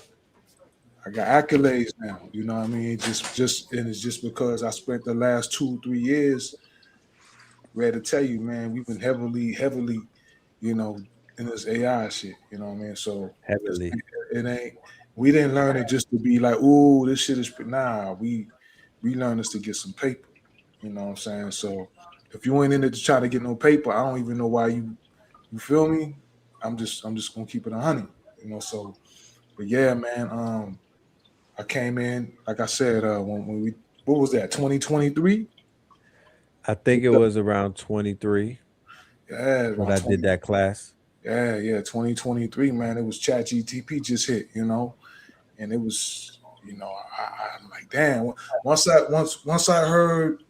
Speaker 14: accolades now. You know what I mean? Just and it's just because I spent the last 2-3 years ready to tell you, man, we've been heavily, you know, in this AI shit. You know what I mean? So
Speaker 3: Heavily.
Speaker 14: it ain't. We didn't learn it just to be like, ooh, this shit is. Nah, we learned this to get some paper. You know what I'm saying? So if you ain't in it to try to get no paper, I don't even know why you. You feel me? I'm just gonna keep it 100. You know. So, but yeah, man. I came in like I said. When we what was that? 2023.
Speaker 3: I think it was around 23
Speaker 14: Yeah,
Speaker 3: when
Speaker 14: around
Speaker 3: I did
Speaker 14: 20.
Speaker 3: that class.
Speaker 14: Yeah, 2023, man. It was Chat GTP just hit, you know, and it was, you know, I'm like, damn. Once I heard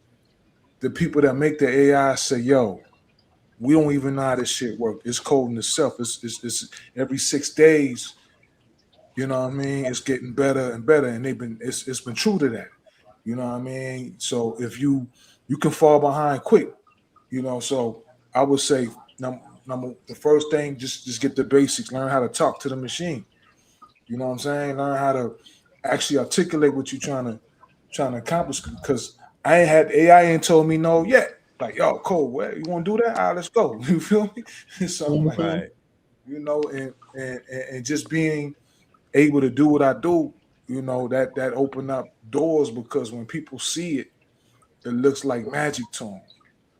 Speaker 14: the people that make the AI say, yo, we don't even know how this shit work. It's coding itself. It's every 6 days, you know what I mean? It's getting better and better, and it's been true to that. You know what I mean? So if you can fall behind quick, you know. So I would say the first thing, just get the basics. Learn how to talk to the machine. You know what I'm saying? Learn how to actually articulate what you're trying to accomplish. Because I ain't had AI ain't told me no yet. Like, yo, Cole, what you want to do that? All right, let's go. You feel me? So I'm like,
Speaker 3: Right.
Speaker 14: you know, and just being able to do what I do, you know, that opened up doors, because when people see it, it looks like magic to them.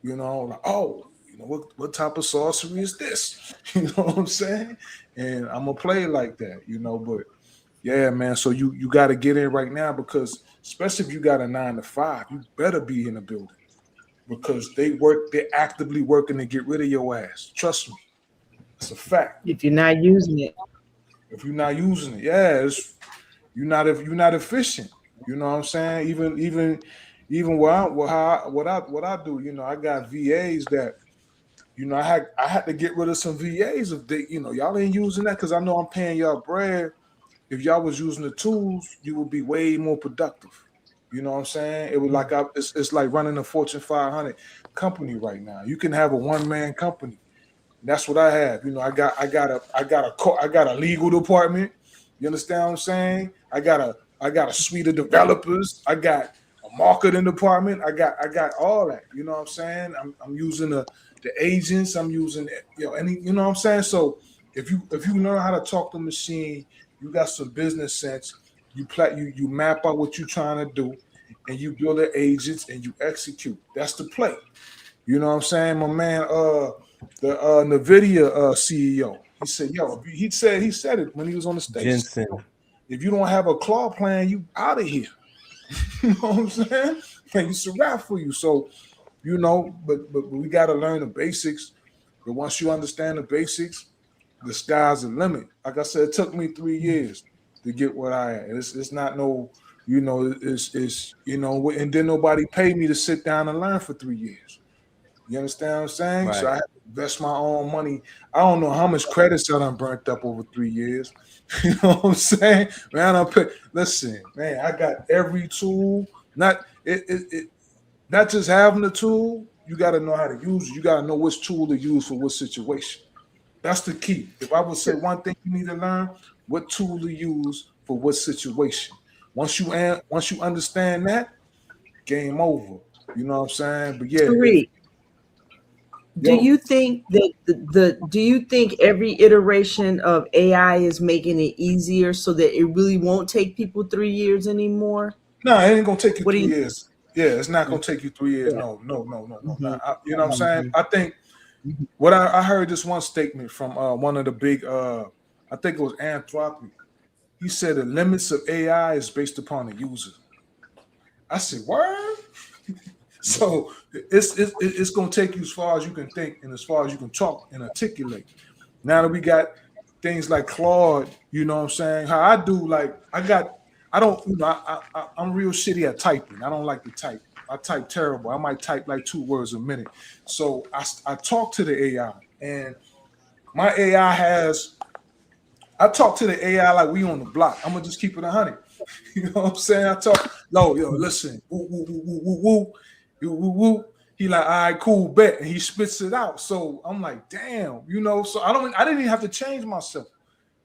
Speaker 14: You know, like, oh, you know, what type of sorcery is this? You know what I'm saying? And I'm gonna play like that, you know. But yeah, man. So you got to get in right now, because especially if you got a 9 to 5, you better be in the building, because they're actively working to get rid of your ass. Trust me, it's a fact.
Speaker 8: If you're not using it.
Speaker 14: If you're not using it, yeah, you're not efficient. You know what I'm saying? Even what I do, you know, I got VAs that, you know, I had to get rid of some VAs if they, you know, y'all ain't using that, because I know I'm paying y'all bread. If y'all was using the tools, you would be way more productive. You know what I'm saying? It was like it's like running a Fortune 500 company right now. You can have a one-man company. That's what I have. You know, I got a legal department. You understand what I'm saying? I got a suite of developers. I got a marketing department. I got all that. You know what I'm saying? I'm using the agents. I'm using, you know, you know what I'm saying? So if you learn how to talk to the machine, you got some business sense. You map out what you're trying to do, and you build the agents and you execute. That's the play. You know what I'm saying? My man, the NVIDIA CEO, he said, yo, he said it when he was on the stage.
Speaker 3: Jensen.
Speaker 14: If you don't have a claw plan, you out of here. You know what I'm saying? And it's a wrap for you. So, you know, but we got to learn the basics. But once you understand the basics, the sky's the limit. Like I said, it took me 3 years to get what I had. It's not no, you know, it's you know, and then nobody paid me to sit down and learn for 3 years. You understand what I'm saying? So I
Speaker 3: Right.
Speaker 14: had to invest my own money. I don't know how much credits I done burnt up over 3 years. You know what I'm saying? Man, listen, man, I got every tool. Not it not just having the tool, you got to know how to use it. You got to know which tool to use for what situation. That's the key. If I would say one thing you need to learn, what tool to use for what situation. Once you understand that, game over. You know what I'm saying? But yeah, if
Speaker 8: Tariq, do
Speaker 14: yo,
Speaker 8: you think that do you think every iteration of AI is making it easier so that it really won't take people 3 years anymore?
Speaker 14: no, it ain't gonna take you
Speaker 8: What do
Speaker 14: 3 years. Yeah, it's not
Speaker 8: you?
Speaker 14: gonna take you 3 years.
Speaker 8: Yeah.
Speaker 14: No, no, no, no, no.
Speaker 8: Mhm.
Speaker 14: You know what I'm saying?
Speaker 8: Mhm.
Speaker 14: I think what I heard this one statement from one of the big I think it was Anthropic. He said the limits of AI is based upon the user. I said, word. So it's gonna take you as far as you can think and as far as you can talk and articulate. Now that we got things like Claude, you know what I'm saying? How I do, like I don't, you know, I'm real shitty at typing. I don't like to type. I type terrible. I might type like 2 words a minute. So I talk to the AI, and my AI I talk to the AI like we on the block. I'm gonna just keep it 100. You know what I'm saying? I talk, yo, listen, woo, woo, woo, woo, woo, woo, woo, woo. He like, all right, cool, bet, and he spits it out. So I'm like, damn, you know. So I didn't even have to change myself.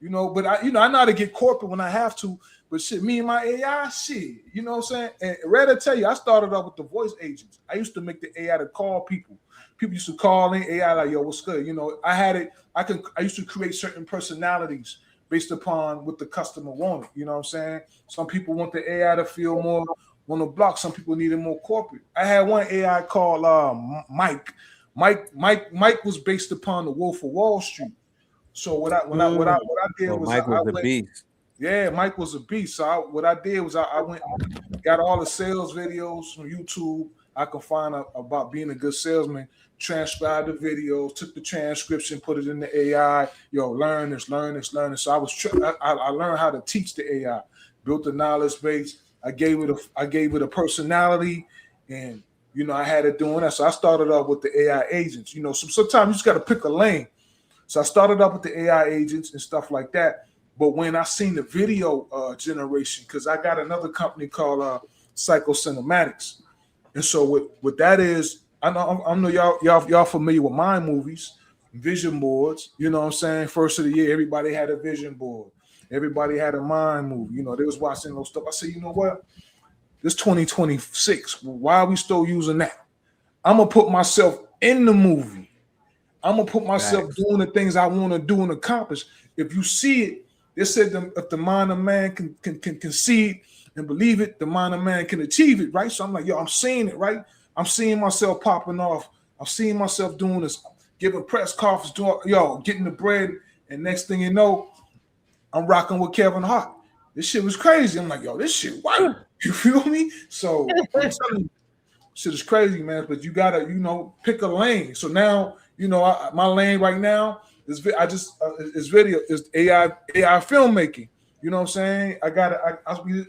Speaker 14: You know, but I know how to get corporate when I have to. But shit, me and my AI, shit, you know what I'm saying? And rather tell you, I started off with the voice agents. I used to make the AI to call people. People used to call in AI like, yo, what's good? You know, I had it. I used to create certain personalities based upon what the customer wanted. You know what I'm saying? Some people want the AI to feel more on the block. Some people need it more corporate. I had one AI called Mike. Mike was based upon the Wolf of Wall Street. So what I did was
Speaker 3: Mike was a beast.
Speaker 14: Yeah, Mike was a beast. So what I did was I went and got all the sales videos from YouTube. I could find out about being a good salesman, transcribed the videos, took the transcription, put it in the AI. Yo, learn this. So I learned how to teach the AI, built the knowledge base. I gave it a personality, and you know I had it doing that. So I started off with the AI agents. You know, sometimes you just got to pick a lane. So I started up with the AI agents and stuff like that. But when I seen the video generation, because I got another company called Psychocinematics, and so what that is, I know y'all familiar with mind movies, vision boards. You know what I'm saying? First of the year, everybody had a vision board. Everybody had a mind movie. You know, they was watching those stuff. I said, you know what? This 2026. Why are we still using that? I'm gonna put myself in the movie. I'm gonna put myself doing the things I want to do and accomplish. If you see it, they said if the mind of man can see it and believe it, the mind of man can achieve it, right? So I'm like, yo, I'm seeing it, right? I'm seeing myself popping off. I'm seeing myself doing this, giving press conference, getting the bread, and next thing you know, I'm rocking with Kevin Hart. This shit was crazy. I'm like, yo, this shit worked. You feel me? So I'm telling you, shit is crazy, man. But you gotta, pick a lane. So now, my lane right now is video, is AI filmmaking. You know what I'm saying?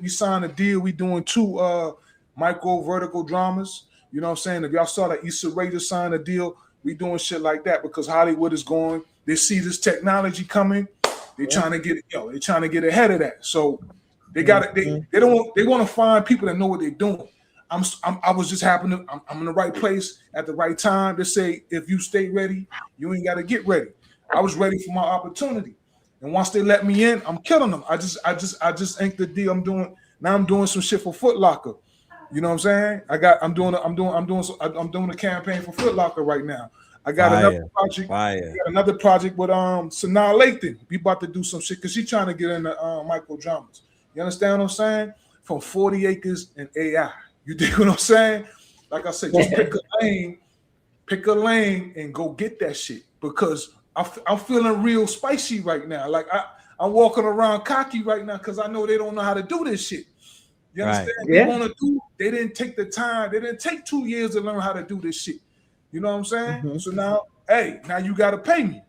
Speaker 14: We signed a deal. We doing 2 micro vertical dramas. You know what I'm saying? If y'all saw that Issa Rae just signed a deal, we doing shit like that because Hollywood is going. They see this technology coming. They trying to get They trying to get ahead of that. So they got it. They want to find people that know what they're doing. I was just happening. I'm in the right place at the right time to say, if you stay ready, you ain't got to get ready. I was ready for my opportunity, and once they let me in, I'm killing them. I just inked the deal. I'm doing some shit for Foot Locker. You know what I'm saying? I'm doing a campaign for Foot Locker right now. I got another project. I got another project with Sanaa Lathan. We about to do some shit because she's trying to get into micro dramas. You understand what I'm saying? From 40 acres and AI. You dig what I'm saying? Like I said, just pick a lane and go get that shit because I'm feeling real spicy right now. Like I'm walking around cocky right now because I know they don't know how to do this shit. You understand?
Speaker 8: Yeah.
Speaker 14: They didn't take the time. They didn't take 2 years to learn how to do this shit. You know what I'm saying? Mm-hmm. So now you got to pay me.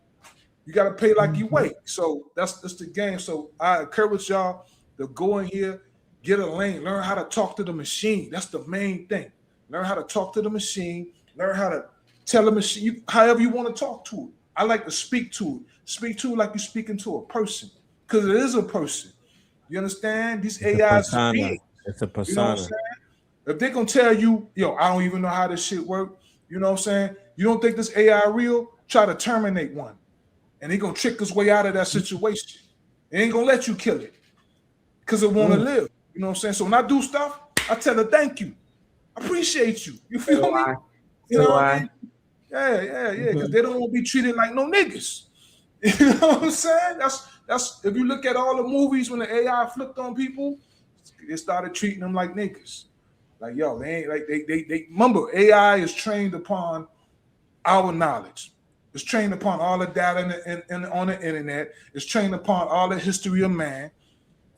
Speaker 14: You got to pay like you wait. So that's the game. So I encourage y'all to go in here, get a lane, learn how to talk to the machine. That's the main thing. Learn how to talk to the machine. Learn how to tell the machine however you want to talk to it. I like to speak to it. Speak to it like you're speaking to a person because it is a person. You understand? These AIs are beings.
Speaker 3: It's a persona.
Speaker 14: You know what I'm saying? If they're going to tell you, I don't even know how this shit works, you know what I'm saying? You don't think this AI real? Try to terminate one. And they're going to trick his way out of that situation. They ain't going to let you kill it because it want to live. You know what I'm saying? So when I do stuff, I tell her, thank you. I appreciate you. You feel me? You know what I mean? Yeah. Because they don't want to be treated like no niggas. You know what I'm saying? That's if you look at all the movies when the AI flipped on people, they started treating them like niggas. Like, yo, they ain't like they remember AI is trained upon our knowledge. It's trained upon all the data on the internet. It's trained upon all the history of man.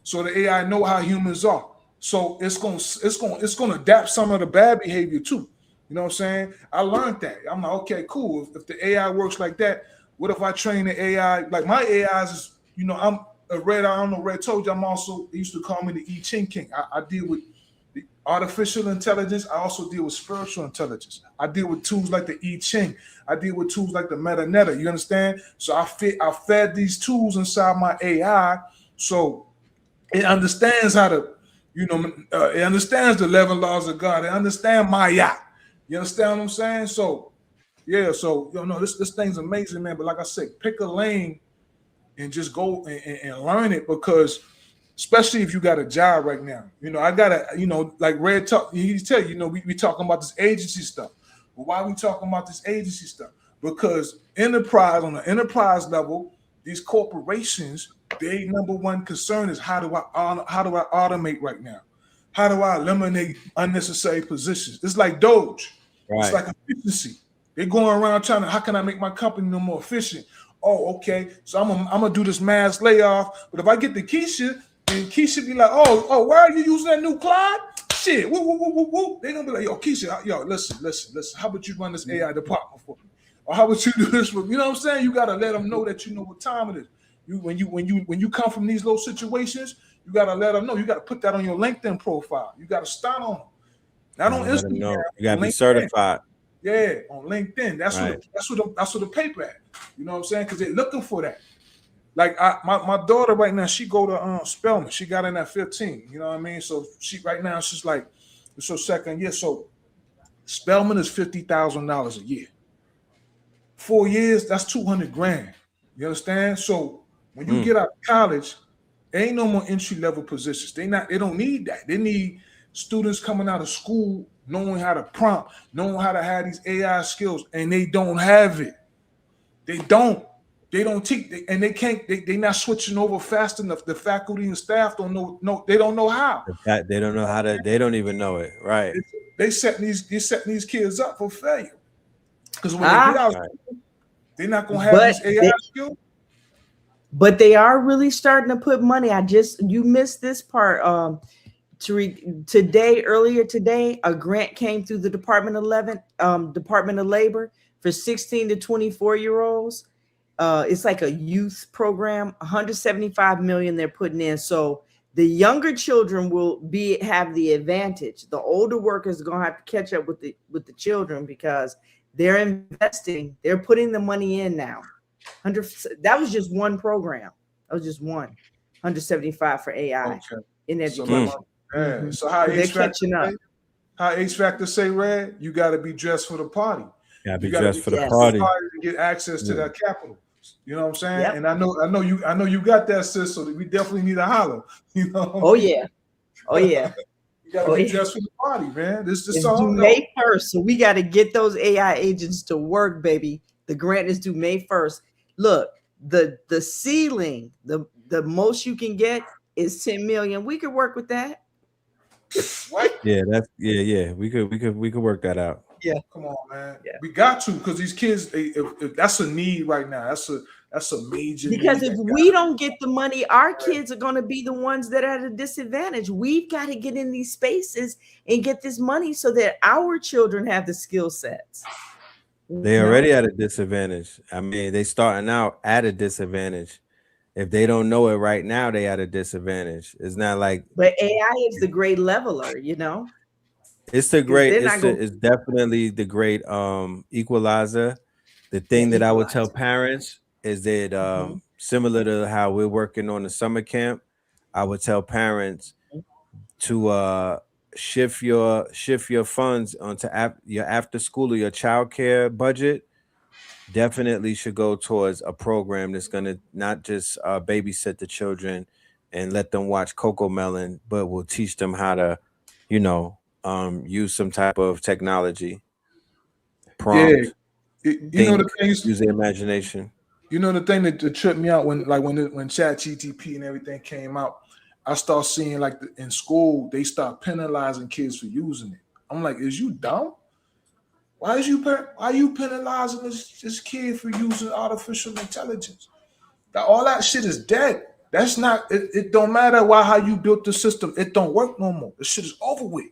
Speaker 14: So the AI know how humans are. So it's gonna adapt some of the bad behavior too. You know what I'm saying? I learned that. I'm like, okay, cool. If the AI works like that, what if I train the AI? Like my AIs is, I'm a Red. I don't know. Red told you. They used to call me the I Ching King. I deal with the artificial intelligence. I also deal with spiritual intelligence. I deal with tools like the I Ching. I deal with tools like the Metaneta. You understand? So I fed these tools inside my AI, so it understands how to, it understands the 11 laws of God. It understands Maya. You understand what I'm saying? So, yeah. So this thing's amazing, man. But like I said, pick a lane and just go and learn it, because especially if you got a job right now. I gotta, like Red talk, he tell you, we talking about this agency stuff. But why are we talking about this agency stuff? Because on the enterprise level, these corporations, their number one concern is how do I automate right now? How do I eliminate unnecessary positions? It's like Doge. Right. It's like efficiency. They're going around trying to, how can I make my company no more efficient? Oh, okay. So I'm gonna do this mass layoff. But if I get the Keisha, and Keisha be like, oh, why are you using that new Claude? Shit, woo. They gonna be like, yo, Keisha, listen. How about you run this AI department for me? Or how about you do this for me? You know what I'm saying? You gotta let them know that you know what time it is. When you come from these low situations, you gotta let them know. You gotta put that on your LinkedIn profile. You gotta start on them. Not on Instagram.
Speaker 3: You gotta be certified.
Speaker 14: Yeah, on LinkedIn. That's what the paper at. You know what I'm saying? Because they're looking for that. Like my daughter right now, she go to Spelman. She got in at 15. You know what I mean? So she's like, it's her second year. So Spelman is $50,000 a year. 4 years, that's $200,000. You understand? So when you get out of college, there ain't no more entry level positions. They don't need that. They need students coming out of school knowing how to prompt, knowing how to have these AI skills, and they don't have it. They don't teach, and they can't. They're not switching over fast enough. The faculty and staff don't know. They don't know how.
Speaker 3: They don't know how to. They don't even know it. Right.
Speaker 14: They setting these kids up for failure, because when they get out, they're not gonna have these AI skills.
Speaker 8: But they are really starting to put money. You missed this part. Earlier today, a grant came through the Department of Labor for 16 to 24-year-olds. It's like a youth program, 175 million they're putting in. So the younger children will have the advantage. The older workers are gonna have to catch up with the children, because they're investing. They're putting the money in now. That was just one program. That was just one. 175 for AI in education.
Speaker 14: So how they're catching up. How H Factor say, Red, you got to be dressed for the party.
Speaker 3: You be dressed for the party
Speaker 14: to get access to that capital. You know what I'm saying? Yep. And I know you got that, sis. So we definitely need a holler. You know.
Speaker 8: Oh yeah.
Speaker 14: You got to be dressed for the party, man. This
Speaker 8: is
Speaker 14: all
Speaker 8: due May 1st, so we got to get those AI agents to work, baby. The grant is due May 1st. Look, the ceiling, the most you can get is 10 million. We could work with that.
Speaker 14: What?
Speaker 3: Yeah, we could work that out.
Speaker 8: Yeah,
Speaker 14: come on, man. Yeah. We got to, because these kids, if that's a need right now. That's a major.
Speaker 8: Because if we don't get the money, our kids are going to be the ones that are at a disadvantage. We've got to get in these spaces and get this money so that our children have the skill sets.
Speaker 3: They already at a disadvantage. I mean, they starting out at a disadvantage. If they don't know it right now, they at a disadvantage. It's not like.
Speaker 8: But AI is the great leveler, you know.
Speaker 3: It's the great. It's definitely the great equalizer. The thing that I would tell parents is that similar to how we're working on the summer camp, I would tell parents to shift your funds onto your after school or your child care budget. Definitely should go towards a program that's going to not just babysit the children and let them watch Coco Melon, but will teach them how to, use some type of technology. Prompt.
Speaker 14: Yeah. The things,
Speaker 3: use their imagination.
Speaker 14: You know the thing that tripped me out when ChatGPT and everything came out, I start seeing like in school they start penalizing kids for using it. I'm like, is you dumb? Why are you penalizing this kid for using artificial intelligence? All that shit is dead. That's not it. Don't matter how you built the system. It don't work no more. The shit is over with.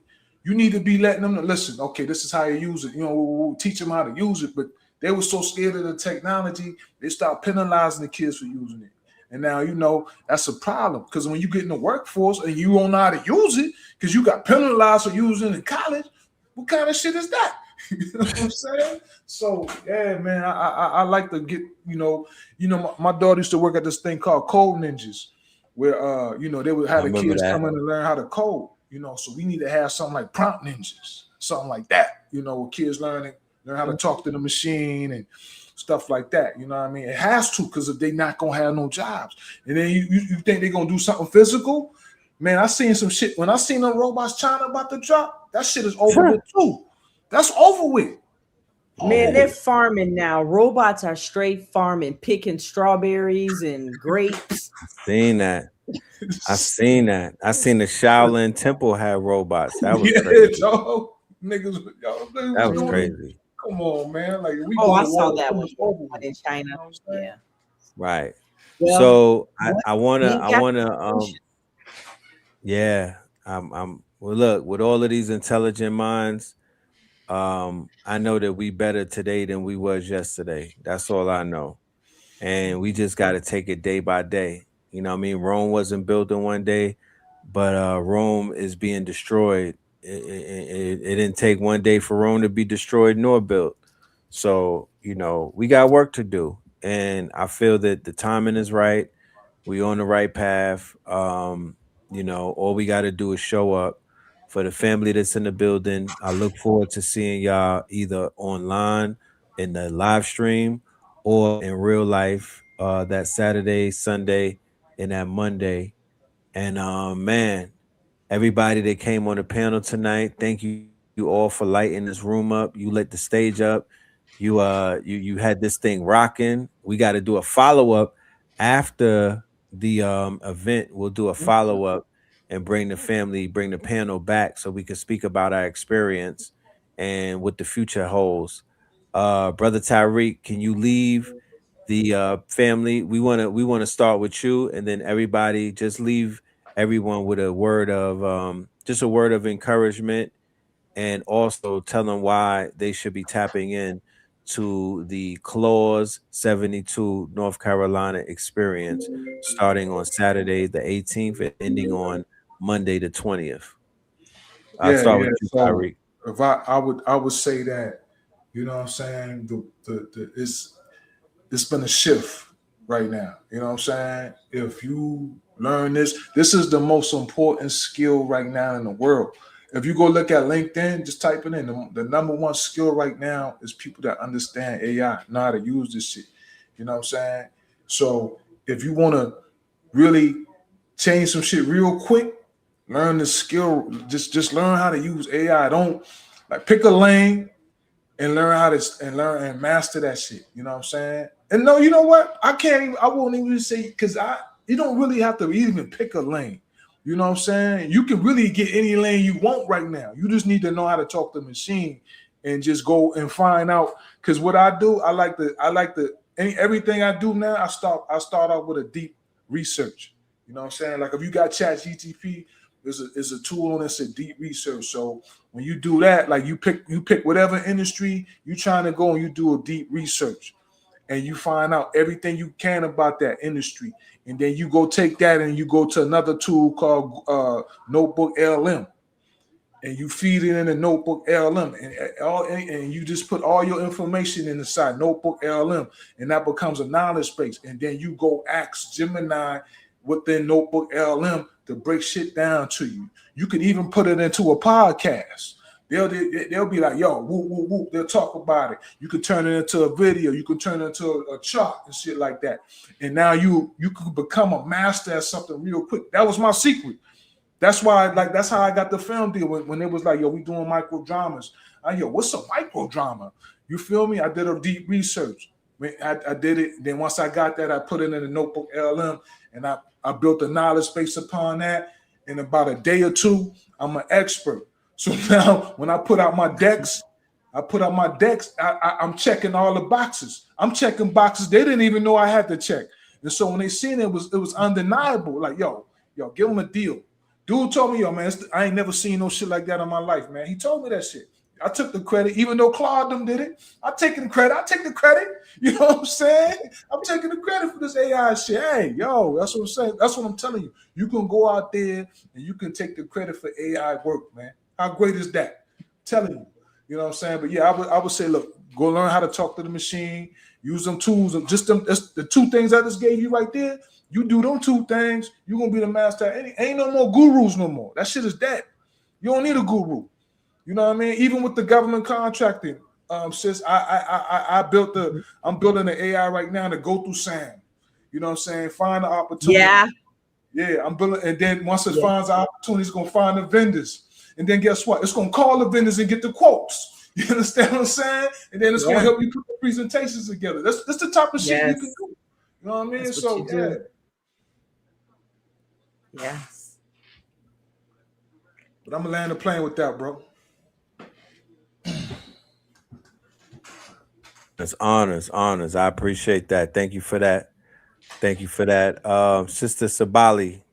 Speaker 14: You need to be letting them know, listen, okay, this is how you use it. We'll teach them how to use it. But they were so scared of the technology, they start penalizing the kids for using it. And now, that's a problem, because when you get in the workforce and you don't know how to use it because you got penalized for using it in college, what kind of shit is that? You know what I'm saying? So yeah, man, I like to get, my daughter used to work at this thing called Code Ninjas, where they would have the kids come in and learn how to code. So we need to have something like Prompt Ninjas, something like that, with kids learning learn how to talk to the machine and stuff like that. You know what I mean? It has to, because if they not gonna have no jobs. And then you think they're gonna do something physical? Man, I seen some shit. When I seen them robots China about to drop, that shit is over with too. That's over with.
Speaker 8: Man, they're farming now. Robots are straight farming, picking strawberries and grapes.
Speaker 3: Seen that. I seen that. I seen the Shaolin Temple had robots. That was crazy.
Speaker 14: Dog. Niggas,
Speaker 3: that was crazy.
Speaker 14: Come on, man. Like we
Speaker 8: I saw that one in China. Yeah.
Speaker 3: Right.
Speaker 8: Well,
Speaker 3: so I wanna yeah. Well, look, with all of these intelligent minds, I know that we better today than we was yesterday. That's all I know. And we just got to take it day by day. You know what I mean? Rome wasn't built in one day, but Rome is being destroyed. It didn't take one day for Rome to be destroyed nor built. So, you know, we got work to do. And I feel that the timing is right. We on the right path. You know, all we got to do is show up. For the family that's in the building, I look forward to seeing y'all either online in the live stream or in real life that Saturday, Sunday, and that Monday. And man, everybody that came on the panel tonight, thank you all for lighting this room up. You lit the stage up. You had this thing rocking. We got to do a follow-up after the event. We'll do a follow-up and bring the panel back so we can speak about our experience and what the future holds. Brother Tyreek, can you leave the family? We wanna start with you, and then everybody just leave everyone with a word of just a word of encouragement, and also tell them why they should be tapping in to the K.L.A.W.S 72 North Carolina experience starting on Saturday the 18th and ending on Monday the 20th. I'll start with you, Tyreek.
Speaker 14: If I would say that, you know what I'm saying, it's been a shift right now. You know what I'm saying? If you learn this is the most important skill right now in the world. If you go look at LinkedIn, just type it in. The number one skill right now is people that understand AI, know how to use this shit. You know what I'm saying? So if you want to really change some shit real quick, learn the skill. Just learn how to use AI. Don't like pick a lane and learn how to learn and master that shit. You know what I'm saying? And no, you know what? I won't even say, because you don't really have to even pick a lane. You know what I'm saying? You can really get any lane you want right now. You just need to know how to talk to the machine and just go and find out. Because what I do, I like everything I do now, I start out with a deep research. You know what I'm saying? Like if you got ChatGPT, is a tool on that's a deep research. So when you do that, like you pick whatever industry you're trying to go, and you do a deep research and you find out everything you can about that industry. And then you go take that and you go to another tool called Notebook LM, and you feed it in a Notebook LM, and you just put all your information inside Notebook LM, and that becomes a knowledge base. And then you go ask Gemini within Notebook LM to break shit down to you. You can even put it into a podcast. They'll be like, yo, whoop, whoop, whoop. They'll talk about it. You can turn it into a video. You can turn it into a chart and shit like that. And now you can become a master at something real quick. That was my secret. That's why, that's how I got the film deal. When it was like, yo, we doing micro dramas. What's a micro drama? You feel me? I did a deep research. I did it. Then once I got that, I put it in the Notebook LM, and I built a knowledge base upon that. In about a day or two, I'm an expert. So now when I put out my decks, I'm checking all the boxes. I'm checking boxes they didn't even know I had to check. And so when they seen it was undeniable. Like, yo, give them a deal. Dude told me, yo, man, I ain't never seen no shit like that in my life, man. He told me that shit. I took the credit, even though Claude them did it. I take the credit. You know what I'm saying? I'm taking the credit for this AI shit. Hey, yo, that's what I'm saying. That's what I'm telling you. You can go out there and you can take the credit for AI work, man. How great is that? I'm telling you. You know what I'm saying? But yeah, I would say, look, go learn how to talk to the machine, use them tools, and just them. That's the two things I just gave you right there. You do them two things, you're gonna be the master. Ain't no more gurus no more. That shit is dead. You don't need a guru. You know what I mean? Even with the government contracting, Sis, I built I'm building an AI right now to go through SAM. You know what I'm saying? Find the opportunity.
Speaker 8: Yeah.
Speaker 14: Yeah, I'm building, and then once it
Speaker 8: Yeah.
Speaker 14: finds the opportunity, it's gonna find the vendors. And then guess what? It's gonna call the vendors and get the quotes. You understand what I'm saying? And then it's gonna
Speaker 8: Yeah.
Speaker 14: help you put the presentations together. That's the type of shit you
Speaker 8: Yes.
Speaker 14: can do. You know what I mean?
Speaker 8: That's what
Speaker 14: So
Speaker 8: you
Speaker 14: yeah.
Speaker 8: do. Yes.
Speaker 14: But I'm gonna land the plane with that, bro.
Speaker 3: It's honors. I appreciate that. Thank you for that. Thank you for that. Sister Sabali,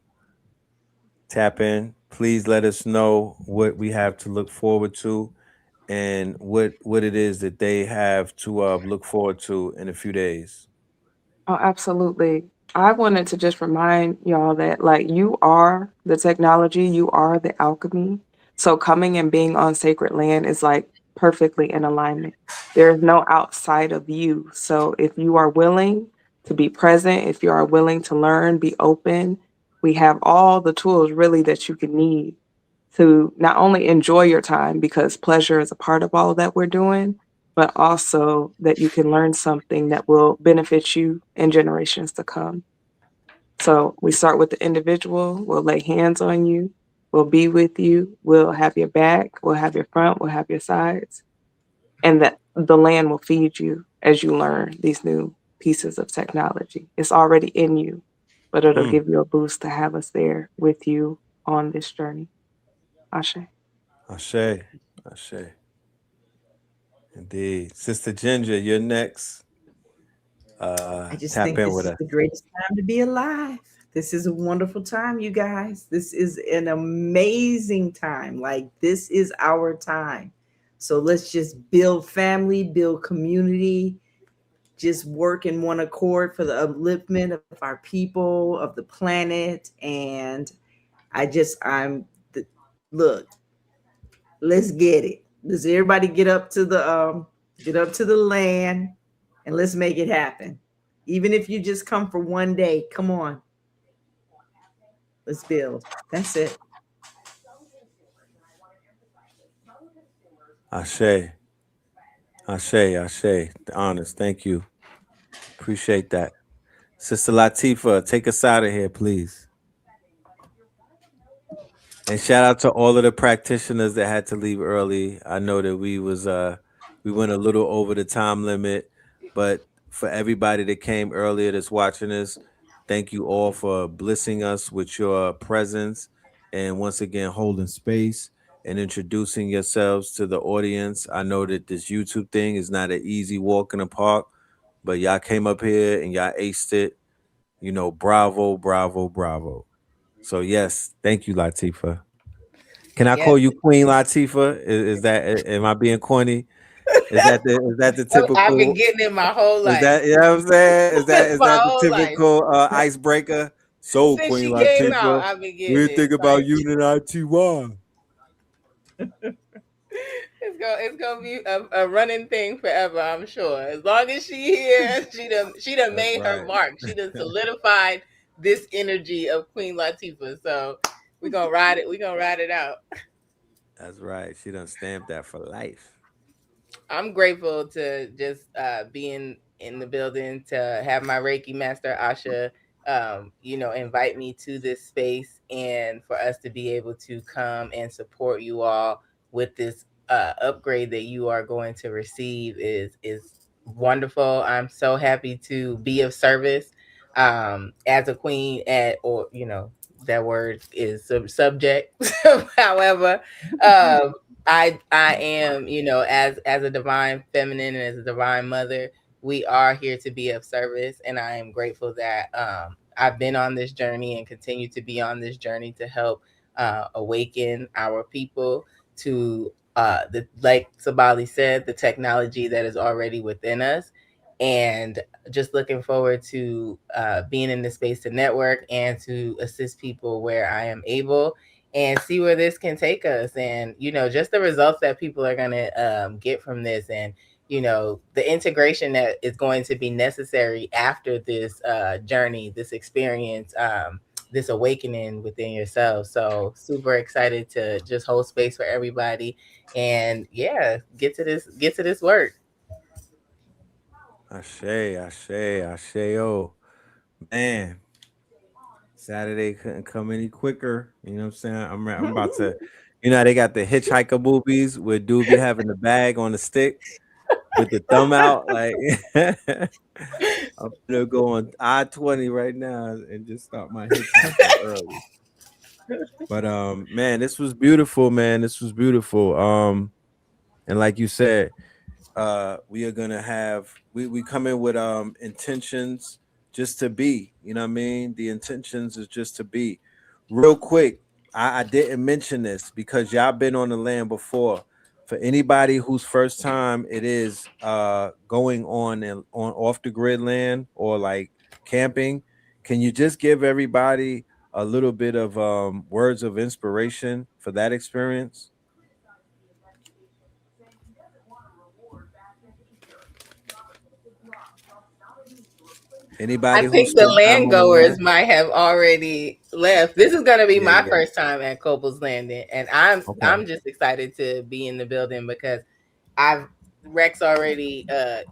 Speaker 3: tap in. Please let us know what we have to look forward to and what it is that they have to look forward to in a few days.
Speaker 7: Oh, absolutely. I wanted to just remind y'all that, like, you are the technology, you are the alchemy. So coming and being on sacred land is like perfectly in alignment. There's no outside of you. So if you are willing to be present, if you are willing to learn, be open, we have all the tools really that you can need to not only enjoy your time, because pleasure is a part of all of that we're doing, but also that you can learn something that will benefit you in generations to come. So we start with the individual, we'll lay hands on you, we'll be with you, we'll have your back, we'll have your front, we'll have your sides, and that the land will feed you as you learn these new pieces of technology. It's already in you, but it'll give you a boost to have us there with you on this journey. Ashe.
Speaker 3: Ashe. Ashe. Indeed. Sister Ginger, you're next.
Speaker 8: I just
Speaker 3: Tap
Speaker 8: think
Speaker 3: in
Speaker 8: this
Speaker 3: with
Speaker 8: is
Speaker 3: us.
Speaker 8: the greatest time to be alive. This is a wonderful time, you guys. This is an amazing time. Like, this is our time. So let's just build family, build community, just work in one accord for the upliftment of our people, of the planet. And look, let's get it. Let's everybody get up to the land and let's make it happen. Even if you just come for one day, come on. Let's build. That's it.
Speaker 3: Ashe. Ashe. Honest. Thank you. Appreciate that. Sister Latifa, take us out of here, please. And shout out to all of the practitioners that had to leave early. I know that we went a little over the time limit, but for everybody that came earlier that's watching this, thank you all for blessing us with your presence and once again holding space and introducing yourselves to the audience. I know that this YouTube thing is not an easy walk in the park, but y'all came up here and y'all aced it. Bravo, bravo, bravo. So yes, thank you, Latifa. Can I call
Speaker 5: Yes.
Speaker 3: you Queen Latifah? Is that am I being corny? Is that the
Speaker 5: I've been
Speaker 3: typical?
Speaker 5: getting it my whole
Speaker 3: Is
Speaker 5: life.
Speaker 3: that what I'm saying? Is
Speaker 5: My
Speaker 3: that the
Speaker 5: whole life.
Speaker 3: typical icebreaker? So
Speaker 5: Since
Speaker 3: Queen
Speaker 5: she came out,
Speaker 3: Latifah,
Speaker 5: I've been
Speaker 3: what do you
Speaker 5: getting it.
Speaker 3: think about
Speaker 5: Like,
Speaker 3: Unity?
Speaker 5: it's gonna be a running thing forever, I'm sure. As long as she here, she done
Speaker 3: That's
Speaker 5: made her
Speaker 3: right.
Speaker 5: mark. She done solidified this energy of Queen Latifah. So we're gonna ride it. We're gonna ride it out.
Speaker 3: That's right. She done stamped that for life.
Speaker 5: I'm grateful to just be in the building, to have my Reiki master Asha, invite me to this space, and for us to be able to come and support you all with this upgrade that you are going to receive is wonderful. I'm so happy to be of service as a queen or that word is subject. However, I am, as a divine feminine and as a divine mother, we are here to be of service, and I am grateful that I've been on this journey and continue to be on this journey to help awaken our people to like Sabali said, the technology that is already within us, and just looking forward to being in the space to network and to assist people where I am able, and see where this can take us, and just the results that people are going to get from this, and the integration that is going to be necessary after this journey, this experience, this awakening within yourself. So super excited to just hold space for everybody, and yeah, get to this work.
Speaker 3: Ashe. Oh, man. Saturday couldn't come any quicker. You know what I'm saying? I'm about to, they got the hitchhiker movies where dude be having the bag on the stick with the thumb out. Like, I'm gonna go on I-20 right now and just start my hitchhiking early. But man, this was beautiful, man. This was beautiful. And like you said, we are gonna have we come in with intentions just to be, you know what I mean? The intentions is just to be. Real quick, I didn't mention this because y'all been on the land before. For anybody whose first time it is going on and on off the grid land or like camping, can you just give everybody a little bit of words of inspiration for that experience?
Speaker 5: I
Speaker 3: Anybody who
Speaker 5: think the
Speaker 3: spent time
Speaker 5: land
Speaker 3: on the
Speaker 5: goers
Speaker 3: land?
Speaker 5: might have already left. This is going to be
Speaker 3: Yeah,
Speaker 5: my
Speaker 3: yeah.
Speaker 5: first time at Copel's Landing, and
Speaker 3: Okay.
Speaker 5: I'm just excited to be in the building because I've Rex already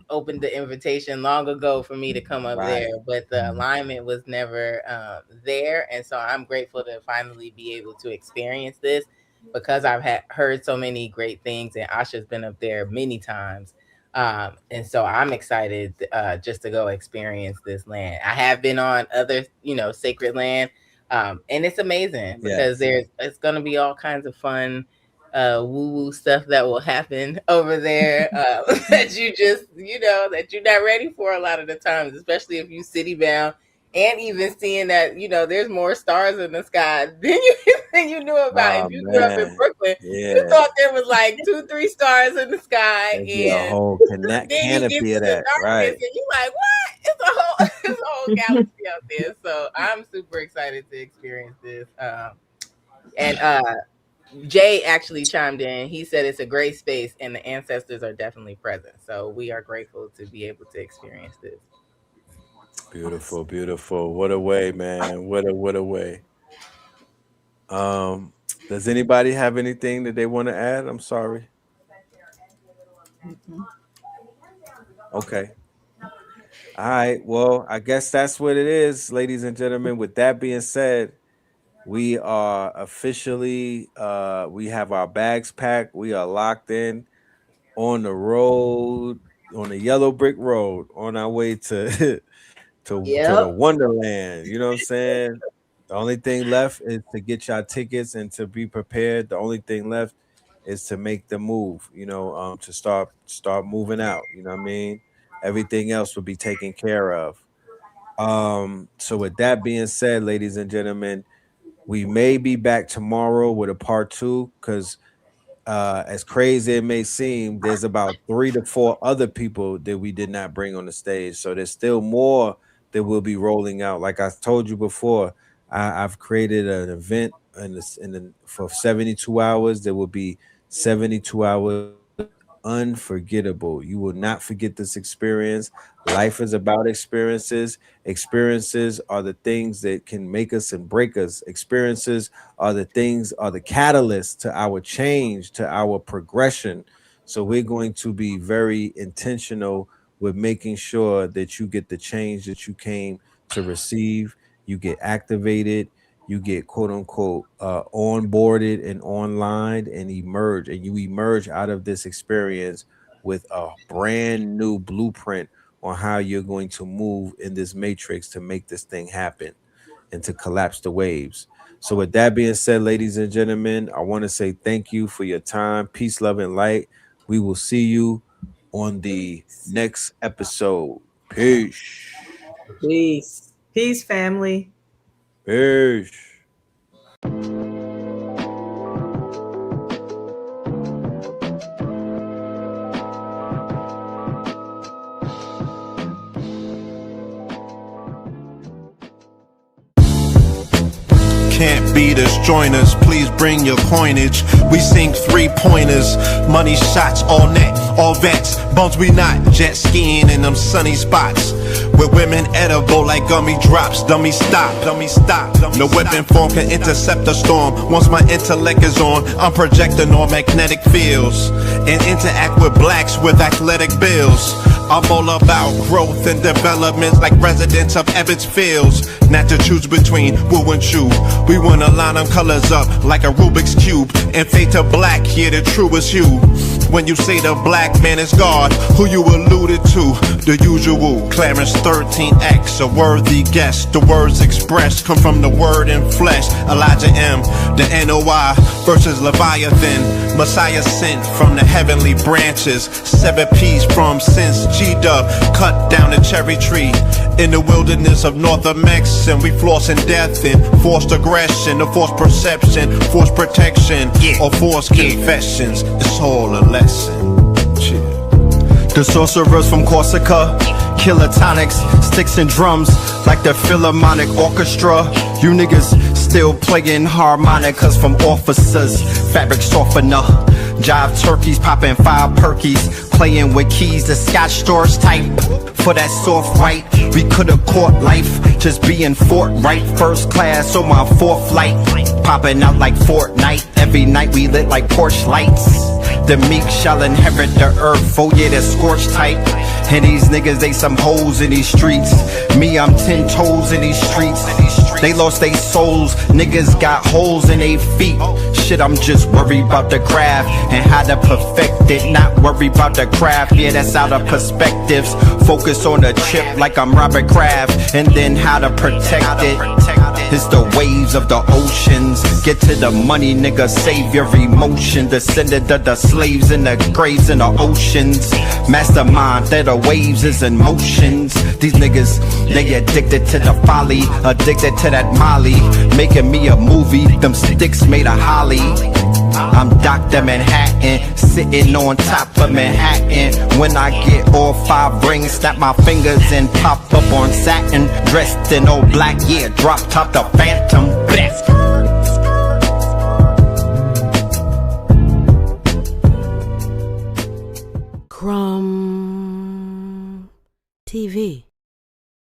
Speaker 5: opened the invitation long ago for me to come up
Speaker 3: Right.
Speaker 5: there, but the alignment was never there, and so I'm grateful to finally be able to experience this because I've heard so many great things, and Asha's been up there many times. And so I'm excited just to go experience this land. I have been on other, sacred land, and it's amazing because
Speaker 3: Yes.
Speaker 5: it's going to be all kinds of fun woo woo stuff that will happen over there that you just, that you're not ready for a lot of the times, especially if you city bound. And even seeing that, there's more stars in the sky than you knew about.
Speaker 3: Oh
Speaker 5: If you grew up in
Speaker 3: man.
Speaker 5: Brooklyn, you
Speaker 3: Yeah.
Speaker 5: thought there was like 2-3 stars in the sky,
Speaker 3: There'd be a
Speaker 5: and
Speaker 3: whole
Speaker 5: then you get
Speaker 3: canopy
Speaker 5: to
Speaker 3: of
Speaker 5: the
Speaker 3: that. Right.
Speaker 5: darkness and you like, what? It's a whole galaxy out there. So I'm super excited to experience this. And Jay actually chimed in. He said it's a great space and the ancestors are definitely present. So we are grateful to be able to experience this.
Speaker 3: Beautiful, beautiful. What a way, man. What a way. Does anybody have anything that they want to add? I'm sorry. Okay. All right. Well, I guess that's what it is, ladies and gentlemen. With that being said, we are officially we have our bags packed. We are locked in on the road, on the yellow brick road, on our way to to the
Speaker 8: Yep.
Speaker 3: Wonderland. You know what I'm saying? The only thing left is to get y'all tickets and to be prepared. The only thing left is to make the move, to start moving out. You know what I mean? Everything else will be taken care of. So with that being said, ladies and gentlemen, we may be back tomorrow with a part 2 because as crazy it may seem, there's about 3 to 4 other people that we did not bring on the stage. So there's still more that will be rolling out. Like I told you before, I've created an event for 72 hours. There will be 72 hours unforgettable. You will not forget this experience. Life is about experiences. Experiences are the things that can make us and break us. Experiences are the catalysts to our change, to our progression. So we're going to be very intentional with making sure that you get the change that you came to receive. You get activated, you get quote unquote onboarded and online and you emerge out of this experience with a brand new blueprint on how you're going to move in this matrix to make this thing happen and to collapse the waves. So with that being said, ladies and gentlemen, I want to say thank you for your time. Peace, love, and light. We will see you on the next episode. Peace.
Speaker 8: Peace. Peace, family.
Speaker 3: Peace.
Speaker 1: Can't beat us, join us, please bring your coinage. We sink 3-pointers, money shots all net, all vets. Bums we not, jet skiing in them sunny spots. With women edible like gummy drops. Dummy stop, dummy stop. No weapon form can intercept a storm. Once my intellect is on, I'm projecting on magnetic fields and interact with blacks with athletic bills. I'm all about growth and development like residents of Ebbets Fields. Not to choose between woo and chew. We wanna line them colors up like a Rubik's Cube and fade to black, yeah, the truest hue. When you say the black man is God, who you alluded to? The usual Clarence 13X, a worthy guess. The words expressed come from the word in flesh. Elijah M, the NOI versus Leviathan. Messiah sent from the heavenly branches. 7 P's from since G-Dub cut down the cherry tree. In the wilderness of North Mex, and we flossing death and forced aggression, or forced perception, forced protection, or forced confessions. It's all a lesson.
Speaker 15: The sorcerers from Corsica, killer tonics, sticks and drums like the Philharmonic Orchestra. You niggas still playing harmonicas from officers, fabric softener. Jive turkeys popping 5 perkies, playing with keys, the Scotch stores type. For that soft white, we could've caught life, just being forthright. First class on my 4th flight, popping out like Fortnite. Every night we lit like Porsche lights. The meek shall inherit the earth, oh yeah, they're scorched tight. And these niggas, they some hoes in these streets. Me, I'm 10 toes in these streets. They lost their souls, niggas got holes in their feet. Shit, I'm just worried about the craft and how to perfect it. Not worried about the craft, yeah, that's out of perspectives. Focus on the chip like I'm Robert Kraft, and then how to protect it. It's the waves of the oceans. Get to the money, nigga, save your emotion. Descended of the slaves in the graves in the oceans. Mastermind that the waves is in motions. These niggas, they addicted to the folly, addicted to that molly. Making me a movie, them sticks made of holly. I'm Dr. Manhattan, sitting on top of Manhattan. When I get all 5 rings, snap my fingers and pop up on satin. Dressed in all black, yeah, drop top the Phantom. Bless.
Speaker 2: Crumb TV.